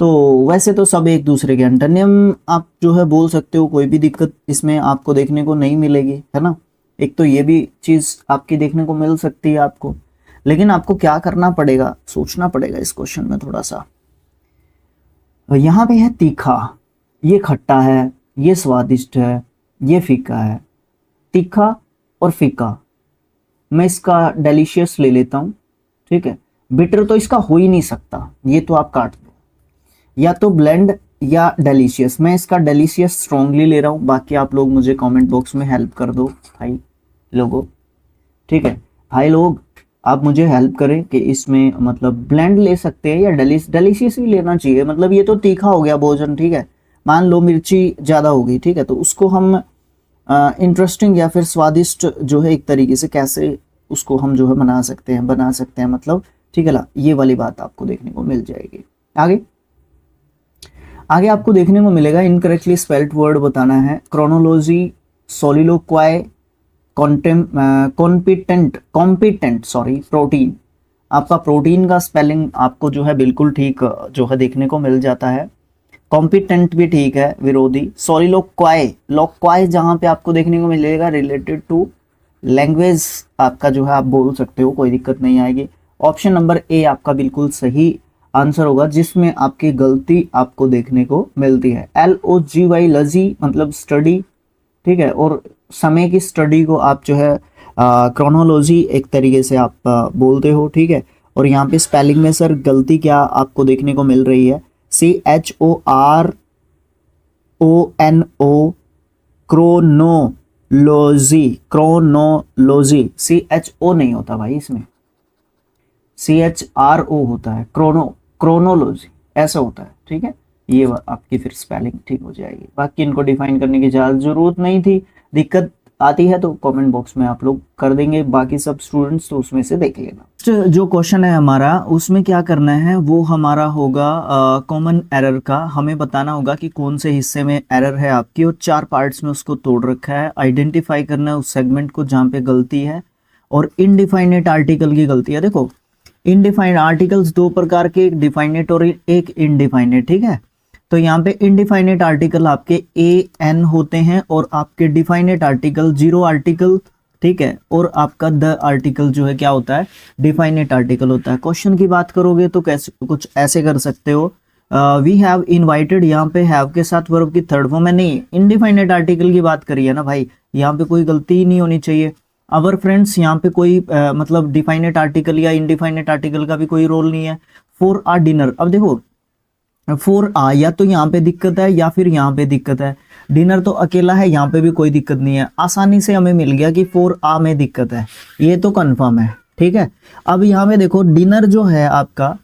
तो वैसे तो सब एक दूसरे के एंटोनियम आप जो है बोल सकते हो, कोई भी दिक्कत इसमें आपको देखने को नहीं मिलेगी, है ना। एक तो ये भी चीज आपकी देखने को मिल सकती है आपको, लेकिन आपको क्या करना पड़ेगा, सोचना पड़ेगा इस क्वेश्चन में थोड़ा सा। यहाँ पे है तीखा, ये खट्टा है, ये स्वादिष्ट है, ये फीका है। तीखा और फीका, मैं इसका डेलिशियस ले लेता हूँ, ठीक है। बिटर तो इसका हो ही नहीं सकता, ये तो आप काट दो। या तो ब्लेंड या डेलिशियस, मैं इसका डेलिशियस स्ट्रॉन्गली ले रहा हूँ। बाकी आप लोग मुझे कमेंट बॉक्स में हेल्प कर दो भाई लोगों, ठीक है। भाई लोग आप मुझे हेल्प करें कि इसमें मतलब ब्लेंड ले सकते हैं या डेलिशियस भी लेना चाहिए। मतलब ये तो तीखा हो गया भोजन, ठीक है। मान लो मिर्ची ज़्यादा हो गई, ठीक है, तो उसको हम इंटरेस्टिंग या फिर स्वादिष्ट जो है एक तरीके से कैसे उसको हम जो है बना सकते हैं मतलब, ठीक है ना। ये वाली बात आपको देखने को मिल जाएगी। आगे आपको देखने को मिलेगा इनकरेक्टली स्पेल्ड वर्ड बताना है। Chronology, soliloquy, competent sorry, protein. आपका प्रोटीन का स्पेलिंग आपको जो है बिल्कुल ठीक जो है देखने को मिल जाता है। कॉम्पिटेंट भी ठीक है, विरोधी। सोलिलोक्वाई जहां पे आपको देखने को मिलेगा रिलेटेड टू लैंग्वेज, आपका जो है आप बोल सकते हो, कोई दिक्कत नहीं आएगी। ऑप्शन नंबर ए आपका बिल्कुल सही आंसर होगा, जिसमें आपकी गलती आपको देखने को मिलती है। LOGY लजी मतलब स्टडी, ठीक है। और समय की स्टडी को आप जो है क्रोनोलॉजी एक तरीके से आप बोलते हो, ठीक है। और यहाँ पे स्पेलिंग में सर गलती क्या आपको देखने को मिल रही है, CHORONO, क्रोनोलॉजी, CHO नहीं होता भाई, इसमें CHRO होता है, क्रोनोलॉजी ऐसा होता है, ठीक है। ये आपकी फिर स्पेलिंग ठीक हो जाएगी। बाकी इनको डिफाइन करने की ज़्यादा जरूरत नहीं थी। दिक्कत आती है तो कमेंट बॉक्स में आप लोग कर देंगे, बाकी सब स्टूडेंट्स तो उसमें से देख लेना। जो क्वेश्चन है हमारा, उसमें क्या करना है, वो हमारा होगा कॉमन एरर का। हमें बताना होगा कि कौन से हिस्से में एरर है आपकी, और 4 पार्ट्स में उसको तोड़ रखा है। आइडेंटिफाई करना है उस सेगमेंट को जहाँ पे गलती है, और इनडिफाइनेट आर्टिकल की गलती है। देखो इनडिफाइनेट आर्टिकल्स 2 प्रकार के, एक डिफाइनेट और एक इनडिफाइनेट, ठीक है। तो यहाँ पे इनडिफाइनेट आर्टिकल आपके AN होते हैं, और आपके डिफाइनेट आर्टिकल 0 आर्टिकल, ठीक है। और आपका द आर्टिकल जो है क्या होता है, डिफाइनेट आर्टिकल होता है। क्वेश्चन की बात करोगे तो कैसे कुछ ऐसे कर सकते हो, वी हैव इनवाइटेड, यहाँ पे हैव के साथ वर्ब की थर्ड फॉर्म है, नहीं इनडिफाइनेट आर्टिकल की बात करी है ना भाई, यहाँ पे कोई गलती ही नहीं होनी चाहिए। अवर फ्रेंड्स, यहाँ पे कोई मतलब डिफाइनेट आर्टिकल या इनडिफाइनेट आर्टिकल का भी कोई रोल नहीं है। फॉर आ डिनर, अब देखो फॉर आ या तो यहाँ पे दिक्कत है या फिर यहाँ पे दिक्कत है। डिनर तो अकेला है, यहाँ पे भी कोई दिक्कत नहीं है। आसानी से हमें मिल गया कि फॉर आ में दिक्कत है, ये तो कंफर्म है, ठीक है। अब यहाँ पे देखो डिनर जो है आपका,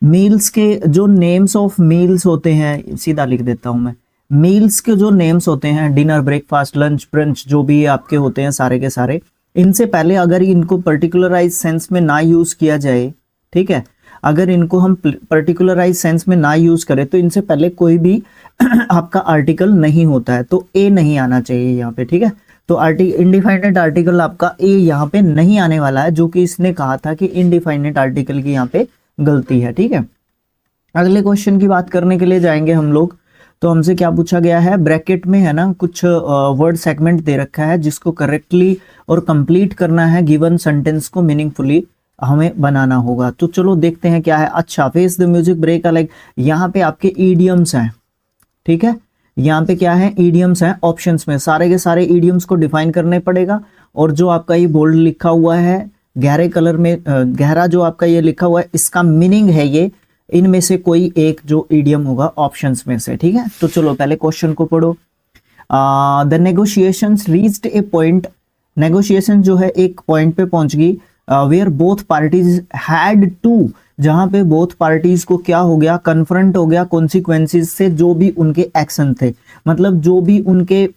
मील्स के जो नेम्स ऑफ मील्स होते हैं, सीधा लिख देता हूं मैं, मील्स के जो नेम्स होते हैं, डिनर, ब्रेकफास्ट, लंच, ब्रंच, जो भी आपके होते हैं सारे के सारे, इनसे पहले अगर इनको पर्टिकुलराइज सेंस में ना यूज किया जाए, ठीक है, अगर इनको हम पर्टिकुलराइज सेंस में ना यूज करें तो इनसे पहले कोई भी आपका आर्टिकल नहीं होता है, तो ए नहीं आना चाहिए यहाँ पे, ठीक है। तो इनडिफाइनेट आर्टिकल आपका ए यहाँ पे नहीं आने वाला है, जो कि इसने कहा था कि इनडिफाइनेट आर्टिकल की यहाँ पे गलती है, ठीक है। अगले क्वेश्चन की बात करने के लिए जाएंगे हम लोग। तो हमसे क्या पूछा गया है, ब्रैकेट में है ना कुछ वर्ड सेगमेंट दे रखा है, जिसको करेक्टली और कंप्लीट करना है, गिवन सेंटेंस को मीनिंगफुली हमें बनाना होगा। तो चलो देखते हैं क्या है। अच्छा, face the music break like, यहाँ पे आपके ईडियम्स हैं, ठीक है। यहाँ पे क्या है, ईडियम्स हैं। ऑप्शंस में सारे के सारे ईडियम्स को डिफाइन करने पड़ेगा, और जो आपका ये बोल्ड लिखा हुआ है गहरे कलर में, गहरा जो आपका ये लिखा हुआ है, इसका मीनिंग है ये, इनमें से कोई एक जो ईडियम होगा ऑप्शंस में से, ठीक है। तो चलो पहले क्वेश्चन को पढ़ो। The negotiations reached a point, negotiation जो है एक पॉइंट पे पहुंच गई, where both parties had to, जहां पे बोथ पार्टीज को क्या हो गया, कन्फ्रंट हो गया कॉन्सिक्वेंसेस से, जो भी उनके एक्शन थे, मतलब जो भी उनके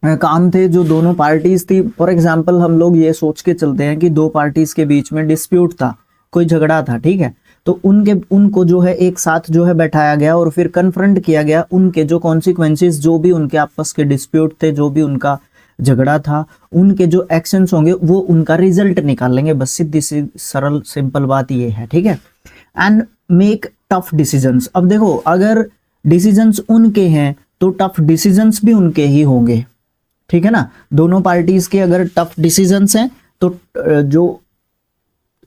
काम थे, जो दोनों पार्टीज थी। फॉर एग्जाम्पल हम लोग ये सोच के चलते हैं कि दो पार्टीज के बीच में डिस्प्यूट था, कोई झगड़ा था, ठीक है। तो उनको जो है एक साथ जो है बैठाया गया और फिर कन्फ्रंट किया गया, उनके जो कॉन्सिक्वेंसेस, जो भी उनके आपस के डिस्प्यूट थे, जो भी उनका झगड़ा था, उनके जो एक्शंस होंगे वो उनका रिजल्ट निकाल लेंगे। बस सीधी सी सरल सिंपल बात ये है, ठीक है। एंड मेक टफ डिसीजंस, अब देखो अगर डिसीजंस उनके हैं तो टफ डिसीजंस भी उनके ही होंगे, ठीक है ना। दोनों पार्टीज के अगर टफ डिसीजंस हैं तो जो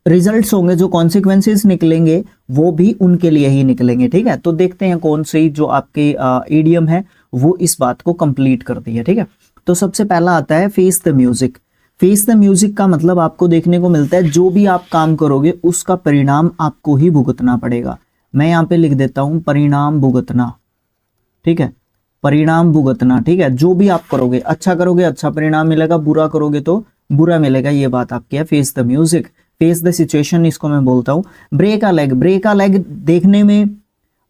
रिजल्ट्स होंगे, जो कॉन्सिक्वेंसेस निकलेंगे वो भी उनके लिए ही निकलेंगे, ठीक है। तो देखते हैं कौन सी जो आपके ईडियम है वो इस बात को कंप्लीट करती है, ठीक है। तो सबसे पहला आता है face the music. Face the music का मतलब आपको देखने को मिलता है जो भी आप काम करोगे उसका परिणाम आपको ही भुगतना पड़ेगा। मैं यहाँ पे लिख देता हूं परिणाम भुगतना, ठीक है, परिणाम भुगतना, ठीक है। जो भी आप करोगे, अच्छा करोगे अच्छा परिणाम मिलेगा, बुरा करोगे तो बुरा मिलेगा, ये बात आपकी है। Face the music, face the situation इसको मैं बोलता हूँ। Break a leg, break a leg देखने में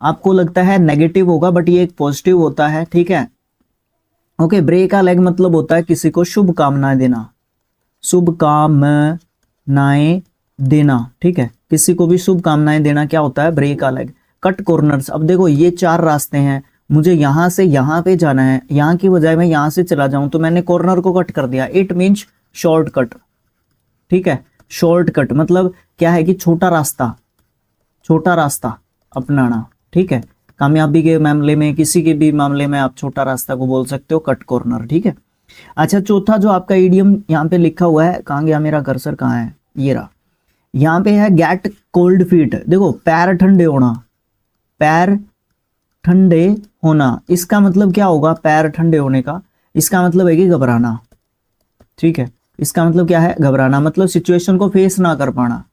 आपको लगता है नेगेटिव होगा बट ये एक पॉजिटिव होता है, ठीक है। ओके, ब्रेक अ लेग मतलब होता है किसी को शुभकामनाएं देना, शुभकामनाएं देना, ठीक है। किसी को भी शुभकामनाएं देना क्या होता है, break a leg. Cut corners, अब देखो ये 4 रास्ते हैं, मुझे यहां से यहां पे जाना है, यहां की बजाय मैं यहां से चला जाऊं तो मैंने कॉर्नर को कट कर दिया, इट मींस शॉर्टकट, ठीक है। शॉर्टकट मतलब क्या है कि छोटा रास्ता अपनाना, ठीक है। कामयाबी के मामले में, किसी के भी मामले में आप छोटा रास्ता को बोल सकते हो कट कॉर्नर, ठीक है। अच्छा, चौथा जो आपका इडियम यहाँ पे लिखा हुआ है, कहाँ गया मेरा कर्सर, कहाँ है, ये रहा, यहाँ पे है गेट कोल्ड फीट। देखो पैर ठंडे होना, पैर ठंडे होना, इसका मतलब क्या होगा, पैर ठंडे होने का इसका मतलब है कि घबराना, ठीक है। इसका मतलब क्या है, घबराना, मतलब सिचुएशन को फेस ना कर पाना,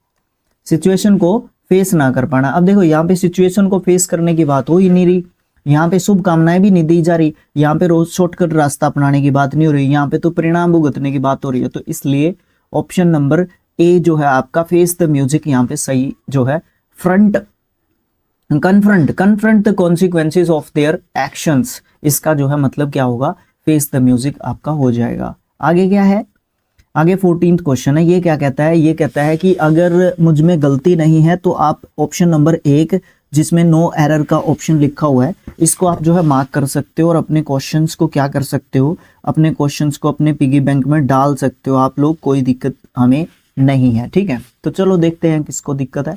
सिचुएशन को फेस ना कर पाना। अब देखो यहाँ पे सिचुएशन को फेस करने की बात हो ही नहीं रही, यहाँ पे शुभकामनाएं भी नहीं दी जा रही, यहाँ पे रोज शॉर्टकट रास्ता अपनाने की बात नहीं हो रही, यहाँ पे तो परिणाम भुगतने की बात हो रही है। तो इसलिए ऑप्शन नंबर ए जो है आपका, फेस द म्यूजिक, यहाँ पे सही जो है। Front, confront the consequences of their actions, इसका जो है मतलब क्या होगा, फेस द म्यूजिक आपका हो जाएगा। आगे क्या है, आगे 14th क्वेश्चन है, ये क्या कहता है, ये कहता है कि अगर मुझ में गलती नहीं है तो आप ऑप्शन नंबर 1 जिसमें नो एरर का ऑप्शन लिखा हुआ है इसको आप जो है मार्क कर सकते हो और अपने क्वेश्चंस को क्या कर सकते हो, अपने क्वेश्चंस को अपने पिगी बैंक में डाल सकते हो आप लोग, कोई दिक्कत हमें नहीं है, ठीक है। तो चलो देखते हैं किसको दिक्कत है।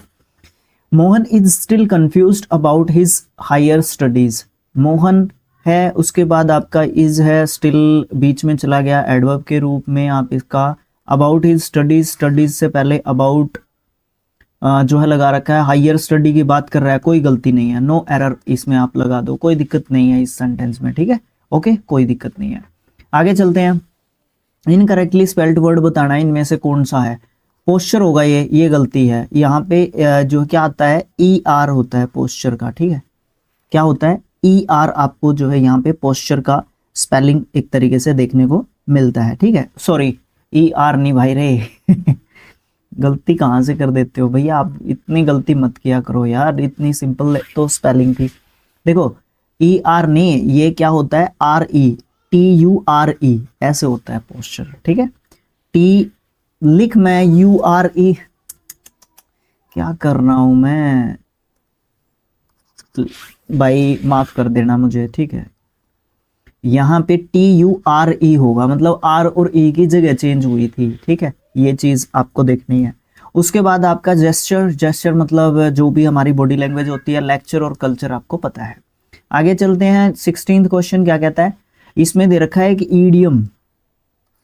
Mohan is still confused about his higher studies, Mohan है, उसके बाद आपका इज है, स्टिल बीच में चला गया एडवर्ब के रूप में, आप इसका अबाउट हिज स्टडीज, स्टडीज से पहले अबाउट जो है लगा रखा है, हायर स्टडी की बात कर रहा है, कोई गलती नहीं है, नो एरर इसमें आप लगा दो, कोई दिक्कत नहीं है इस सेंटेंस में, ठीक है। ओके, कोई दिक्कत नहीं है। आगे चलते हैं। इनकरेक्टली स्पेल्ड वर्ड बताना इनमें से कौन सा है, पोस्चर होगा ये गलती है। यहाँ पे जो क्या आता है, ई आर होता है पोस्चर का, ठीक है। क्या होता है, ई आर आपको जो है यहाँ पे पोस्चर का स्पेलिंग एक तरीके से देखने को मिलता है, ठीक है। सॉरी, ई आर नहीं भाई रे गलती कहाँ से कर देते हो भैया आप, इतनी गलती मत किया करो यार, इतनी सिंपल तो स्पेलिंग थी। देखो ई आर नहीं, ये क्या होता है, R E, T U R E ऐसे होता है पोस्चर, ठीक है। टी लिख मैं यू आर ई, क्या कर रहा हूं मैं भाई, माफ कर देना मुझे, ठीक है। यहाँ पे टी यू आर ई होगा, मतलब आर और ई की जगह चेंज हुई थी, ठीक है, ये चीज आपको देखनी है। उसके बाद आपका जेस्चर, जेस्चर मतलब जो भी हमारी बॉडी लैंग्वेज होती है, लेक्चर और कल्चर आपको पता है। आगे चलते हैं। 16th क्वेश्चन क्या कहता है, इसमें दे रखा है कि ईडियम,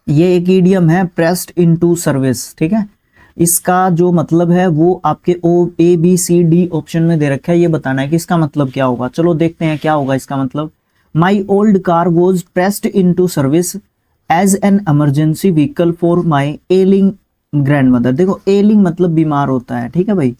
ये एक ईडियम है, प्रेस्ड इनटू सर्विस, ठीक है। इसका जो मतलब है वो आपके ओ A B C D option में दे रखा है, ये बताना है कि इसका मतलब क्या होगा। चलो देखते हैं क्या होगा इसका मतलब। My old car was pressed into service as an emergency vehicle for my ailing grandmother. देखो एलिंग मतलब बीमार होता है, ठीक है भाई,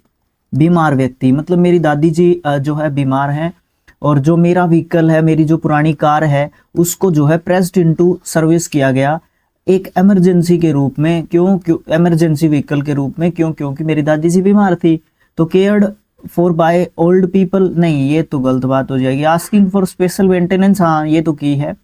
बीमार व्यक्ति, मतलब मेरी दादी जी जो है बीमार हैं और जो मेरा व्हीकल है, मेरी जो पुरानी कार है उसको जो है प्रेस्ड इनटू सर्विस किया गया एक इमरजेंसी के रूप में। क्यों इमरजेंसी व्हीकल के रूप में, क्योंकि मेरी दादी जी बीमार थी। तो cared for by old people, नहीं ये तो गलत बात हो जाएगी। आस्किंग फॉर स्पेशल मेंटेनेंस, हाँ ये तो की है।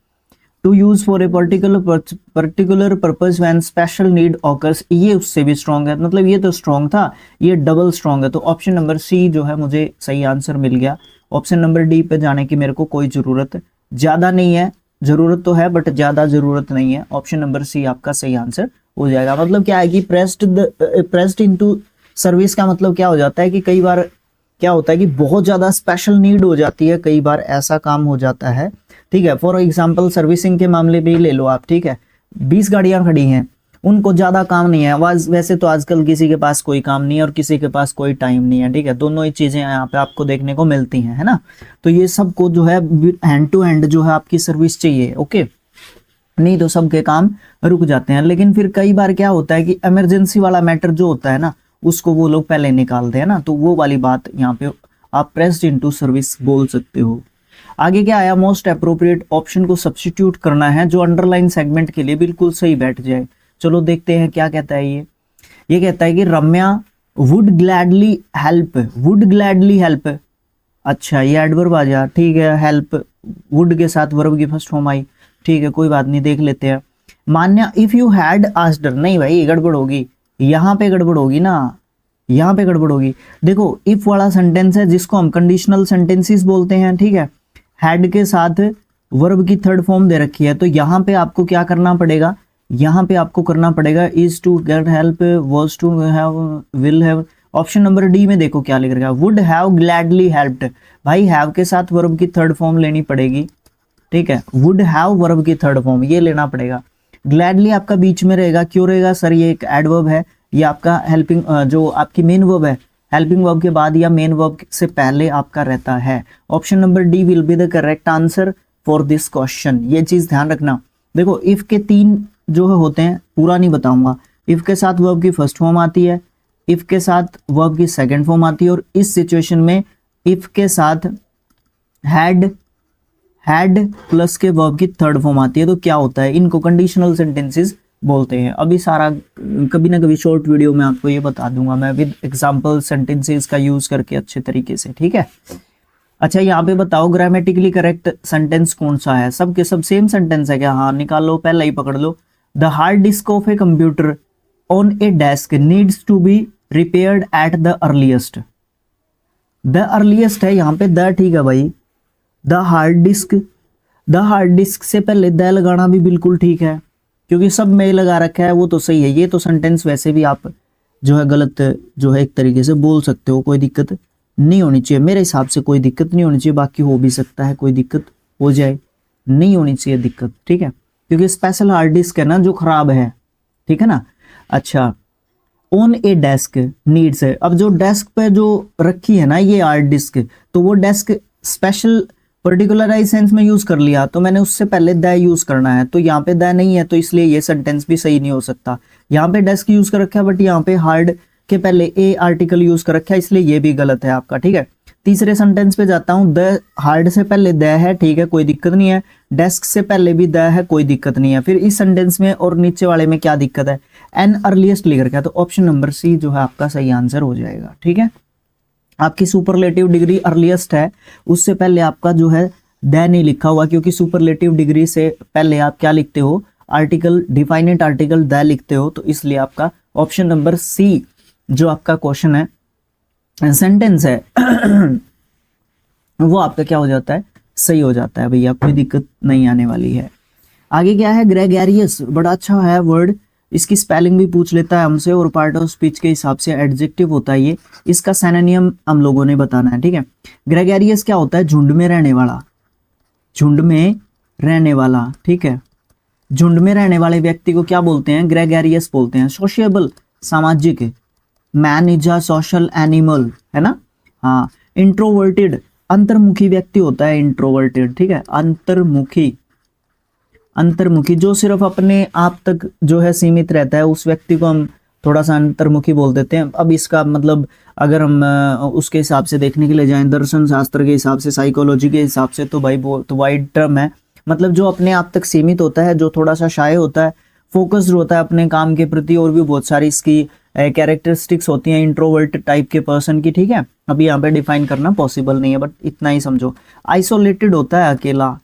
To use for a particular purpose when special need occurs, ये उससे भी स्ट्रॉन्ग है, मतलब ये तो स्ट्रॉन्ग था, ये डबल स्ट्रॉन्ग है। तो ऑप्शन नंबर सी जो है मुझे सही आंसर मिल गया। ऑप्शन नंबर डी पे जाने की मेरे को कोई जरूरत ज्यादा नहीं है, जरूरत तो है बट ज्यादा जरूरत नहीं है। ऑप्शन नंबर सी आपका सही आंसर हो जाएगा। मतलब क्या है कि प्रेस्ड इनटू सर्विस का मतलब क्या हो जाता है कि कई बार क्या होता है कि बहुत ज्यादा स्पेशल नीड हो जाती है, कई बार ऐसा काम हो जाता है ठीक है। फॉर एग्जाम्पल सर्विसिंग के मामले में ही ले लो आप, ठीक है, 20 गाड़ियां खड़ी हैं, उनको ज्यादा काम नहीं है, वैसे तो आजकल किसी के पास कोई काम नहीं है और किसी के पास कोई टाइम नहीं है, ठीक है, दोनों ही चीजें यहाँ पे आपको देखने को मिलती हैं, है ना। तो ये सबको जो है हैंड टू हैंड जो है आपकी सर्विस चाहिए, ओके, नहीं तो सबके काम रुक जाते हैं। लेकिन फिर कई बार क्या होता है कि इमरजेंसी वाला मैटर जो होता है ना, उसको वो लोग पहले निकालते हैं ना, तो वो वाली बात यहाँ पे आप प्रेस्ड इनटू सर्विस बोल सकते हो। आगे क्या आया, मोस्ट अप्रोप्रिएट ऑप्शन को सब्स्टिट्यूट करना है जो अंडरलाइन सेगमेंट के लिए बिल्कुल सही बैठ जाए। चलो देखते हैं क्या कहता है ये कहता है कि Ramya would gladly help, would gladly help, अच्छा ये एडवर्ब आ गया, ठीक है, हेल्प वुड के साथ वर्ब की फर्स्ट फॉर्म आई, ठीक है, कोई बात नहीं, देख लेते हैं। मान्या इफ यू हैड आस्क्ड, नहीं भाई गड़बड़ होगी, यहाँ पे गड़बड़ होगी ना, यहाँ पे गड़बड़ होगी। देखो इफ वाला सेंटेंस है जिसको हम कंडीशनल सेंटेंसेस बोलते हैं, ठीक है, हैड के साथ वर्ब की थर्ड फॉर्म दे रखी है, तो यहाँ पे आपको क्या करना पड़ेगा, यहाँ पे आपको करना पड़ेगा is to get help, was to have, will have. Option number D में देखो क्या लिख रखा है, वुड हैव ग्लैडली हेल्प्ड, भाई हैव के साथ वर्ब की थर्ड फॉर्म लेनी पड़ेगी, ठीक है, वुड हैव वर्ब की थर्ड फॉर्म ये लेना पड़ेगा। ग्लैडली आपका बीच में रहेगा, क्यों रहेगा सर, ये एक एडवर्ब है, ये आपका हेल्पिंग जो आपकी मेन वर्ब है, हेल्पिंग वर्ब के बाद या मेन वर्ब से पहले आपका रहता है। Option number D will be the correct answer for this question, ये चीज ध्यान रखना। देखो इफ के 3 जो है होते हैं, पूरा नहीं बताऊंगा, इफ के साथ वर्ब की फर्स्ट फॉर्म आती है, इफ के साथ वर्ब की सेकंड फॉर्म आती है, और इस सिचुएशन में इफ के साथ हैड प्लस के वर्ब की थर्ड फॉर्म आती है, तो क्या होता है, इनको कंडीशनल सेंटेंसेस बोलते हैं। अभी सारा कभी ना कभी शॉर्ट वीडियो में आपको ये बता दूंगा मैं विद एग्जांपल सेंटेंसेस का यूज करके अच्छे तरीके से, ठीक है। अच्छा यहाँ पे बताओ ग्रामेटिकली करेक्ट सेंटेंस कौन सा है, सबके सब सेम सेंटेंस है क्या, हाँ निकालो, पहला ही पकड़ लो। The hard disk of a computer on a desk needs to be repaired at the earliest, the earliest है यहाँ पे द, ठीक है भाई, द हार्ड डिस्क से पहले द लगाना भी बिल्कुल ठीक है, क्योंकि सब में लगा रखा है वो तो सही है। ये तो सेंटेंस वैसे भी आप जो है गलत जो है एक तरीके से बोल सकते हो, कोई दिक्कत नहीं होनी चाहिए, मेरे हिसाब से कोई दिक्कत नहीं होनी चाहिए, बाकी हो भी सकता है कोई दिक्कत हो जाए, नहीं होनी चाहिए दिक्कत, ठीक है, क्योंकि स्पेशल हार्ड डिस्क है ना जो खराब है, ठीक है ना। अच्छा ऑन ए डेस्क नीड्स है, अब जो डेस्क पे जो रखी है ना ये हार्ड डिस्क, तो वो डेस्क स्पेशल पर्टिकुलराइज सेंस में यूज कर लिया, तो मैंने उससे पहले द यूज करना है, तो यहाँ पे द नहीं है, तो इसलिए ये सेंटेंस भी सही नहीं हो सकता। यहाँ पे डेस्क यूज कर रखा है बट यहाँ पे हार्ड के पहले ए आर्टिकल यूज कर रखा है, इसलिए ये भी गलत है आपका, ठीक है। तीसरे सेंटेंस पे जाता हूँ, द हार्ड से पहले द है, ठीक है, कोई दिक्कत नहीं है, डेस्क से पहले भी द है, कोई दिक्कत नहीं है। फिर इस सेंटेंस में और नीचे वाले में क्या दिक्कत है, एन अर्लीस्ट लिख रखा है, तो ऑप्शन नंबर सी जो है आपका सही आंसर हो जाएगा, ठीक है। आपकी सुपरलेटिव डिग्री अर्लीस्ट है, उससे पहले आपका जो है द नहीं लिखा हुआ, क्योंकि सुपरलेटिव डिग्री से पहले आप क्या लिखते हो, आर्टिकल, डिफाइनेट आर्टिकल द लिखते हो, तो इसलिए आपका ऑप्शन नंबर सी जो आपका क्वेश्चन है, सेंटेंस है वो आपका क्या हो जाता है, सही हो जाता है भैया, कोई दिक्कत नहीं आने वाली है। आगे क्या है, ग्रेगेरियस, बड़ा अच्छा है वर्ड, इसकी स्पेलिंग भी पूछ लेता है हमसे, और पार्ट ऑफ स्पीच के हिसाब से एडजेक्टिव होता है ये, इसका सिनोनिम हम लोगों ने बताना है, ठीक है। ग्रेगेरियस क्या होता है, झुंड में रहने वाला, झुंड में रहने वाला, ठीक है, झुंड में रहने वाले व्यक्ति को क्या बोलते हैं, ग्रेगेरियस बोलते हैं। सोशिएबल, सामाजिक, man is a social animal, है ना, हाँ। इंट्रोवर्टेड, अंतर्मुखी व्यक्ति होता है इंट्रोवर्टेड, ठीक है, अंतर्मुखी जो सिर्फ अपने आप तक जो है सीमित रहता है, उस व्यक्ति को हम थोड़ा सा अंतर्मुखी बोल देते हैं। अब इसका मतलब अगर हम उसके हिसाब से देखने के लिए जाएं, दर्शन शास्त्र के हिसाब से, साइकोलॉजी के हिसाब से, तो भाई वो तो वाइड टर्म है, मतलब जो अपने आप तक सीमित होता है, जो थोड़ा सा शाय होता है, फोकस्ड होता है अपने काम के प्रति, और भी बहुत सारी इसकी कैरेक्टरिस्टिक्स होती हैं इंट्रोवर्ट टाइप के पर्सन की, ठीक है। अभी यहाँ पे डिफाइन करना पॉसिबल नहीं है, बट इतना ही समझो। आइसोलेटेड होता है अकेला,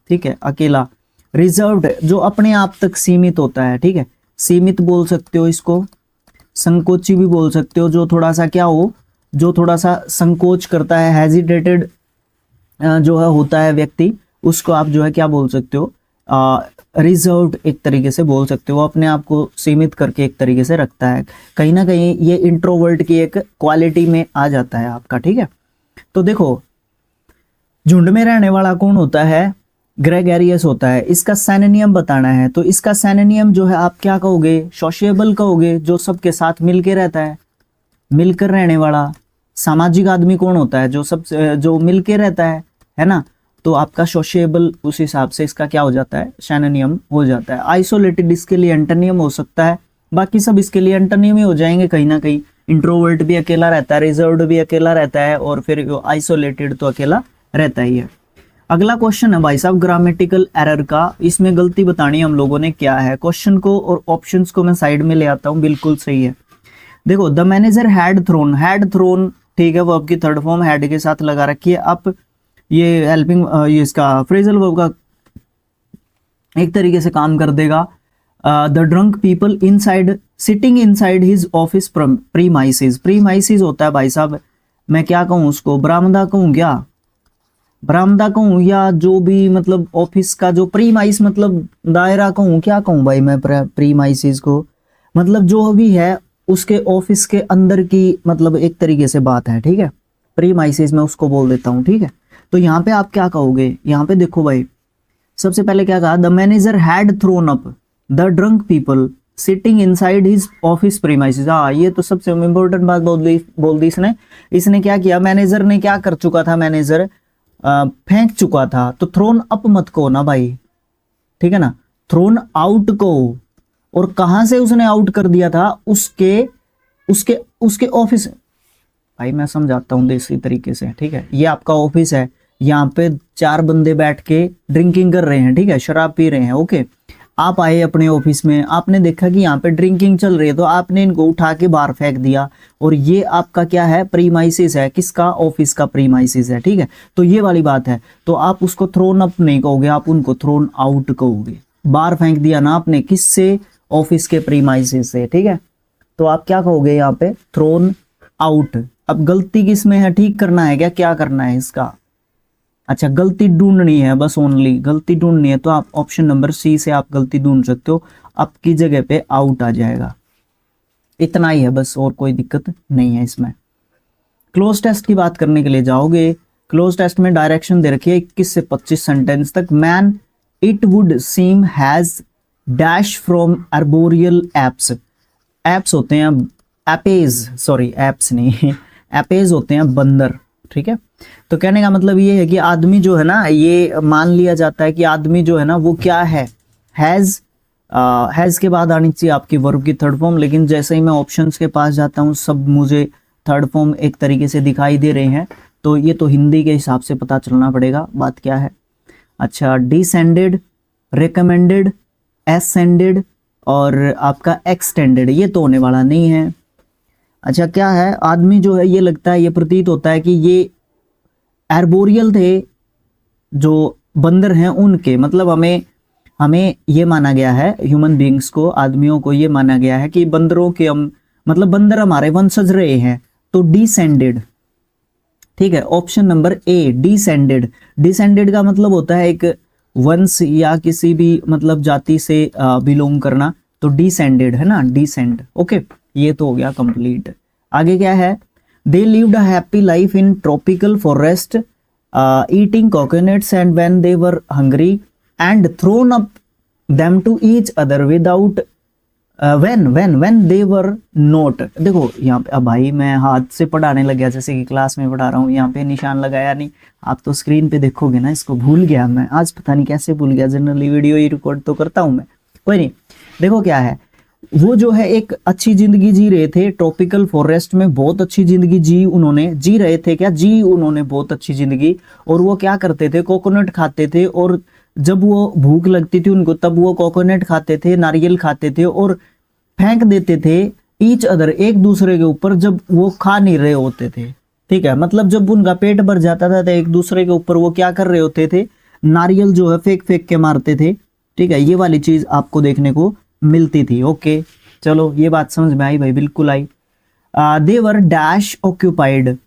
ठीक है, अकेला। रिजर्व्ड जो अपने आप तक सीमित होता है, ठीक है, सीमित बोल सकते हो इसको, संकोची भी बोल सकते हो, जो थोड़ा सा क्या हो, जो थोड़ा सा संकोच करता है, हेजिटेटेड जो है होता है व्यक्ति, उसको आप जो है क्या बोल सकते हो, रिजर्व्ड एक तरीके से बोल सकते हो, अपने आप को सीमित करके एक तरीके से रखता है, कहीं ना कहीं ये इंट्रोवर्ट की एक क्वालिटी में आ जाता है आपका, ठीक है। तो देखो झुंड में रहने वाला कौन होता है, ग्रेगेरियस होता है। इसका सैनोनियम बताना है, तो इसका सैनोनियम जो है आप क्या कहोगे, सोशिएबल कहोगे, जो सबके साथ मिलके रहता है, मिलकर रहने वाला। सामाजिक आदमी कौन होता है, जो मिलके रहता है ना। तो आपका सोशिएबल उस हिसाब से इसका क्या हो जाता है, सैनोनियम हो जाता है। आइसोलेटेड इसके लिए एंटोनियम हो सकता है, बाकी सब इसके लिए एंटोनियम ही हो जाएंगे कहीं ना कहीं। इंट्रोवर्ट भी अकेला रहता है, रिजर्व्ड भी अकेला रहता है, और फिर आइसोलेटेड तो अकेला रहता ही है। अगला क्वेश्चन है भाई साहब ग्रामेटिकल एरर का, इसमें गलती बतानी हम लोगों ने क्या है। क्वेश्चन को और ऑप्शंस को मैं साइड में ले आता हूं, बिल्कुल सही है। देखो, द मैनेजर हैड थ्रोन, ठीक है, वर्ब की थर्ड फॉर्म हैड के साथ लगा रखी है। अब ये हेल्पिंग, ये इसका फ्रेजल वर्ब का एक तरीके से काम कर देगा। The drunk people inside sitting inside his office premises. Premises होता है भाई साहब, मैं क्या कहूँ उसको, बरामदा कहूँ क्या, बरामदा कहूँ, या जो भी मतलब ऑफिस का जो प्रीमाइस मतलब दायरा कहूँ, क्या कहूँ भाई मैं प्रीमाइसिस को, मतलब जो भी है उसके ऑफिस के अंदर की मतलब एक तरीके से बात है, ठीक है। प्रीमाइसिस मैं उसको बोल देता हूँ, ठीक है। तो यहाँ पे आप क्या कहोगे, यहाँ पे देखो भाई, सबसे पहले क्या कहा, the manager had throne up the drunk people sitting inside his office premises. हाँ, ये तो सबसे इंपॉर्टेंट बात बोल दी इसने क्या किया, मैनेजर ने क्या कर चुका था, मैनेजर फेंक चुका था। तो थ्रोन अप मत को ना भाई, ठीक है ना, थ्रोन आउट को। और कहां से उसने आउट कर दिया था, उसके ऑफिस। भाई मैं समझाता हूं देसी तरीके से, ठीक है। ये आपका ऑफिस है, यहाँ पे 4 बंदे बैठ के ड्रिंकिंग कर रहे हैं, ठीक है, शराब पी रहे हैं, ओके। आप आए अपने ऑफिस में, आपने देखा कि यहाँ पे ड्रिंकिंग चल रही है, तो आपने इनको उठा के बाहर फेंक दिया। और ये आपका क्या है, प्रीमाइसिस है, किसका, ऑफिस का प्रीमाइसिस है, ठीक है। तो ये वाली बात है। तो आप उसको थ्रोन अप नहीं कहोगे, आप उनको थ्रोन आउट कहोगे। बाहर फेंक दिया ना आपने, किससे, ऑफिस के प्रीमाइसिस से, ठीक है। तो आप क्या कहोगे यहाँ पे, थ्रोन आउट। अब गलती किसमें है, ठीक करना है क्या करना है इसका, अच्छा गलती ढूंढनी है, बस ओनली गलती ढूंढनी है। तो आप ऑप्शन नंबर सी से आप गलती ढूंढ सकते हो, आपकी जगह पे आउट आ जाएगा। इतना ही है बस, और कोई दिक्कत नहीं है इसमें। क्लोज टेस्ट की बात करने के लिए जाओगे, क्लोज टेस्ट में डायरेक्शन दे रखी है 21 से 25 सेंटेंस तक। Man it would seem has dash from arboreal apps. Apps होते हैं एपेज, सॉरी एप्स नहीं एपेज होते हैं बंदर, ठीक है। तो कहने का मतलब ये है कि आदमी जो है ना, ये मान लिया जाता है कि आदमी जो है ना वो क्या है, हैज के बाद आनी चाहिए आपकी वर्ब की थर्ड फॉर्म। लेकिन जैसे ही मैं ऑप्शंस के पास जाता हूँ, सब मुझे थर्ड फॉर्म एक तरीके से दिखाई दे रहे हैं। तो ये तो हिंदी के हिसाब से पता चलना पड़ेगा बात क्या है। अच्छा, डिसेंडेड, रिकमेंडेड, एसेंडेड और आपका एक्सटेंडेड, ये तो होने वाला नहीं है। अच्छा, क्या है, आदमी जो है ये लगता है, ये प्रतीत होता है कि ये आर्बोरियल थे, जो बंदर हैं उनके, मतलब हमें ये माना गया है, ह्यूमन बीइंग्स को, आदमियों को ये माना गया है कि बंदरों के हम मतलब बंदर हमारे वंशज रहे हैं। तो डिसेंडेड, ठीक है, option number A descended. Descended का मतलब होता है एक वंश या किसी भी मतलब जाति से बिलोंग करना। तो डिसेंडेड है ना, डिसेंड, ओके। ये तो हो गया कंप्लीट। आगे क्या है, they lived a happy life in tropical forest eating coconuts and when they were hungry and thrown up them to each other without when they were not. देखो यहाँ पे, अब भाई मैं हाथ से पढ़ाने लग गया, जैसे कि क्लास में पढ़ा रहा हूँ, यहाँ पे निशान लगाया नहीं। आप तो स्क्रीन पे देखोगे ना, इसको भूल गया मैं आज, पता नहीं कैसे भूल गया। जनरली वीडियो ही रिकॉर्ड तो करता हूँ मैं, कोई नहीं। देखो क्या है, वो जो है एक अच्छी जिंदगी जी रहे थे ट्रॉपिकल फॉरेस्ट में, बहुत अच्छी जिंदगी जी रहे थे, क्या जी उन्होंने बहुत अच्छी जिंदगी। और वो क्या करते थे, कोकोनट खाते थे, और जब वो भूख लगती थी उनको तब वो कोकोनट खाते थे, नारियल खाते थे और फेंक देते थे ईच अदर, एक दूसरे के ऊपर, जब वो खा नहीं रहे होते थे, ठीक है। मतलब जब उनका पेट भर जाता था तो एक दूसरे के ऊपर वो क्या कर रहे होते थे, नारियल जो है फेंक फेंक के मारते थे, ठीक है। ये वाली चीज आपको देखने को मिलती थी, ओके। चलो ये बात समझ में आई भाई, बिल्कुल आई। They were dash occupied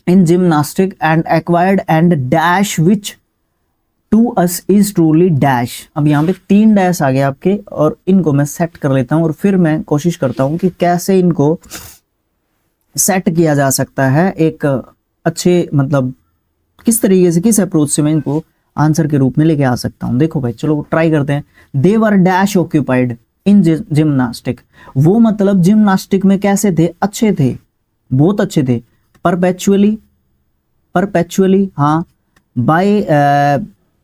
in gymnastics and acquired and dash which to us is truly dash. अब यहाँ पे 3 डैश आ गए आपके, और इनको मैं सेट कर लेता हूँ और फिर मैं कोशिश करता हूँ कि कैसे इनको सेट किया जा सकता है एक अच्छे मतलब किस तरीके से, किस अप्रोच से मैं इनको आंसर के रूप में लेके आ सकता हूं। देखो भाई चलो ट्राई करते हैं। दे were dash occupied in gymnastic, वो मतलब जिम्नास्टिक में कैसे थे, अच्छे थे, बहुत अच्छे थे। परपेचुअली हाँ,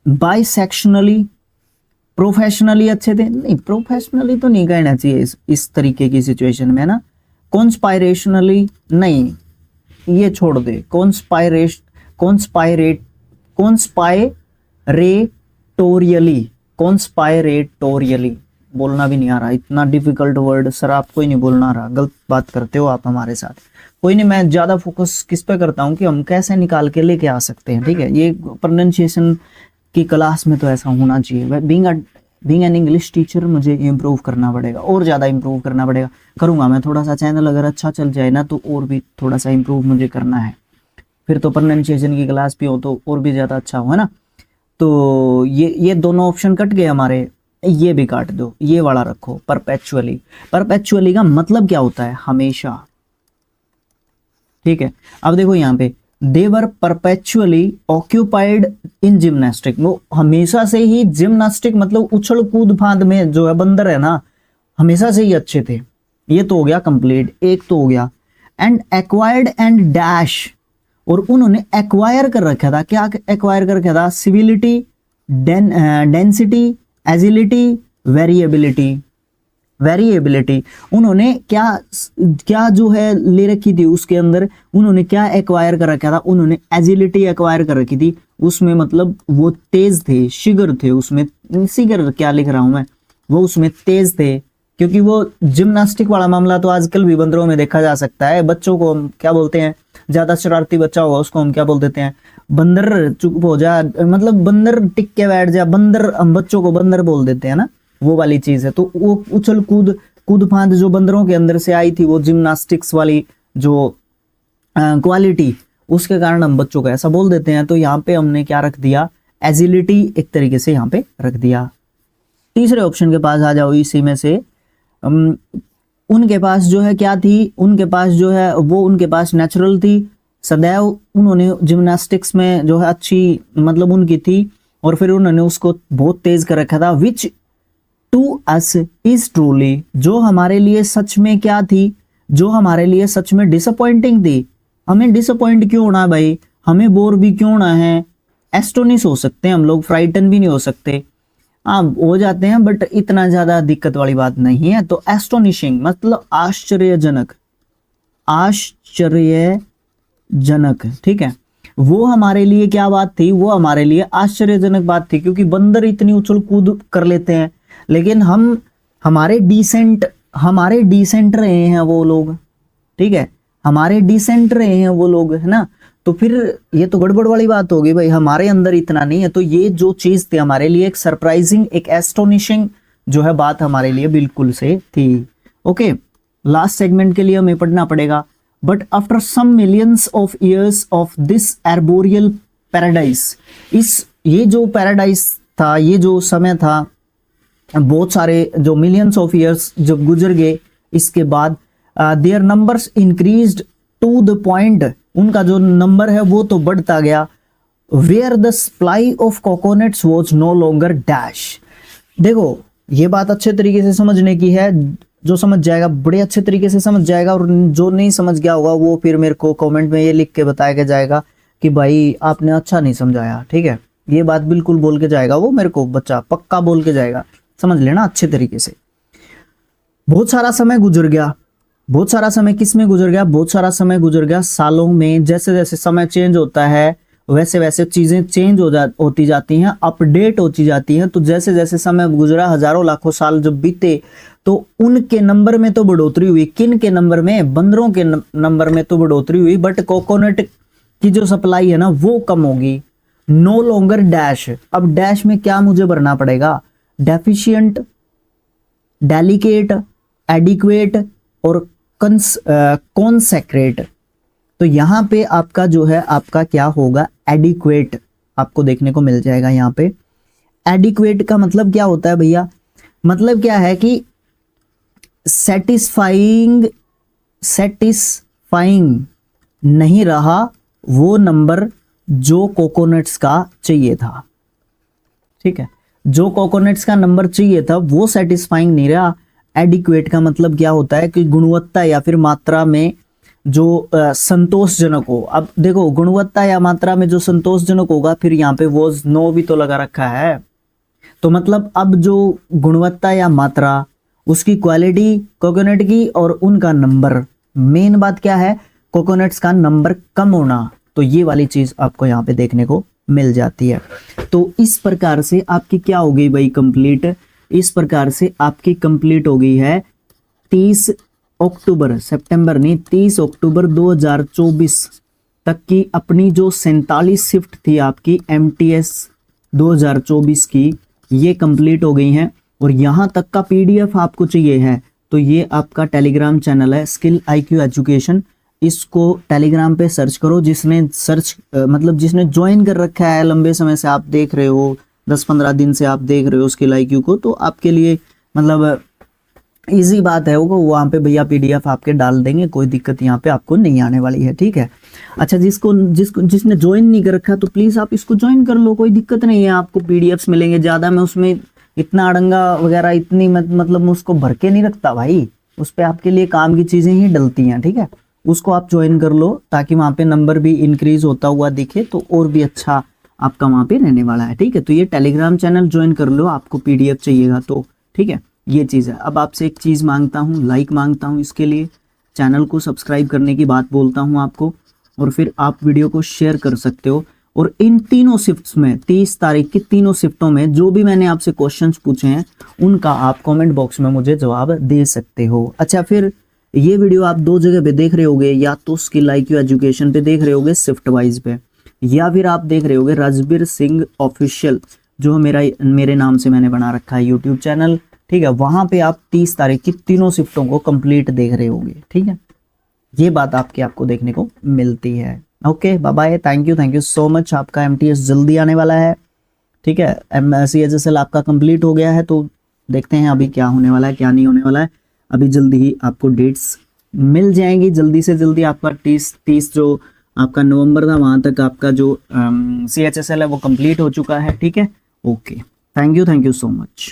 बाइसेक्शनली, प्रोफेशनली अच्छे थे, नहीं प्रोफेशनली तो नहीं कहना चाहिए इस तरीके की सिचुएशन में ना। कॉन्स्पायरेशनली नहीं, ये छोड़ दे। कॉन्स्पायरेटोरियली बोलना भी नहीं आ रहा, इतना डिफिकल्ट वर्ड सर आपको ही नहीं बोलना आ रहा, गलत बात करते हो आप हमारे साथ। कोई नहीं, मैं ज्यादा फोकस किस पे करता हूँ कि हम कैसे निकाल के लेके आ सकते हैं, ठीक है। ये प्रोनाउंसिएशन की क्लास में तो ऐसा होना चाहिए। बीइंग एन इंग्लिश टीचर मुझे इम्प्रूव करना पड़ेगा, और ज़्यादा इम्प्रूव करना पड़ेगा, करूँगा मैं। थोड़ा सा चैनल अगर अच्छा चल जाए ना तो और भी थोड़ा सा इम्प्रूव मुझे करना है, फिर तो प्रोनाउंसिएशन की क्लास भी हो तो और भी ज़्यादा अच्छा हो, है ना। तो ये दोनों ऑप्शन कट गए हमारे, ये भी काट दो, ये वाला रखो। परपेचुअली का मतलब क्या होता है, हमेशा, ठीक है। अब देखो यहाँ पे दे वर परपेचुअली ऑक्यूपाइड इन जिम्नास्टिक, वो हमेशा से ही जिम्नास्टिक मतलब उछल कूद फांद में जो है बंदर है ना, हमेशा से ही अच्छे थे। ये तो हो गया कंप्लीट, एक तो हो गया। एंड एक्वायर्ड एंड डैश, और उन्होंने एक्वायर कर रखा था, क्या एक्वायर कर रखा था, सिविलिटी, डेंसिटी, एजिलिटी, वेरिएबिलिटी। उन्होंने क्या जो है ले रखी थी उसके अंदर, उन्होंने क्या एक्वायर कर रखा था, उन्होंने एजिलिटी एक्वायर कर रखी थी। उसमें मतलब वो तेज थे, शिगर थे उसमें, शिगर क्या लिख रहा हूं मैं, वो उसमें तेज थे। क्योंकि वो जिम्नास्टिक वाला मामला तो आजकल भी बंदरों में देखा जा सकता है। बच्चों को हम क्या बोलते हैं, ज्यादा शरारती बच्चा होगा उसको हम क्या बोल देते हैं, बंदर, चुप हो जा, मतलब बंदर टिक के बैठ जा, बंदर, हम बच्चों को बंदर बोल देते हैं ना, वो वाली चीज है। तो वो उछल कूद फांद जो बंदरों के अंदर से आई थी, वो जिम्नास्टिक्स वाली जो क्वालिटी, उसके कारण हम बच्चों को ऐसा बोल देते हैं। तो यहाँ पे हमने क्या रख दिया, एजिलिटी एक तरीके से यहाँ पे रख दिया। तीसरे ऑप्शन के पास आ जाओ, इसी में से उनके पास जो है क्या थी, उनके पास जो है वो उनके पास नेचुरल थी, सदैव उन्होंने जिम्नास्टिक्स में जो है अच्छी मतलब उनकी थी, और फिर उन्होंने उसको बहुत तेज कर रखा था। विच टू अस इज ट्रूली, जो हमारे लिए सच में क्या थी, जो हमारे लिए सच में डिसअपॉइंटिंग थी। हमें डिसअपॉइंट क्यों होना भाई, हमें बोर भी क्यों होना है, एस्टोनिश हो सकते हैं हम लोग, फ्राइटन भी नहीं हो सकते, हाँ हो जाते हैं बट इतना ज्यादा दिक्कत वाली बात नहीं है। तो एस्टोनिशिंग मतलब आश्चर्यजनक, ठीक है। वो हमारे लिए क्या बात थी, वो हमारे लिए आश्चर्यजनक बात थी, क्योंकि बंदर इतनी उछल कूद कर लेते हैं, लेकिन हमारे डिसेंट रहे हैं वो लोग, ठीक है, हमारे डिसेंट रहे हैं वो लोग, है ना। तो फिर ये तो गड़बड़ वाली बात होगी भाई, हमारे अंदर इतना नहीं है। तो ये जो चीज थी हमारे लिए एक सरप्राइजिंग, एक एस्टोनिशिंग जो है बात हमारे लिए बिल्कुल से थी। ओके, लास्ट सेगमेंट के लिए हमें पढ़ना पड़ेगा। But after some millions of years of this arboreal paradise, ये जो पैराडाइस था, ये जो समय था, बहुत सारे जो मिलियंस ऑफ ईयर्स जब गुजर गए, इसके बाद their numbers increased to the point, उनका जो नंबर है वो तो बढ़ता गया, where the supply of coconuts was no longer dash. देखो ये बात अच्छे तरीके से समझने की है, जो समझ जाएगा बड़े अच्छे तरीके से समझ जाएगा, और जो नहीं समझ गया होगा वो फिर मेरे को कमेंट में ये लिख के बताया जाएगा कि भाई आपने अच्छा नहीं समझाया, ठीक है। ये बात बिल्कुल बोल के जाएगा वो मेरे को, बच्चा पक्का बोल के जाएगा, समझ लेना अच्छे तरीके से। बहुत सारा समय गुजर गया, बहुत सारा समय किस में गुजर गया, बहुत सारा समय गुजर गया सालों में। जैसे जैसे समय चेंज होता है वैसे वैसे चीजें चेंज होती जाती हैं, अपडेट होती जाती हैं। तो जैसे जैसे समय गुजरा, हजारों लाखों साल जब बीते, तो उनके नंबर में तो बढ़ोतरी हुई, किन के नंबर में, बंदरों के नंबर में तो बढ़ोतरी हुई, बट कोकोनट की जो सप्लाई है ना वो कम होगी। नो लॉन्गर डैश, अब डैश में क्या मुझे भरना पड़ेगा, डेफिशिएंट, डेलिकेट, एडिक्वेट और कॉन्सेक्रेट। तो यहां पे आपका जो है आपका क्या होगा, एडिक्वेट आपको देखने को मिल जाएगा यहाँ पे। एडिक्वेट का मतलब क्या होता है भैया, मतलब क्या है कि सेटिस्फाइंग नहीं रहा वो नंबर जो कोकोनट्स का चाहिए था, ठीक है, जो कोकोनट्स का नंबर चाहिए था वो सेटिस्फाइंग नहीं रहा। एडिक्वेट का मतलब क्या होता है कि गुणवत्ता या फिर मात्रा में जो संतोषजनक हो। अब देखो गुणवत्ता या मात्रा में जो संतोषजनक होगा, फिर यहाँ पे वॉज नो भी तो लगा रखा है, तो मतलब अब जो गुणवत्ता या मात्रा, उसकी क्वालिटी कोकोनट की और उनका नंबर, मेन बात क्या है, कोकोनट्स का नंबर कम होना, तो ये वाली चीज आपको यहाँ पे देखने को मिल जाती है। तो इस प्रकार से आपकी क्या हो गई भाई कंप्लीट, इस प्रकार से आपकी कंप्लीट हो गई है 30 अक्टूबर, सितंबर नहीं 30 अक्टूबर 2024 तक की अपनी जो 47 शिफ्ट थी आपकी MTS 2024 की, ये कंप्लीट हो गई हैं। और यहाँ तक का PDF आपको चाहिए है तो ये आपका टेलीग्राम चैनल है स्किल IQ एजुकेशन, इसको टेलीग्राम पे सर्च करो। जिसने सर्च मतलब जिसने ज्वाइन कर रखा है, लंबे समय से आप देख रहे हो, 10-15 दिन से आप देख रहे हो स्किल IQ को, तो आपके लिए मतलब इजी बात है वो, वहाँ पे भैया PDF आपके डाल देंगे, कोई दिक्कत यहाँ पे आपको नहीं आने वाली है, ठीक है। अच्छा, जिसने ज्वाइन नहीं कर रखा तो प्लीज़ आप इसको ज्वाइन कर लो, कोई दिक्कत नहीं है, आपको PDFs मिलेंगे ज़्यादा। मैं उसमें इतना अड़ंगा वगैरह इतनी मतलब मैं उसको भर के नहीं रखता भाई, उस पर आपके लिए काम की चीज़ें ही डलती हैं, ठीक है। उसको आप ज्वाइन कर लो ताकि वहाँ पे नंबर भी इंक्रीज होता हुआ दिखे, तो और भी अच्छा आपका वहाँ पे रहने वाला है, ठीक है। तो ये टेलीग्राम चैनल ज्वाइन कर लो, आपको PDF चाहिएगा तो, ठीक है, ये चीज़ है। अब आपसे एक चीज़ मांगता हूँ, लाइक मांगता हूँ, इसके लिए चैनल को सब्सक्राइब करने की बात बोलता हूँ आपको, और फिर आप वीडियो को शेयर कर सकते हो। और इन तीनों शिफ्ट्स में 30 तारीख की तीनों शिफ्टों में जो भी मैंने आपसे क्वेश्चंस पूछे हैं उनका आप कमेंट बॉक्स में मुझे जवाब दे सकते हो। अच्छा, फिर ये वीडियो आप दो जगह पे देख रहे होगे, या तो स्किल IQ एजुकेशन पे देख रहे होगे शिफ्ट वाइज पे, या फिर आप देख रहे होगे राजबीर सिंह ऑफिशियल, जो मेरे नाम से मैंने बना रखा है यूट्यूब चैनल, ठीक है। वहां पे आप 30 तारीख की तीनों शिफ्टों को कंप्लीट देख रहे होगे, ठीक है। ये बात आपको देखने को मिलती है। Okay, bye bye, thank you so much. आपका MTS जल्दी आने वाला है, ठीक है। CHSL आपका कंप्लीट हो गया है, तो देखते हैं अभी क्या होने वाला है क्या नहीं होने वाला है। अभी जल्दी ही आपको डेट्स मिल जाएंगी, जल्दी से जल्दी आपका 30 जो आपका नवंबर था वहां तक आपका जो CHSL है वो कंप्लीट हो चुका है, ठीक है। Okay, thank you so much.